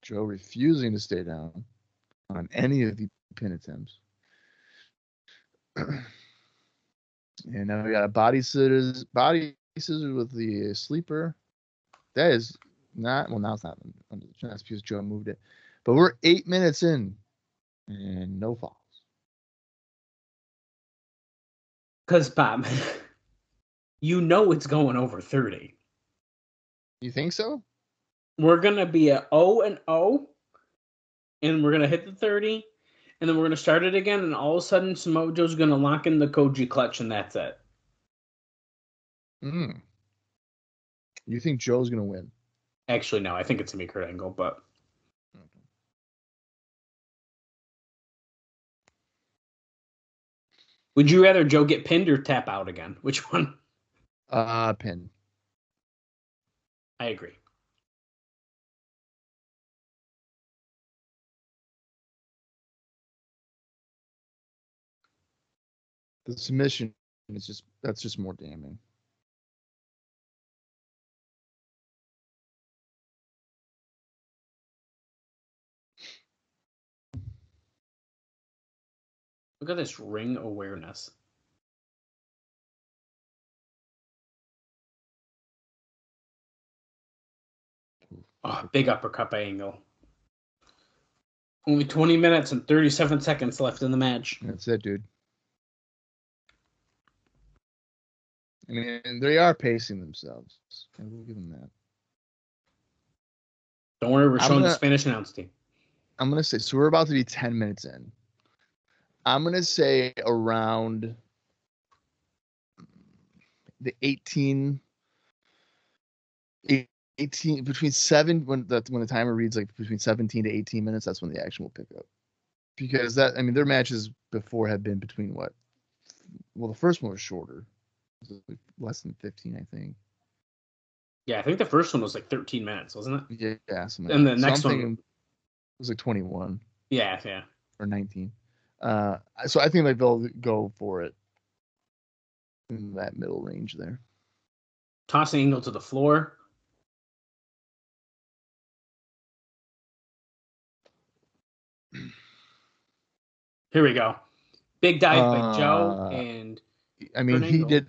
Joe refusing to stay down on any of the pin attempts. And now we got a body scissors with the sleeper. That is not, well, now it's not under the chin. That's because Joe moved it. But we're 8 minutes in and no falls. Because, Bob, you know it's going over 30. You think so? We're going to be at 0-0, and we're going to hit the 30, and then we're going to start it again, and all of a sudden Samoa Joe's going to lock in the Koji clutch, and that's it. You think Joe's going to win? Actually, no. I think it's going to be Kurt Angle, but... Would you rather Joe get pinned or tap out again? Which one? Pin. I agree. The submission is that's just more damning. Look at this ring awareness. Oh, big uppercut by Angle. Only 20 minutes and 37 seconds left in the match. That's it, dude. I mean, they are pacing themselves. I will give them that. Don't worry, we're showing the Spanish announce team. I'm going to say, so we're about to be 10 minutes in. I'm going to say around the 18 between 7 when the timer reads like between 17 to 18 minutes, that's when the action will pick up. Because their matches before have been between what? Well, the first one was shorter. It was like less than 15, I think. Yeah, I think the first one was like 13 minutes, wasn't it? Yeah. And the next one was like 21. Yeah. Or 19. So I think like they'll go for it in that middle range there. Tossing Angle to the floor. Here we go. Big dive by Joe, and I mean he did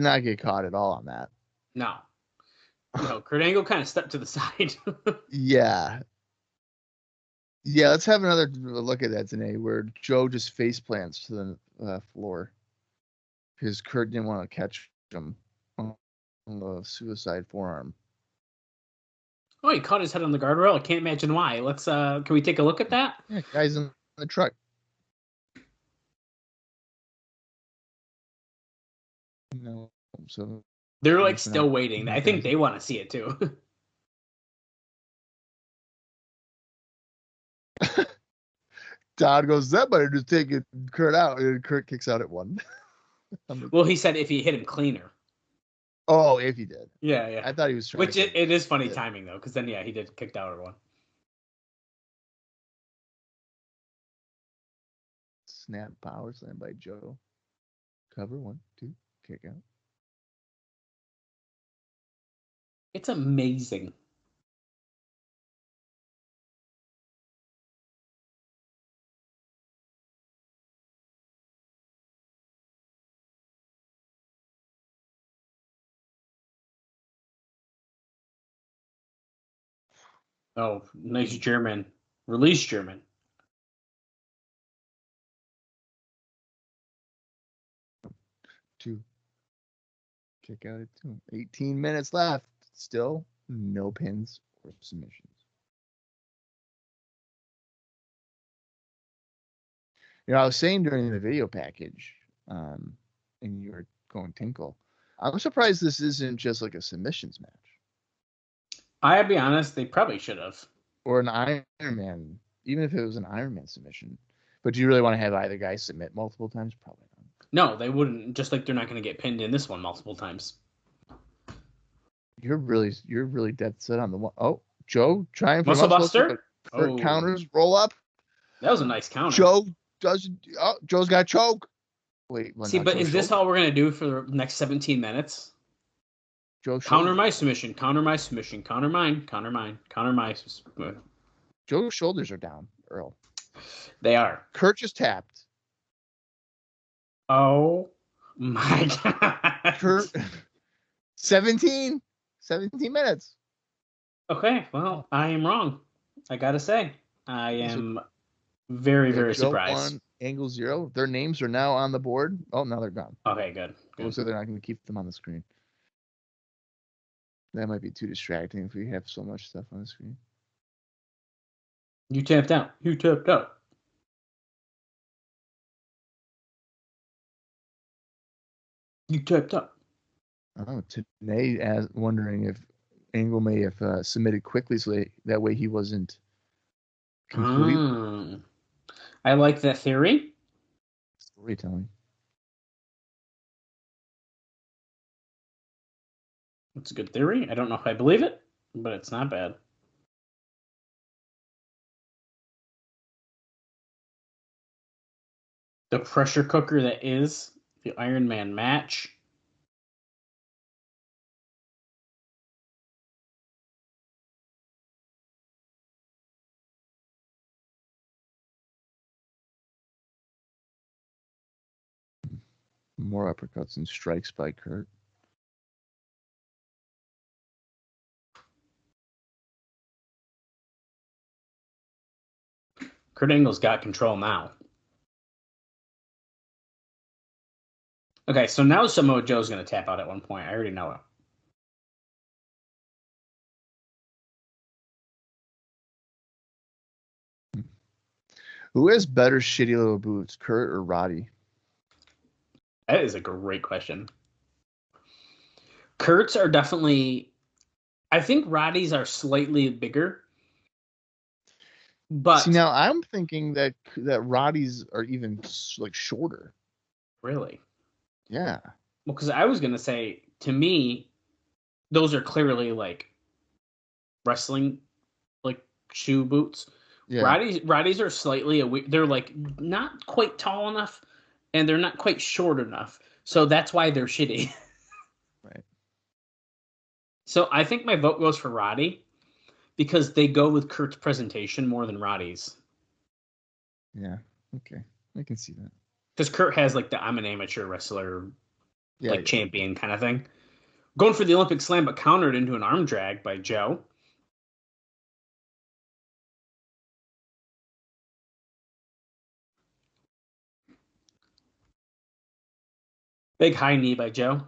not get caught at all on that. No, Kurt Angle kind of stepped to the side. Yeah, let's have another look at that today, where Joe just face plants to the floor because Kurt didn't want to catch him on the suicide forearm. Oh, he caught his head on the guardrail. I can't imagine why. Let's can we take a look at that? Yeah, guys in the truck. No, so they're like still waiting. I think they want to see it too. Todd goes, that better just take Kurt out, and Kurt kicks out at 1. Well, he said if he hit him cleaner. Oh, if he did. Yeah. I thought he was trying. Which it is funny timing though, because then he did kicked out at 1. Snap power slam by Joe. Cover 1, 2, kick out. It's amazing. Oh, nice German. Release German. Two. Kick out at 2. 18 minutes left. Still no pins or submissions. I was saying during the video package, and you were going Tinkle, I'm surprised this isn't just like a submissions match. I'll be honest, they probably should have. Or an Ironman, even if it was an Ironman submission. But do you really want to have either guy submit multiple times? Probably not. No, they wouldn't. Just like they're not going to get pinned in this one multiple times. You're really dead set on the one. Oh, Joe trying for Muscle Buster. Counters, roll up. That was a nice counter. Joe's got choke. Wait, see, but is this all we're going to do for the next 17 minutes? Joe counter my submission, counter my submission, counter mine, counter mine, counter my. Joe's shoulders are down, Earl. They are. Kurt just tapped. Oh my God. Kurt, 17 minutes. Okay, well, I am wrong. I gotta say, I am very, very surprised. 1, Angle 0. Their names are now on the board. Oh, now they're gone. Okay, good. So they're not going to keep them on the screen. That might be too distracting if we have so much stuff on the screen. You tapped out. You tapped out. You tapped out. Oh, today, wondering if Angle may have submitted quickly so that way he wasn't complete. I like that theory. Storytelling. It's a good theory. I don't know if I believe it, but it's not bad. The pressure cooker that is the Ironman match. More uppercuts and strikes by Kurt. Kurt Angle's got control now. Okay, so now Samoa Joe's going to tap out at one point. I already know it. Who has better shitty little boots, Kurt or Roddy? That is a great question. Kurt's are definitely... I think Roddy's are slightly bigger. But see, now I'm thinking that Roddy's are even like shorter. Really? Yeah. Well, because I was gonna say, to me, those are clearly like wrestling, like shoe boots. Yeah. Roddy's are slightly they're like not quite tall enough, and they're not quite short enough. So that's why they're shitty. Right. So I think my vote goes for Roddy. Because they go with Kurt's presentation more than Roddy's. Yeah, okay. I can see that. Because Kurt has like the I'm an amateur wrestler, Yeah, champion kind of thing. Going for the Olympic slam, but countered into an arm drag by Joe. Big high knee by Joe.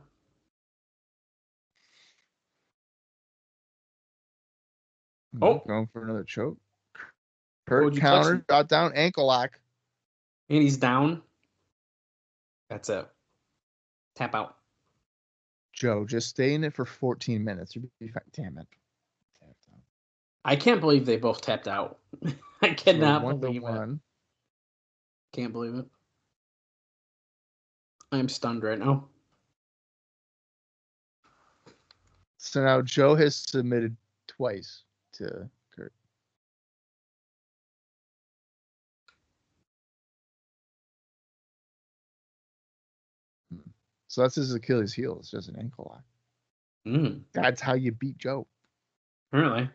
Oh, going for another choke. Kurt counter, got down, ankle lock. And he's down. That's it. Tap out. Joe, just stay in it for 14 minutes. You'll be fine. Damn it. I can't believe they both tapped out. I cannot believe it. Can't believe it. I'm stunned right now. So now Joe has submitted twice to Kurt. So that's his Achilles heel. It's just an ankle lock. That's how you beat Joe. Really?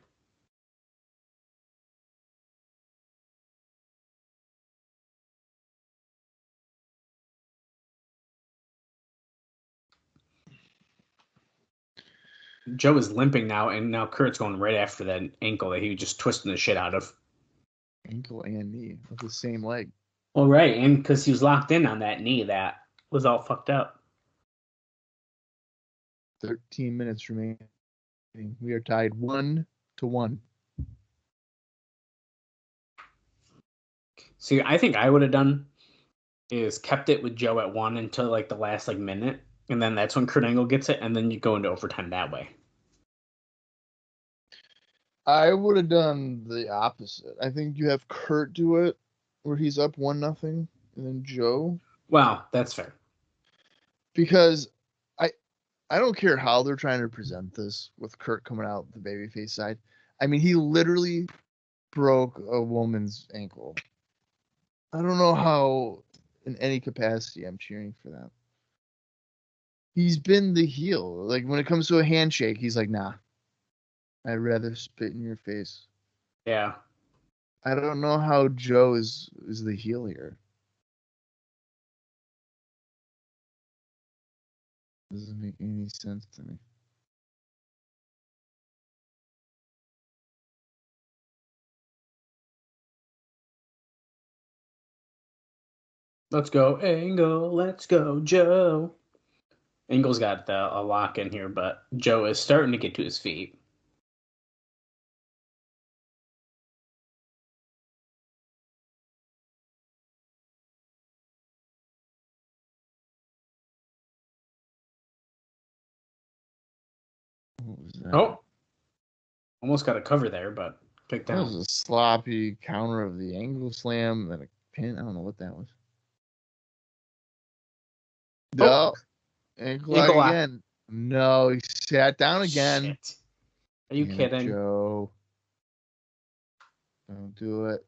Joe is limping now, and now Kurt's going right after that ankle that he was just twisting the shit out of. Ankle and knee with the same leg. Well, right, and because he was locked in on that knee that was all fucked up. 13 minutes remaining. We are tied 1-1. See, I think I would have done is kept it with Joe at 1 until like the last minute, and then that's when Kurt Angle gets it, and then you go into overtime that way. I would have done the opposite. I think you have Kurt do it where he's up 1-0, and then Joe. Well, that's fair. Because I don't care how they're trying to present this with Kurt coming out the babyface side. I mean, he literally broke a woman's ankle. I don't know how, in any capacity, I'm cheering for that. He's been the heel. Like, when it comes to a handshake, he's like, nah. I'd rather spit in your face. Yeah. I don't know how Joe is the heel here. Doesn't make any sense to me. Let's go, Angle. Let's go, Joe. Angle's got a lock in here, but Joe is starting to get to his feet. Oh, almost got a cover there, but kicked down. That was a sloppy counter of the angle slam, then a pin. I don't know what that was. No, ankle lock again. No, he sat down again. Shit. Are you kidding? Joe, don't do it.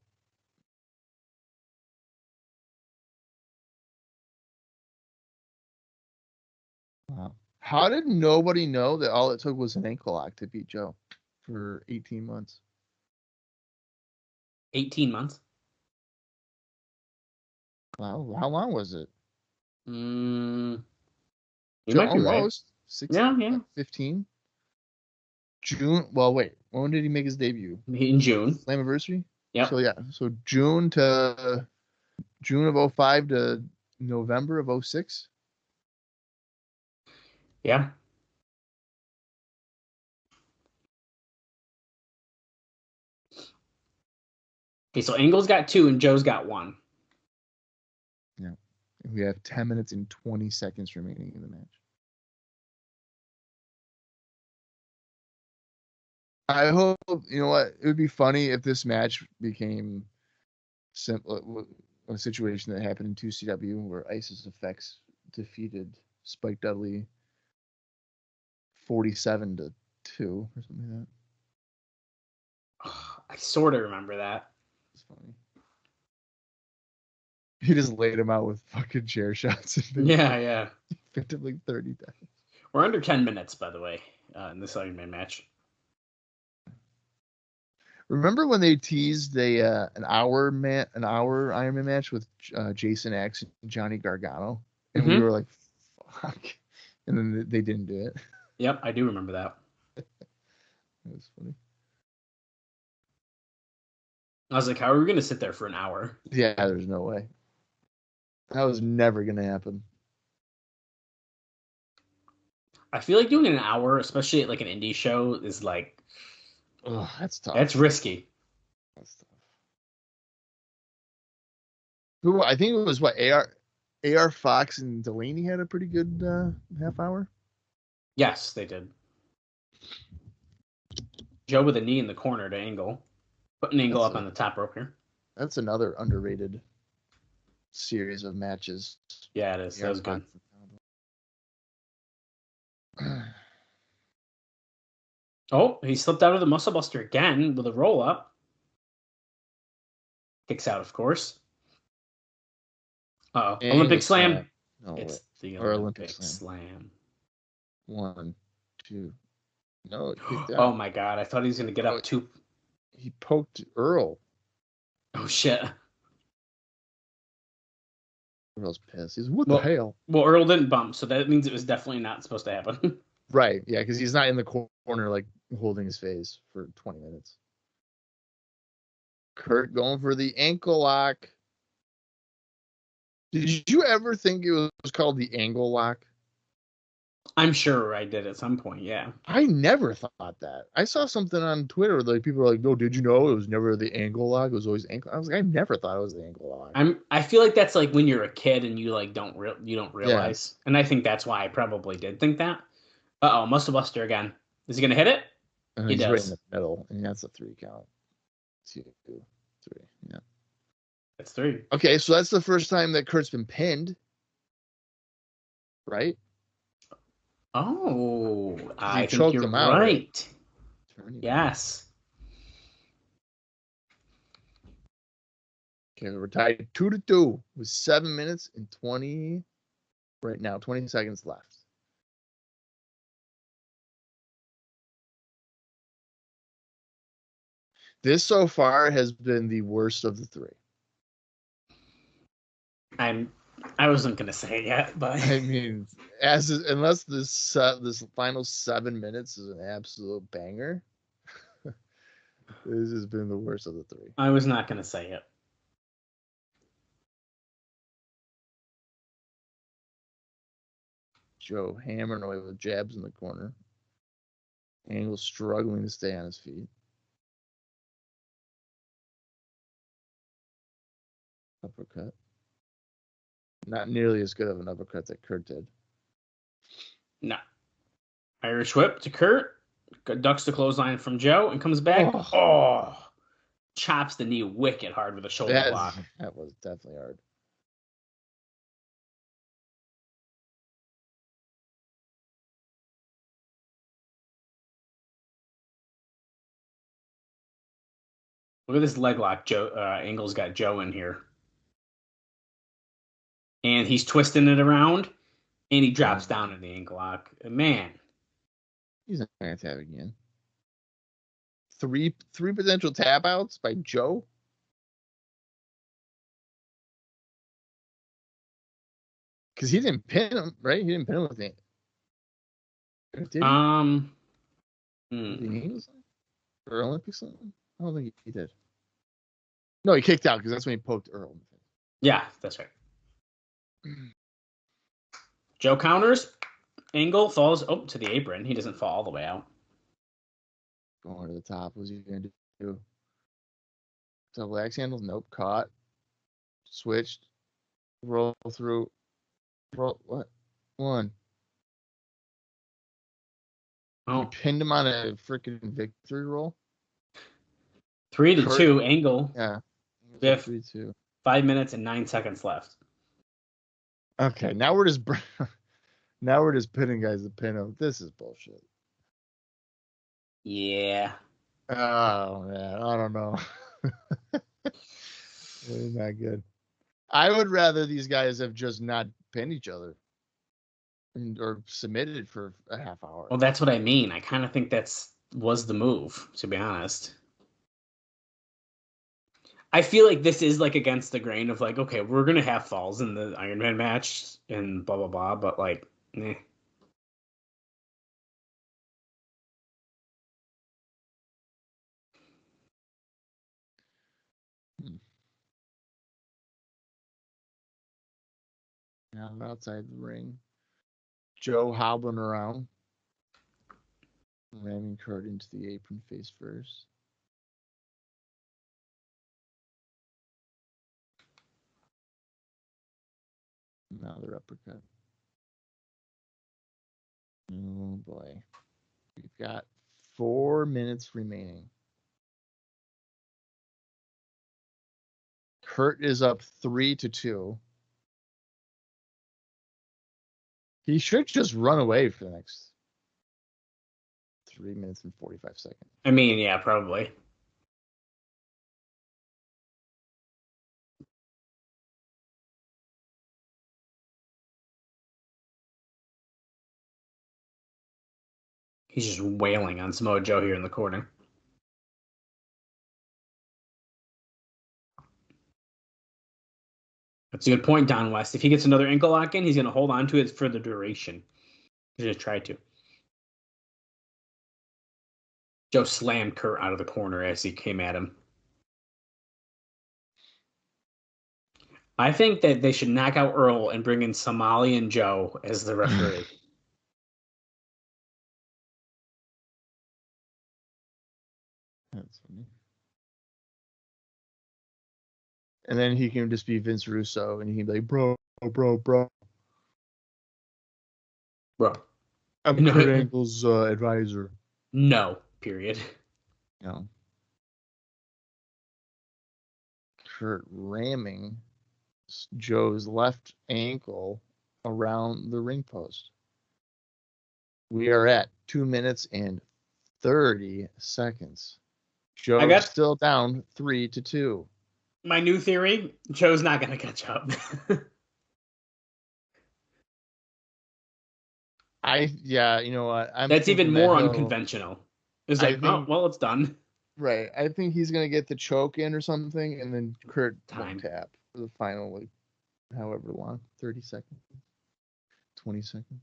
Wow. How did nobody know that all it took was an ankle lock to beat Joe for 18 months? 18 months? Wow. How long was it? You Joe, might be right. almost 16, yeah. 15. June. Well, wait. When did he make his debut? In June. Slammiversary? Yep. So June of 05 to November of 06. Yeah. Okay, so Angle's got 2 and Joe's got 1. Yeah. We have 10 minutes and 20 seconds remaining in the match. I hope, you know what, it would be funny if this match became a situation that happened in 2CW where ISIS Effects defeated Spike Dudley 47-2 or something like that. Oh, I sort of remember that. It's funny. He just laid him out with fucking chair shots. Yeah. Picked him like 30 times. We're under 10 minutes, by the way, in this Ironman match. Remember when they teased an hour Ironman match with Jason X and Johnny Gargano, and we were like, "Fuck," and then they didn't do it. Yep, I do remember that. That was funny. I was like, "How are we going to sit there for an hour?" Yeah, there's no way. That was never going to happen. I feel like doing an hour, especially at like an indie show, is like, oh, that's tough. That's risky. That's tough. Who I think it was what AR Fox and Delaney had a pretty good half hour. Yes, they did. Joe with a knee in the corner to Angle, putting Angle up on the top rope here. That's another underrated series of matches. Yeah, it is. That was good. Oh, he slipped out of the Muscle Buster again with a roll up. Kicks out, of course. Uh-oh. Olympic Slam. No, it's the Olympic Slam. 1, 2. No, it kicked out. Oh my God! I thought he was going to get up 2. He poked Earl. Oh shit! Earl's pissed. He's what the hell? Well, Earl didn't bump, so that means it was definitely not supposed to happen. Right? Yeah, because he's not in the corner like holding his face for 20 minutes. Kurt going for the ankle lock. Did you ever think it was called the angle lock? I'm sure I did at some point, yeah. I never thought that. I saw something on Twitter like people were like, "No, did you know it was never the angle lock? It was always ankle." I was like, I never thought it was the ankle lock. I feel like that's like when you're a kid and you like don't realize, and I think that's why I probably did think that. Muscle Buster again. Is he gonna hit it? He does. Right in the middle, and that's a 3 count. 2, 3, yeah. That's 3. Okay, so that's the first time that Kurt's been pinned, right? Oh, I think you're right. Yes. Okay, we're tied 2-2 with 7 minutes and 20 right now, 20 seconds left. This so far has been the worst of the 3. I wasn't gonna say it yet, but I mean, unless this final 7 minutes is an absolute banger, this has been the worst of the 3. I was not gonna say it. Joe hammering away with jabs in the corner. Angle struggling to stay on his feet. Uppercut. Not nearly as good of an uppercut that Kurt did. No. Irish whip to Kurt. Ducks the clothesline from Joe and comes back. Oh. Chops the knee wicked hard with a shoulder block. That was definitely hard. Look at this leg lock. Angle's got Joe in here. And he's twisting it around, and he drops down in the ankle lock. Man. He's not going to tap again. Three potential tap outs by Joe. Because he didn't pin him, right? He didn't pin him with it. Did he? Or Olympics? I don't think he did. No, he kicked out because that's when he poked Earl. Yeah, that's right. Joe counters. Angle falls to the apron. He doesn't fall all the way out. Going to the top. What's he going to do? Double axe handles? Nope. Caught. Switched. Roll through. Roll. What? One. Oh. He pinned him on a freaking victory roll. 3-2. Angle. Yeah. We have 3-2. 5 minutes and 9 seconds left. Okay, now we're just pinning guys to pin them. This is bullshit. Yeah. Oh man, I don't know. It's not good. I would rather these guys have just not pinned each other or submitted for a half hour. Well, that's what I mean. I kind of think was the move, to be honest. I feel like this is like against the grain of like, okay, we're gonna have falls in the Ironman match and blah blah blah, but like, eh. Now I'm outside the ring. Joe hobbling around, ramming Kurt into the apron face first. Another uppercut. Oh boy. We've got 4 minutes remaining. Kurt is up 3-2. He should just run away for the next 3 minutes and 45 seconds. I mean, yeah, probably. He's just wailing on Samoa Joe here in the corner. That's a good point, Don West. If he gets another ankle lock in, he's going to hold on to it for the duration. He's going to try to. Joe slammed Kurt out of the corner as he came at him. I think that they should knock out Earl and bring in Somalian Joe as the referee. That's funny. And then he can just be Vince Russo, and he can be like, bro. Bro. I'm Kurt Angle's advisor. No, period. No. Kurt ramming Joe's left ankle around the ring post. We are at 2 minutes and 30 seconds. Joe's still down 3-2. My new theory, Joe's not going to catch up. You know what? That's even more unconventional. It's like, well, it's done. Right. I think he's going to get the choke in or something, and then Kurt Time tap for the final, like, however long, 30 seconds, 20 seconds.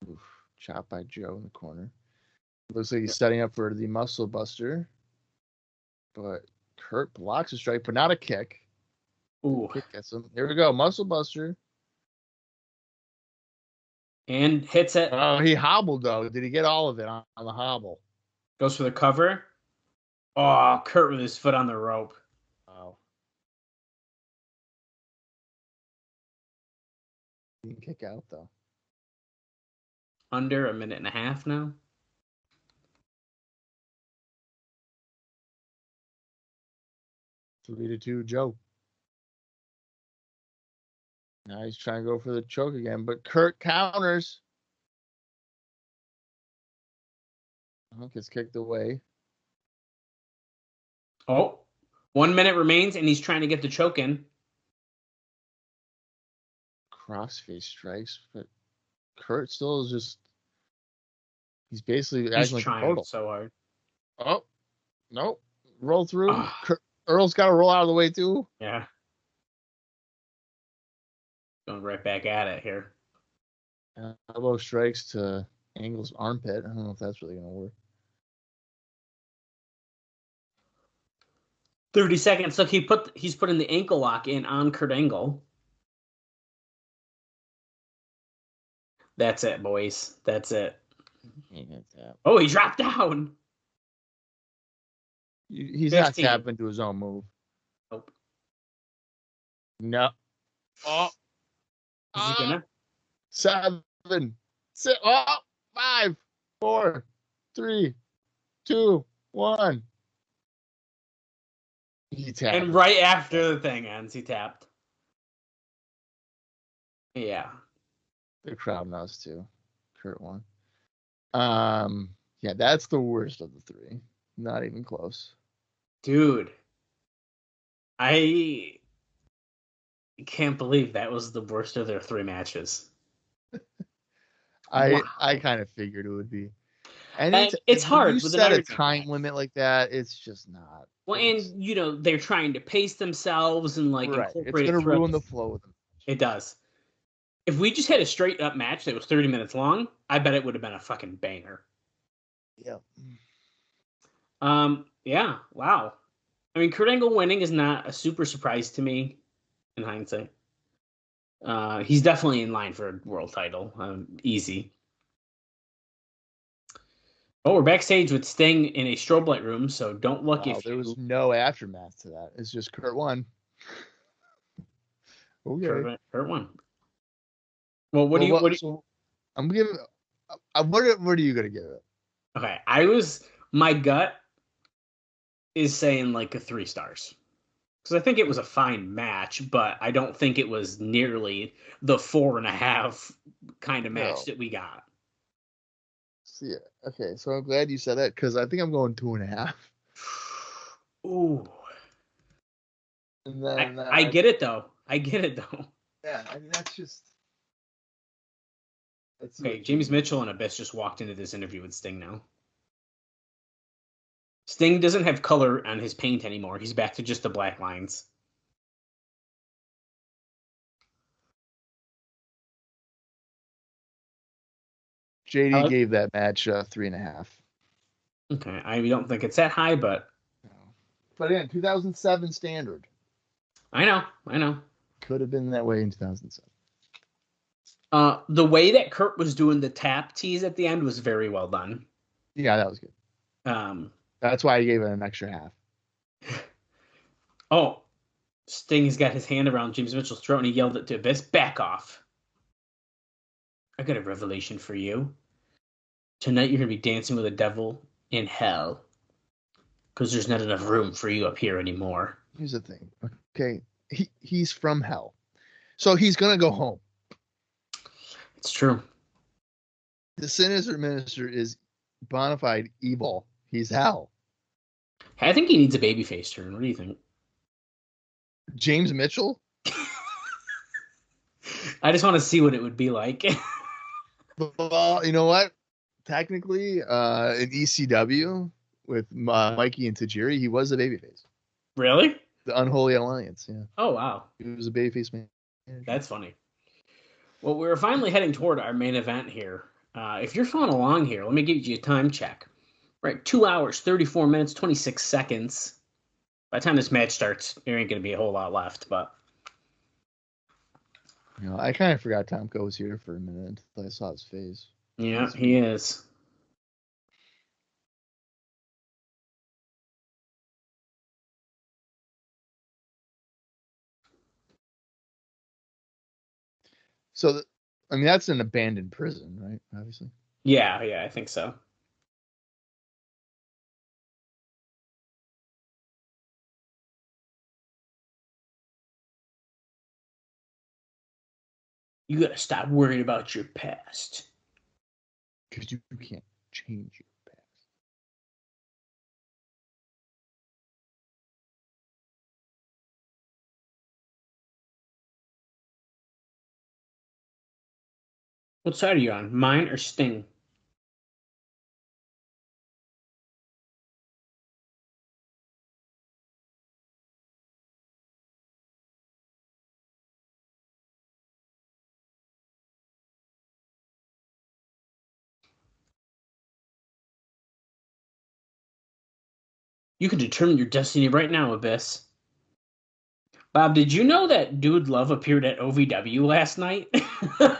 Oof, chop by Joe in the corner. Looks like he's setting up for the muscle buster. But Kurt blocks a strike, but not a kick. Ooh. Kick gets him. Here we go. Muscle buster. And hits it. Oh, he hobbled, though. Did he get all of it on the hobble? Goes for the cover. Oh, Kurt with his foot on the rope. Wow. He can kick out, though. Under a minute and a half now. 3-2 Joe. Now he's trying to go for the choke again, but Kurt counters. Gets kicked away. Oh, 1 minute remains, and he's trying to get the choke in. Crossface strikes, but Kurt still is just. He's basically He's acting trying like a turtle. so hard. Oh, nope. Roll through. Earl's got to roll out of the way, too. Yeah. Going right back at it here. Elbow strikes to Angle's armpit. I don't know if that's really going to work. 30 seconds. Look, he's putting the ankle lock in on Kurt Angle. That's it, boys. That's it. Oh, he dropped down. He's 15. not tapping to his own move. Nope. No. Oh. Is he gonna? 7, 6, 5, 4, 3, 2, 1. He tapped. And right after the thing ends, he tapped. Yeah. The crowd knows too. Kurt won. Yeah, that's the worst of the 3. Not even close. Dude. I can't believe that was the worst of their 3 matches. I kind of figured it would be. And it's hard. You set a time limit like that, it's just not. Well, and they're trying to pace themselves and like right. incorporate. It's going to ruin the flow of them. It does. If we just had a straight up match that was 30 minutes long, I bet it would have been a fucking banger. Yeah. Yeah. Wow. I mean, Kurt Angle winning is not a super surprise to me in hindsight. He's definitely in line for a world title. Easy. Oh, we're backstage with Sting in a strobe light room, so don't look if there was no aftermath to that. It's just Kurt won. Okay. Kurt won. Well, what do you? So I'm giving. What are you gonna give it? Okay, my gut is saying like a 3 stars. Because I think it was a fine match, but I don't think it was nearly the 4.5 kind of match that we got. See, okay, so I'm glad you said that because I think I'm going 2.5. Ooh. And then I get it though. Yeah, I mean that's just. Okay, James Mitchell and Abyss just walked into this interview with Sting now. Sting doesn't have color on his paint anymore. He's back to just the black lines. JD gave that match 3.5. Okay, I don't think it's that high, but. But again, 2007 standard. I know. Could have been that way in 2007. The way that Kurt was doing the tap tease at the end was very well done. Yeah, that was good. That's why I gave it an extra half. Oh, Sting's got his hand around James Mitchell's throat and he yelled it to Abyss, back off. I got a revelation for you. Tonight you're going to be dancing with a devil in hell. Because there's not enough room for you up here anymore. Here's the thing. Okay, he's from hell. So he's going to go home. It's true. The Sinister Minister is bona fide evil. He's hell. I think he needs a babyface turn. What do you think? James Mitchell? I just want to see what it would be like. Well, you know what? Technically, in ECW with Mikey and Tajiri, he was a babyface. Really? The Unholy Alliance, yeah. Oh, wow. He was a babyface man. That's funny. Well, we're finally heading toward our main event here. If you're following along here, let me give you a time check. Right, 2 hours, 34 minutes, 26 seconds. By the time this match starts, there ain't going to be a whole lot left, but... You know, I kind of forgot Tomko was here for a minute until I saw his face. Yeah, he is. So, I mean, that's an abandoned prison, right? Obviously. Yeah, I think so. You gotta stop worrying about your past. Because you can't change your past. What side are you on? Mine or Sting? You can determine your destiny right now, Abyss. Bob, did you know that Dude Love appeared at OVW last night? Oh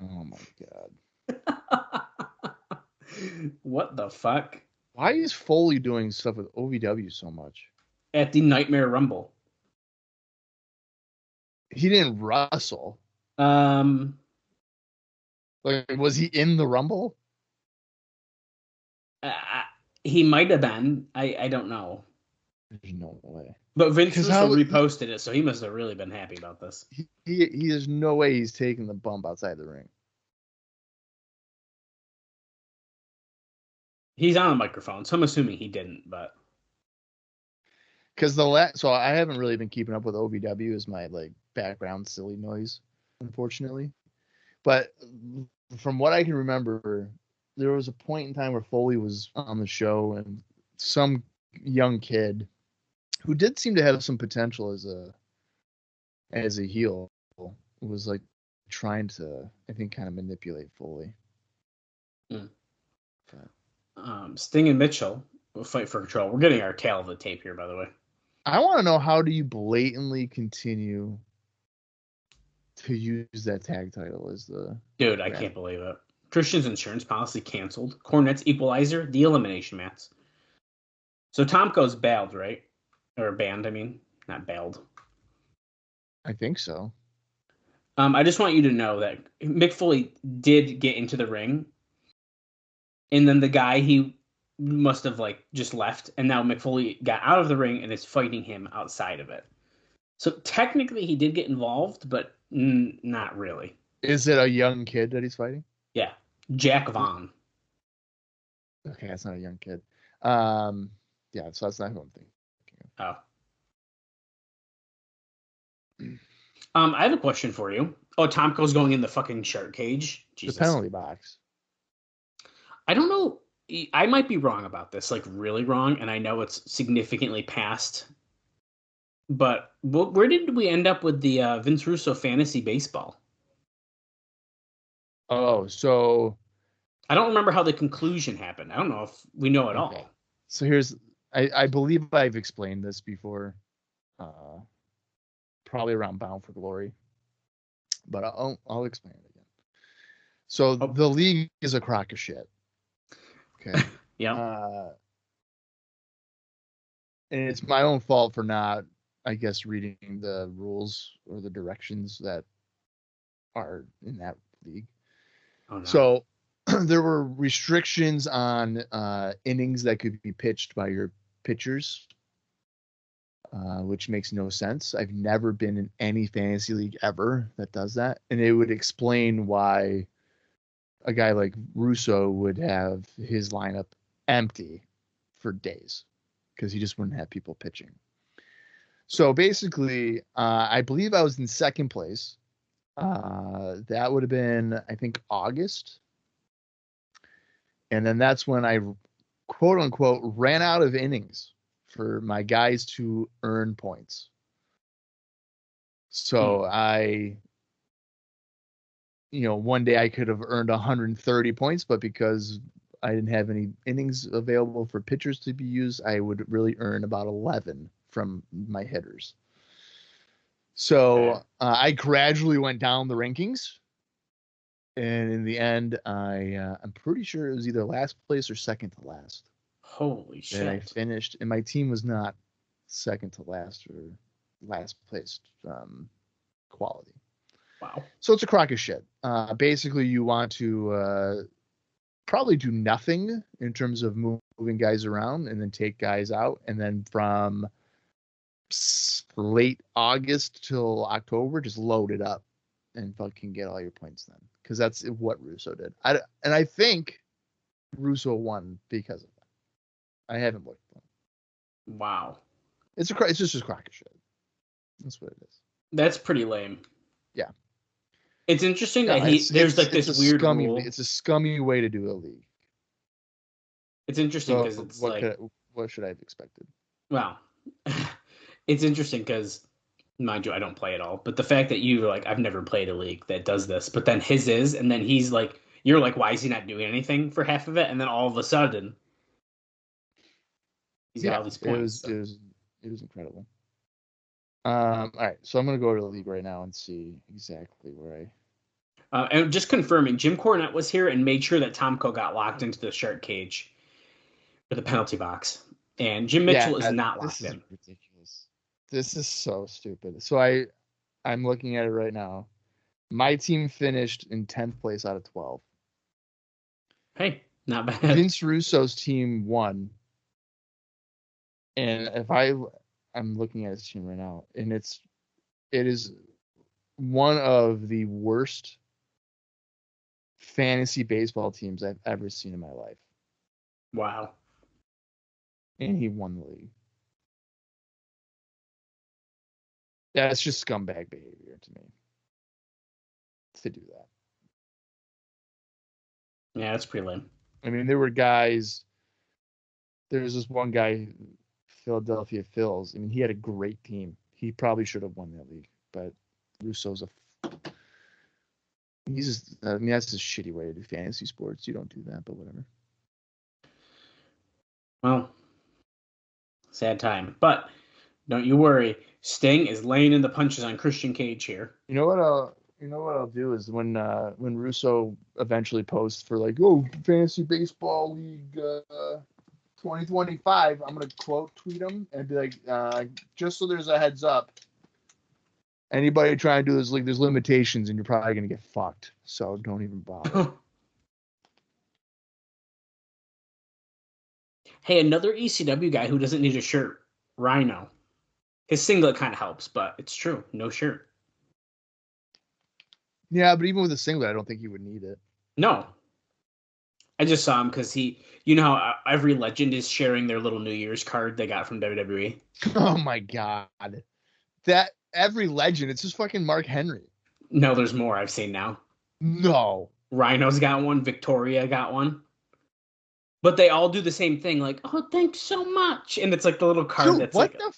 my god. What the fuck? Why is Foley doing stuff with OVW so much? At the Nightmare Rumble. He didn't wrestle. Um, Like, was he in the Rumble? he might have been. I don't know. There's no way. But Vince Russo reposted it, so he must have really been happy about this. He there's no way he's taking the bump outside the ring. He's on a microphone, so I'm assuming he didn't, but Because so I haven't really been keeping up with OVW as my like background silly noise, unfortunately. But from what I can remember, there was a point in time where Foley was on the show, and some young kid who did seem to have some potential as a heel was like trying to, I think, kind of manipulate Foley. Sting and Mitchell will fight for control. We're getting our tail of the tape here, by the way. I want to know, how do you blatantly continue to use that tag title as the... Dude, I can't believe it. Christian's insurance policy canceled. Cornette's equalizer, the elimination match. So Tomko's bailed, right? Or banned, I mean. Not bailed. I think so. I just want you to know that Mick Foley did get into the ring. And then the guy, he must have like just left. And now Mick Foley got out of the ring and is fighting him outside of it. So technically he did get involved, but not really. Is it a young kid that he's fighting? Yeah. Jack Vaughn. Okay, that's not a young kid. Yeah, so that's not who I'm thinking of. I have a question for you. Oh, Tomko's going in the fucking shark cage. Jesus. The penalty box. I don't know. I might be wrong about this, like really wrong, and I know it's significantly past. But where did we end up with the Vince Russo fantasy baseball? Oh, so... I don't remember how the conclusion happened. I don't know if we know at all. So I believe I've explained this before, probably around Bound for Glory, but I'll explain it again. So the league is a crock of shit. Okay. Yeah. And it's my own fault for not, I guess, reading the rules or the directions that are in that league. Oh, no. So there were restrictions on innings that could be pitched by your pitchers, which makes no sense. I've never been in any fantasy league ever that does that. And it would explain why a guy like Russo would have his lineup empty for days, because he just wouldn't have people pitching. So basically, I believe I was in second place. That would have been, I think, August. And then that's when I, quote unquote, ran out of innings for my guys to earn points. So one day I could have earned 130 points, but because I didn't have any innings available for pitchers to be used, I would really earn about 11 from my hitters. So I gradually went down the rankings. And in the end, I'm pretty sure it was either last place or second to last. Holy shit. That I finished, and my team was not second to last or last place quality. Wow. So it's a crock of shit. Basically, you want to probably do nothing in terms of moving guys around and then take guys out. And then from late August till October, just load it up and fucking get all your points then. Because that's what Russo did. And I think Russo won because of that. I haven't looked at them. Wow. It's just a crock of shit. That's what it is. That's pretty lame. Yeah. It's interesting that there's this weird rule. It's a scummy way to do a league. It's interesting because it's what should I have expected? Well, it's interesting because, mind you, I don't play at all. But the fact that you're like, I've never played a league that does this, but then his is, and then he's like, you're like, why is he not doing anything for half of it? And then all of a sudden, He's got all these points. It was incredible. All right, so I'm gonna go to the league right now and see exactly where and just confirming, Jim Cornette was here and made sure that Tomko got locked into the shark cage or the penalty box, and Jim Mitchell is not locked in. Ridiculous. This is so stupid. So I'm looking at it right now. My team finished in 10th place out of 12. Hey, not bad. Vince Russo's team won. And if I'm looking at his team right now, and it is one of the worst fantasy baseball teams I've ever seen in my life. Wow. And he won the league. Yeah, it's just scumbag behavior to me to do that. Yeah, that's pretty lame. I mean, there were guys. There was this one guy, Philadelphia Phils. I mean, he had a great team. He probably should have won that league, but Russo's he's just. I mean, that's a shitty way to do fantasy sports. You don't do that, but whatever. Well, sad time, but don't you worry. Sting is laying in the punches on Christian Cage here. You know what I'll do is when Russo eventually posts for like, fantasy baseball league 2025, I'm gonna quote tweet him and be like, just so there's a heads up, anybody trying to do this league, there's limitations and you're probably gonna get fucked. So don't even bother. Hey, another ECW guy who doesn't need a shirt, Rhino. His singlet kind of helps, but it's true, no shirt. Yeah, but even with a singlet, I don't think he would need it. No. I just saw him because you know how every legend is sharing their little New Year's card they got from WWE? Oh my God. That every legend, it's just fucking Mark Henry. No, there's more I've seen now. No. Rhino's got one, Victoria got one. But they all do the same thing, like, oh, thanks so much. And it's like the little card Dude, that's what like the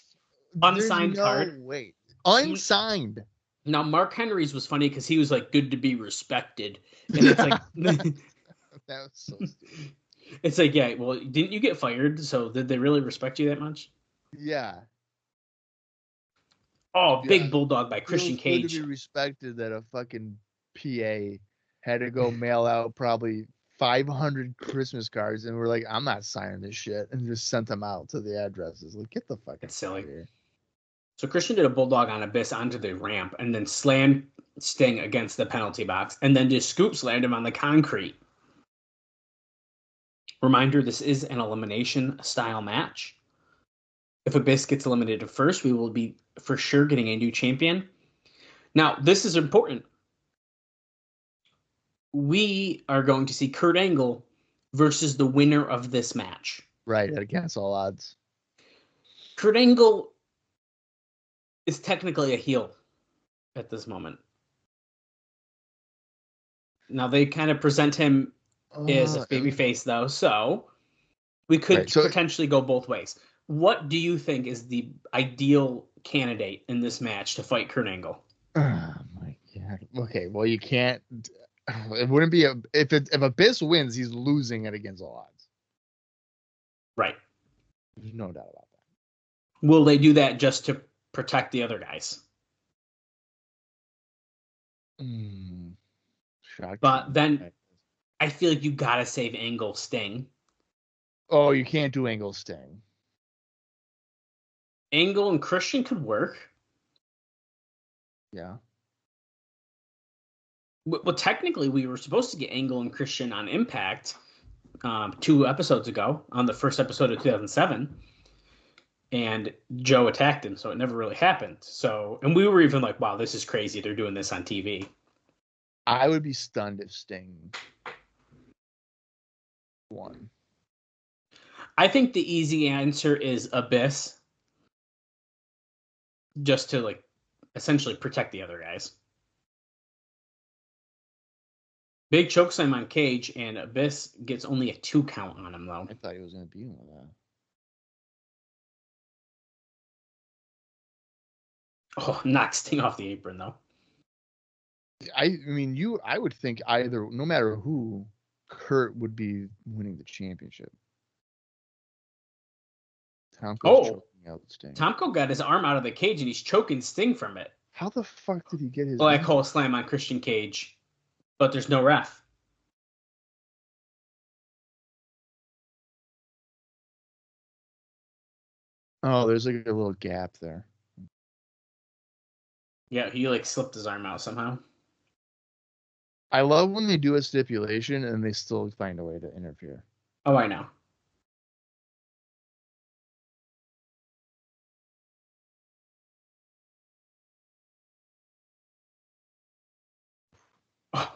unsigned card. Wait. Unsigned. Now, Mark Henry's was funny because he was like, good to be respected. And it's like, that was so stupid. It's like, yeah, well, didn't you get fired? So did they really respect you that much? Yeah. Oh, big bulldog by Christian Cage. Good to be respected that a fucking PA had to go mail out probably 500 Christmas cards, and we're like, I'm not signing this shit, and just sent them out to the addresses. Like, get the fuck out silly. Of here. So Christian did a bulldog on Abyss onto the ramp, and then slammed Sting against the penalty box, and then just scoop slammed him on the concrete. Reminder, this is an elimination style match. If Abyss gets eliminated first, we will be for sure getting a new champion. Now, this is important. We are going to see Kurt Angle versus the winner of this match. Right, against all odds. Kurt Angle is technically a heel at this moment. Now, they kind of present him as a babyface, though, so we could potentially go both ways. What do you think is the ideal candidate in this match to fight Kurt Angle? Oh, my God. Okay, well, you can't... It wouldn't be if Abyss wins, he's losing it against all odds. Right. There's no doubt about that. Will they do that just to protect the other guys? But then I feel like you gotta save Angle Sting. Oh, you can't do Angle Sting. Angle and Christian could work. Yeah. Well, technically, we were supposed to get Angle and Christian on Impact 2 episodes ago, on the first episode of 2007, and Joe attacked him, so it never really happened. So, and we were even like, wow, this is crazy. They're doing this on TV. I would be stunned if Sting won. I think the easy answer is Abyss, just to, like, essentially protect the other guys. Big chokeslam on Cage, and Abyss gets only a 2 count on him, though. I thought he was going to beat him with that. Oh, knocks Sting off the apron, though. I mean, I would think either, no matter who, Kurt would be winning the championship. Tomko's Oh, choking out Sting. Tomko got his arm out of the cage and he's choking Sting from it. How the fuck did he get his? Black hole slam on Christian Cage, but there's no ref. Oh, there's like a little gap there. Yeah, he like slipped his arm out somehow. I love when they do a stipulation and they still find a way to interfere. Oh, I know. Oh.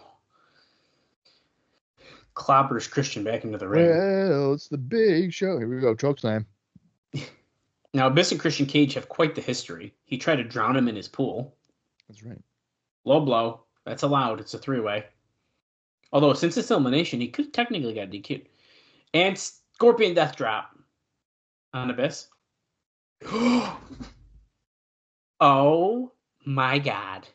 Clobbers Christian back into the ring. Well, it's the big show. Here we go. Chokeslam. Now, Abyss and Christian Cage have quite the history. He tried to drown him in his pool. That's right. Low blow. That's allowed. It's a three-way. Although, since it's elimination, he could technically get DQ'd. And Scorpion Death Drop on Abyss. Oh, my God.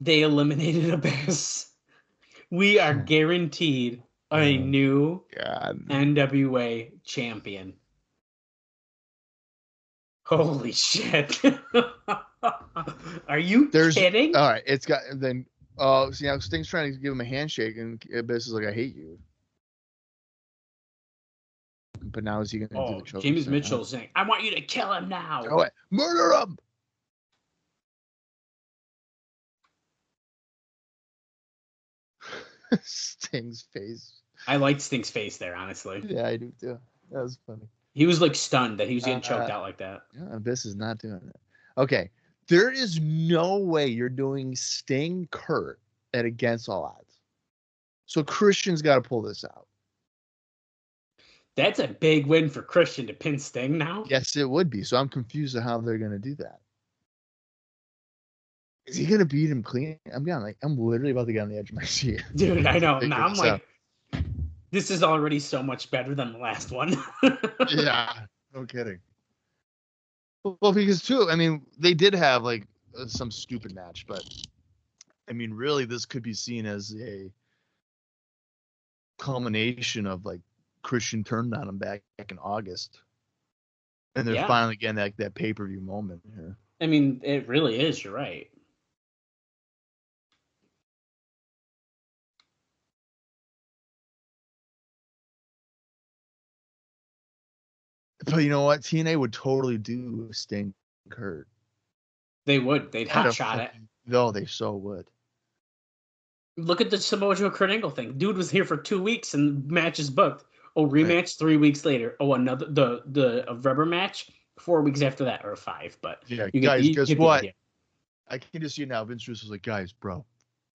They eliminated Abyss. We are guaranteed a new NWA champion. Holy shit. Are you kidding? All right, it's got then. Oh, see now Sting's trying to give him a handshake, and Abyss is like, "I hate you." But now is he going to do the choke? James Mitchell saying, "I want you to kill him now." Oh, wait. Murder him! Sting's face. I liked Sting's face there, honestly. Yeah, I do too. That was funny. He was like stunned that he was getting choked out like that. Yeah, Abyss is not doing it. Okay. There is no way you're doing Sting Kurt at against all odds. So Christian's got to pull this out. That's a big win for Christian to pin Sting now. Yes, it would be. So I'm confused at how they're going to do that. Is he going to beat him clean? I'm literally about to get on the edge of my seat. Dude, I know. Now I'm like, this is already so much better than the last one. Yeah, no kidding. Well, because too, I mean, they did have like some stupid match, but I mean, really, this could be seen as a culmination of like Christian turned on him back in August, and they're finally getting that pay-per-view moment here. I mean, it really is. You're right. But you know what? TNA would totally do Sting Kurt. They would. They'd hot shot it. No, they so would. Look at the Samoa Joe Kurt Angle thing. Dude was here for 2 weeks and match is booked. Oh, rematch right. 3 weeks later. Oh, another the rubber match 4 weeks after that, or 5. But yeah, guys, guess what? I can just see it now. Vince Russo was like, guys, bro,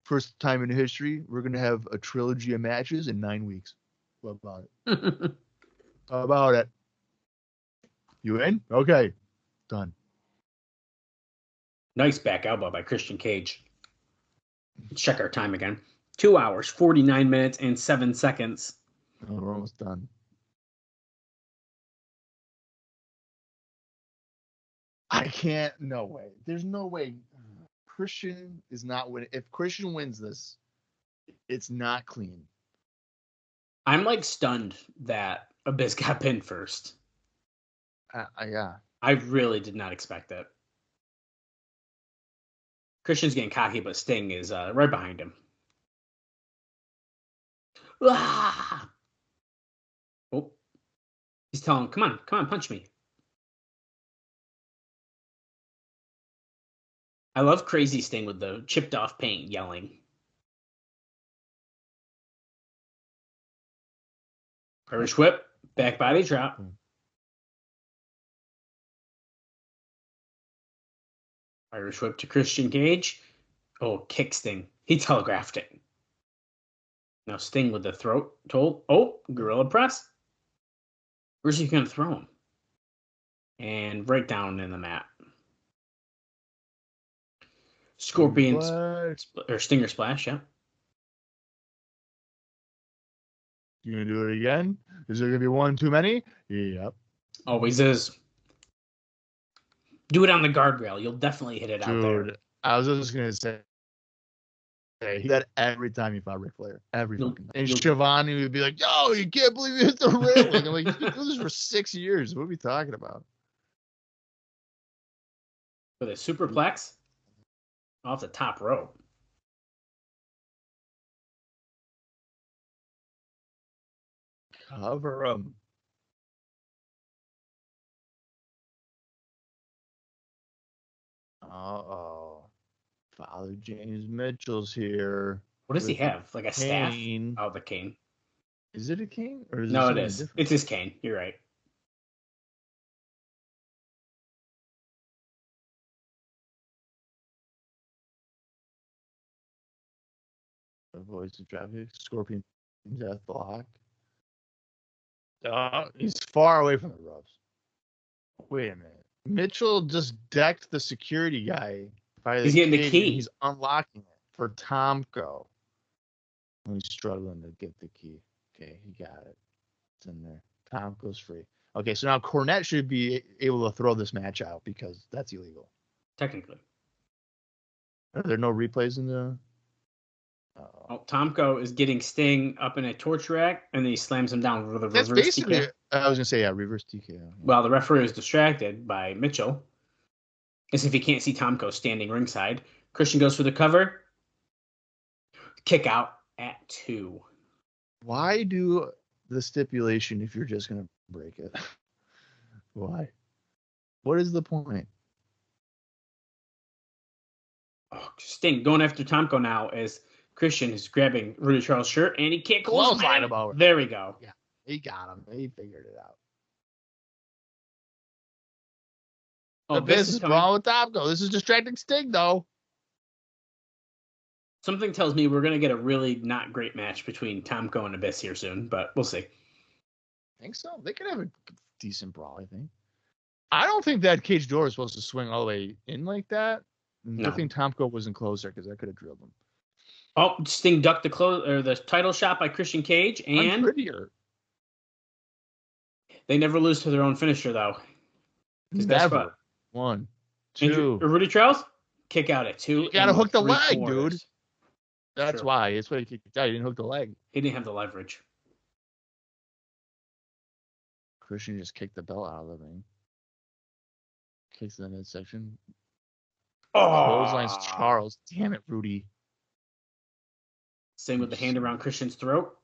first time in history, we're gonna have a trilogy of matches in 9 weeks. What about it? How about it? You in? Okay. Done. Nice back elbow by Christian Cage. Let's check our time again. 2 hours, 49 minutes, and 7 seconds. Oh, we're almost done. I can't. No way. There's no way. Christian is not winning. If Christian wins this, it's not clean. I'm like stunned that Abyss got pinned first. Yeah. I really did not expect that. Christian's getting cocky, but Sting is right behind him. Ah! Oh. He's telling him, come on, punch me. I love Crazy Sting with the chipped off paint yelling. Irish whip, back body drop. Irish whip to Christian Cage. Oh, kick Sting. He telegraphed it. Now Sting with the throat hold. Oh, gorilla press. Where's he going to throw him? And right down in the mat. Scorpion or Stinger Splash, yeah. You gonna do it again? Is there gonna be one too many? Yep. Always is. Do it on the guardrail. You'll definitely hit it out there. I was just gonna say say. He said every time he fought Ric Flair. Every You'll- fucking time. And you'll- Shivani would be like, yo, you can't believe he hit the railing. I'm like, he's been doing this for 6 years. What are we talking about? With a superplex off the top rope. Cover him. Uh-oh. Father James Mitchell's here. What does he with have? Like a staff? cane. Oh, the cane. Is it a cane? Or is No, it something is. different? It's his cane. You're right. Avoids the traffic. Scorpion death block. He's far away from the ropes. Wait a minute. Mitchell just decked the security guy by He's getting the cage, key. and he's unlocking it for Tomko. He's struggling to get the key. Okay, he got it. It's in there. Tomko's free. Okay, so now Cornette should be able to throw this match out because that's illegal. Technically. Are there no replays in the... Oh, Tomko is getting Sting up in a torch rack, and then he slams him down with a That's reverse basically... TKO. I was going to say, yeah, reverse TKO. Well, the referee is distracted by Mitchell. As if he can't see Tomko standing ringside. Christian goes for the cover. Kick out at 2. Why do the stipulation if you're just going to break it? Why? What is the point? Oh, Sting going after Tomko now as Christian is grabbing Rudy Charles' shirt, and he can't Clothesline him over. There we go. Yeah, he got him. He figured it out. Oh, Abyss is wrong with Tomko. This is distracting Sting, though. Something tells me we're going to get a really not great match between Tomko and Abyss here soon, but we'll see. I think so. They could have a decent brawl, I think. I don't think that cage door is supposed to swing all the way in like that. No. I think Tomko wasn't closer because I could have drilled him. Oh, Sting ducked the title shot by Christian Cage, and prettier. They never lose to their own finisher, though. His best Never. spot. 1, 2. Rudy Charles, kick out at 2. You gotta hook the leg, 3/4. dude. That's Sure. why. That's why he kicked it out. He didn't hook the leg. He didn't have the leverage. Christian just kicked the belt out of the ring. Kicks in the midsection. Clotheslines Charles. Damn it, Rudy. Same with the hand around Christian's throat.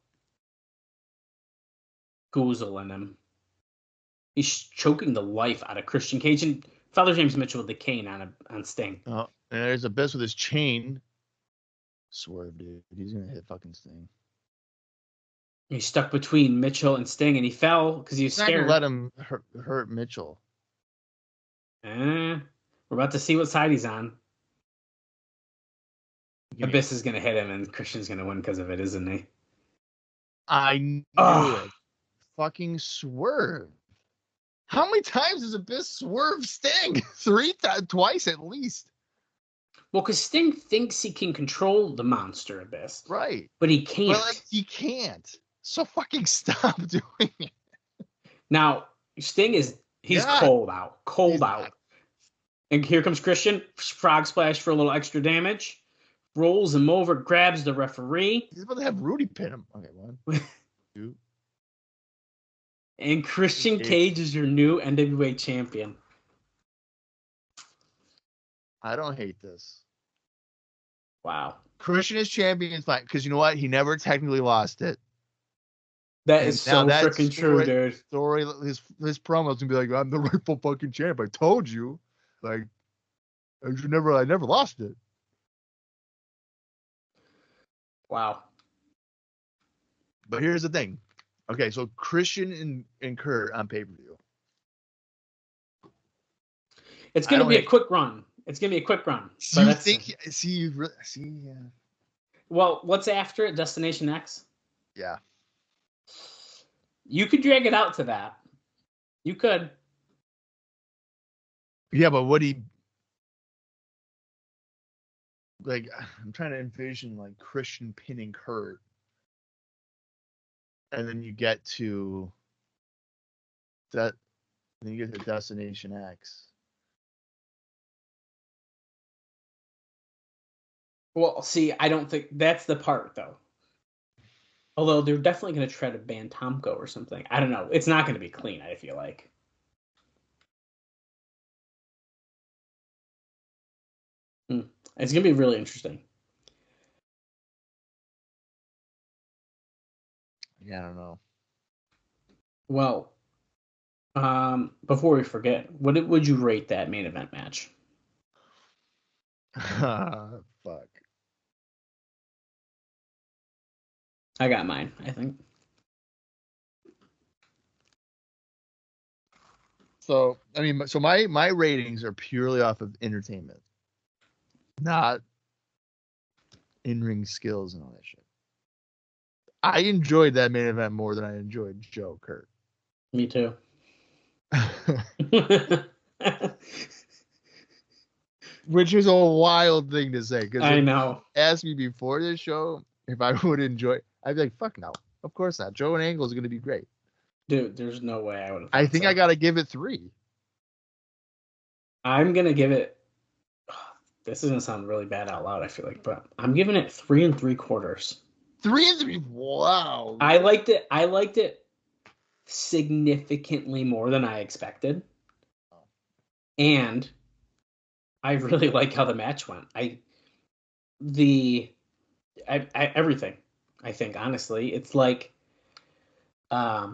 Goozling him. He's choking the life out of Christian Cage, and Father James Mitchell with the cane on Sting. Oh, and there's Abyss with his chain. Swerve, dude. He's gonna hit fucking Sting. He's stuck between Mitchell and Sting, and he fell because he was He's not gonna scared. let him hurt Mitchell. We're about to see what side he's on. Abyss is going to hit him, and Christian's going to win because of it, isn't he? I knew it. Fucking swerve. How many times has Abyss swerved Sting? 3 times, twice at least. Well, because Sting thinks he can control the monster Abyss. Right. But he can't. But like, he can't. So fucking stop doing it. Now, Sting he's cold out. Cold out. Not. And here comes Christian. Frog splash for a little extra damage. Rolls him over, grabs the referee. He's about to have Rudy pin him. Okay, 1, 2. And Christian Cage is your new NWA champion. I don't hate this. Wow. Christian is champion is fine because you know what? He never technically lost it. That And is now so that freaking true, dude. Story, his promo's gonna be like, I'm the rightful fucking champ. I told you. Like, I never lost it. Wow. But here's the thing. Okay, so Christian and Kurt on pay-per-view. It's going to be a quick run. It's going to be a quick run. Do you think? Yeah. Well, what's after it? Destination X? Yeah. You could drag it out to that. You could. Yeah, but what he like? I'm trying to envision like Christian pinning Kurt, and then you get to that. Then you get to Destination X. Well, see, I don't think that's the part, though. Although they're definitely going to try to ban Tomko or something. I don't know. It's not going to be clean, I feel like. It's going to be really interesting. Yeah, I don't know. Well, before we forget, what would you rate that main event match? Fuck. I got mine, I think. So, I mean, so my ratings are purely off of entertainment, not in-ring skills and all that shit. I enjoyed that main event more than I enjoyed Joe Kurt. Me too. Which is a wild thing to say. I know. Asked me before this show if I would enjoy. I'd be like, "Fuck no, of course not." Joe and Angle is going to be great. Dude, there's no way I would have. I think I got to give it 3. I'm gonna give it. This is gonna sound really bad out loud, I feel like, but I'm giving it 3 3/4. 3 3. Wow. I liked it significantly more than I expected, and I really like how the match went. Everything. I think honestly, it's like, I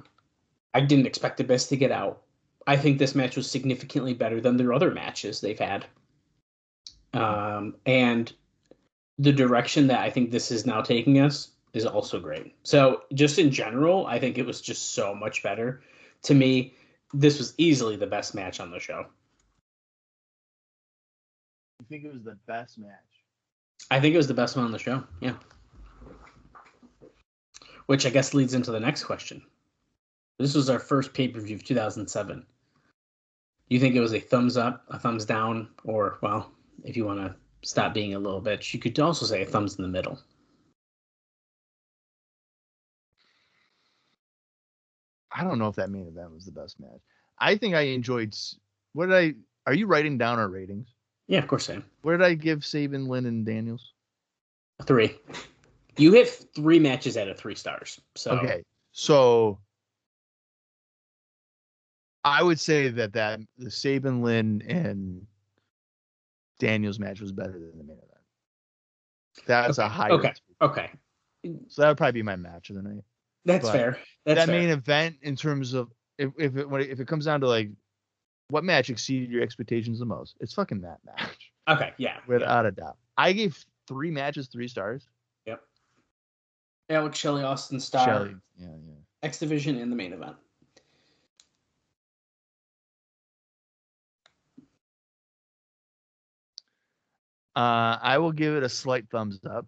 didn't expect Abyss to get out. I think this match was significantly better than their other matches they've had. And the direction that I think this is now taking us is also great. So just in general, I think it was just so much better. To me, this was easily the best match on the show. You think it was the best match? I think it was the best one on the show, yeah. Which I guess leads into the next question. This was our first pay-per-view of 2007. You think it was a thumbs up, a thumbs down, or, well, if you want to stop being a little bitch, you could also say a thumbs in the middle. I don't know if that main event was the best match. I think I enjoyed. Are you writing down our ratings? Yeah, of course I am. What did I give Sabin, Lynn, and Daniels? 3. You hit 3 matches out of 3 stars. So okay, so I would say that the Sabin, Lynn, and Daniels match was better than the main event. That's a high. Okay. So that would probably be my match of the night. That's fair. That main event, in terms of if it comes down to like what match exceeded your expectations the most, it's fucking that match. Okay, yeah. Without a doubt. I gave 3 matches 3 stars. Yep. Alex Shelley, Austin Starr. Shelley. Yeah. X Division in the main event. I will give it a slight thumbs up.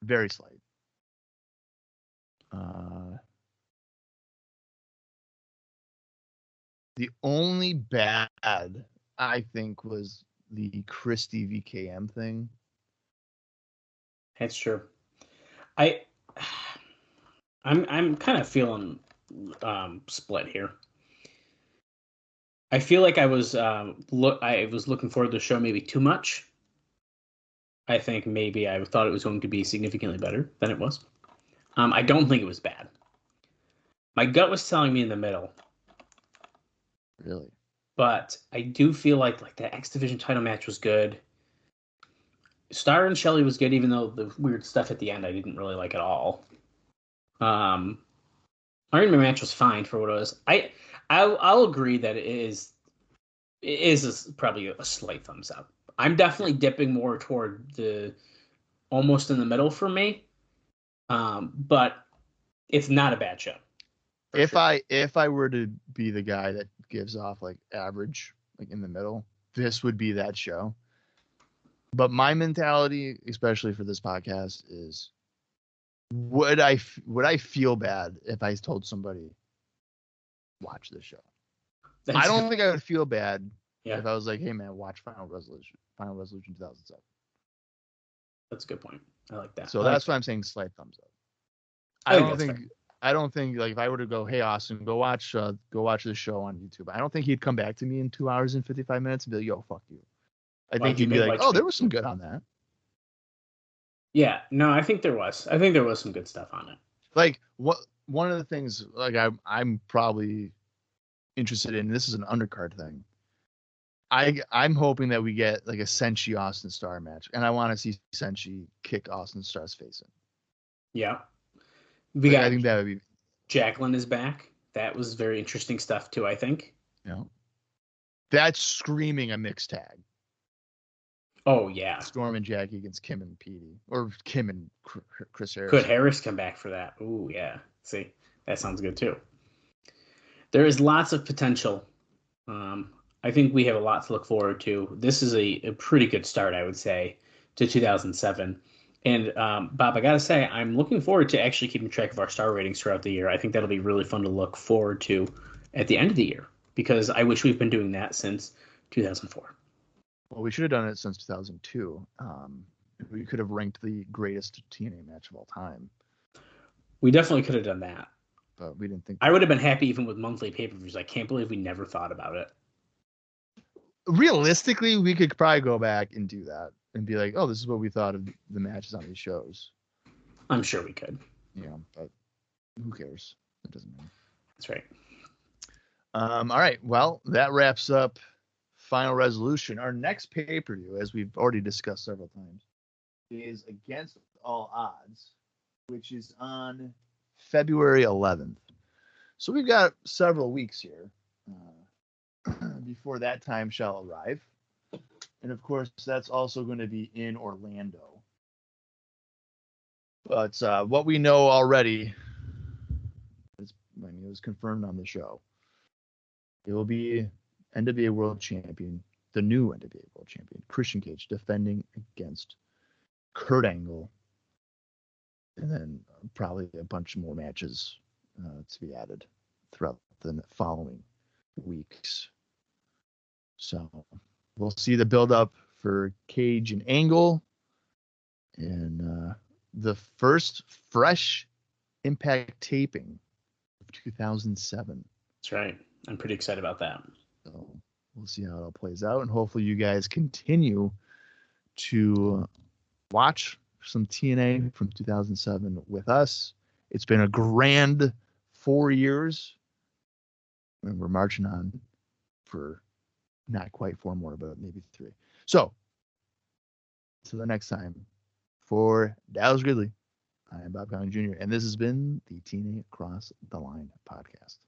Very slight. The only bad, I think, was the Christie VKM thing. That's true. I'm kind of feeling split here. I feel like I was looking forward to the show maybe too much. I think maybe I thought it was going to be significantly better than it was. I don't think it was bad. My gut was telling me in the middle. Really? But I do feel like that X Division title match was good. Starr and Shelley was good, even though the weird stuff at the end I didn't really like at all. Ironman Match was fine for what it was. I'll agree that it is probably a slight thumbs up. I'm definitely dipping more toward the almost in the middle for me. But it's not a bad show. If I were to be the guy that gives off like average, like in the middle, this would be that show. But my mentality, especially for this podcast, is would I feel bad if I told somebody watch this show? I don't think I would feel bad if I was like, hey man, watch Final Resolution 2007. That's a good point. I like that. So that's why I'm saying slight thumbs up. I don't think like if I were to go, hey Austin, go watch this show on YouTube, I don't think he'd come back to me in 2 hours and 55 minutes and be like, yo, fuck you. I think he'd be like, oh, there was some good on that. Yeah, no, I think there was. I think there was some good stuff on it. Like one of the things like I'm probably interested in, this is an undercard thing. I'm hoping that we get like a Senshi Austin Star match, and I want to see Senshi kick Austin Star's face in. Yeah. I think that would be. Jacqueline is back. That was very interesting stuff too, I think. Yeah. That's screaming a mixed tag. Oh yeah. Storm and Jackie against Kim and Petey, or Kim and Chris Harris. Could Harris come back for that? Ooh yeah. See, that sounds good too. There is lots of potential. I think we have a lot to look forward to. This is a pretty good start, I would say, to 2007. And Bob, I got to say, I'm looking forward to actually keeping track of our star ratings throughout the year. I think that'll be really fun to look forward to at the end of the year, because I wish we've been doing that since 2004. Well, we should have done it since 2002. We could have ranked the greatest TNA match of all time. We definitely could have done that. But we didn't think. I would have been happy even with monthly pay-per-views. I can't believe we never thought about it. Realistically, we could probably go back and do that and be like, oh, this is what we thought of the matches on these shows. I'm sure we could. Yeah, but who cares? It doesn't matter. That's right. All right. Well, that wraps up Final Resolution. Our next pay-per-view, as we've already discussed several times, is Against All Odds, which is on February 11th. So we've got several weeks here before that time shall arrive. And of course, that's also going to be in Orlando. But what we know already, it was confirmed on the show. It will be NWA World Champion, the new NWA World Champion, Christian Cage, defending against Kurt Angle. And then probably a bunch more matches to be added throughout the following weeks. So we'll see the build-up for Cage and Angle. And the first fresh Impact taping of 2007. That's right. I'm pretty excited about that. So we'll see how it all plays out. And hopefully you guys continue to watch some TNA from 2007 with us. It's been a grand 4 years. And we're marching on for not quite 4 more, but maybe 3. So, until the next time, for Dallas Gridley, I am Bob Colling Jr., and this has been the TNA Across the Line podcast.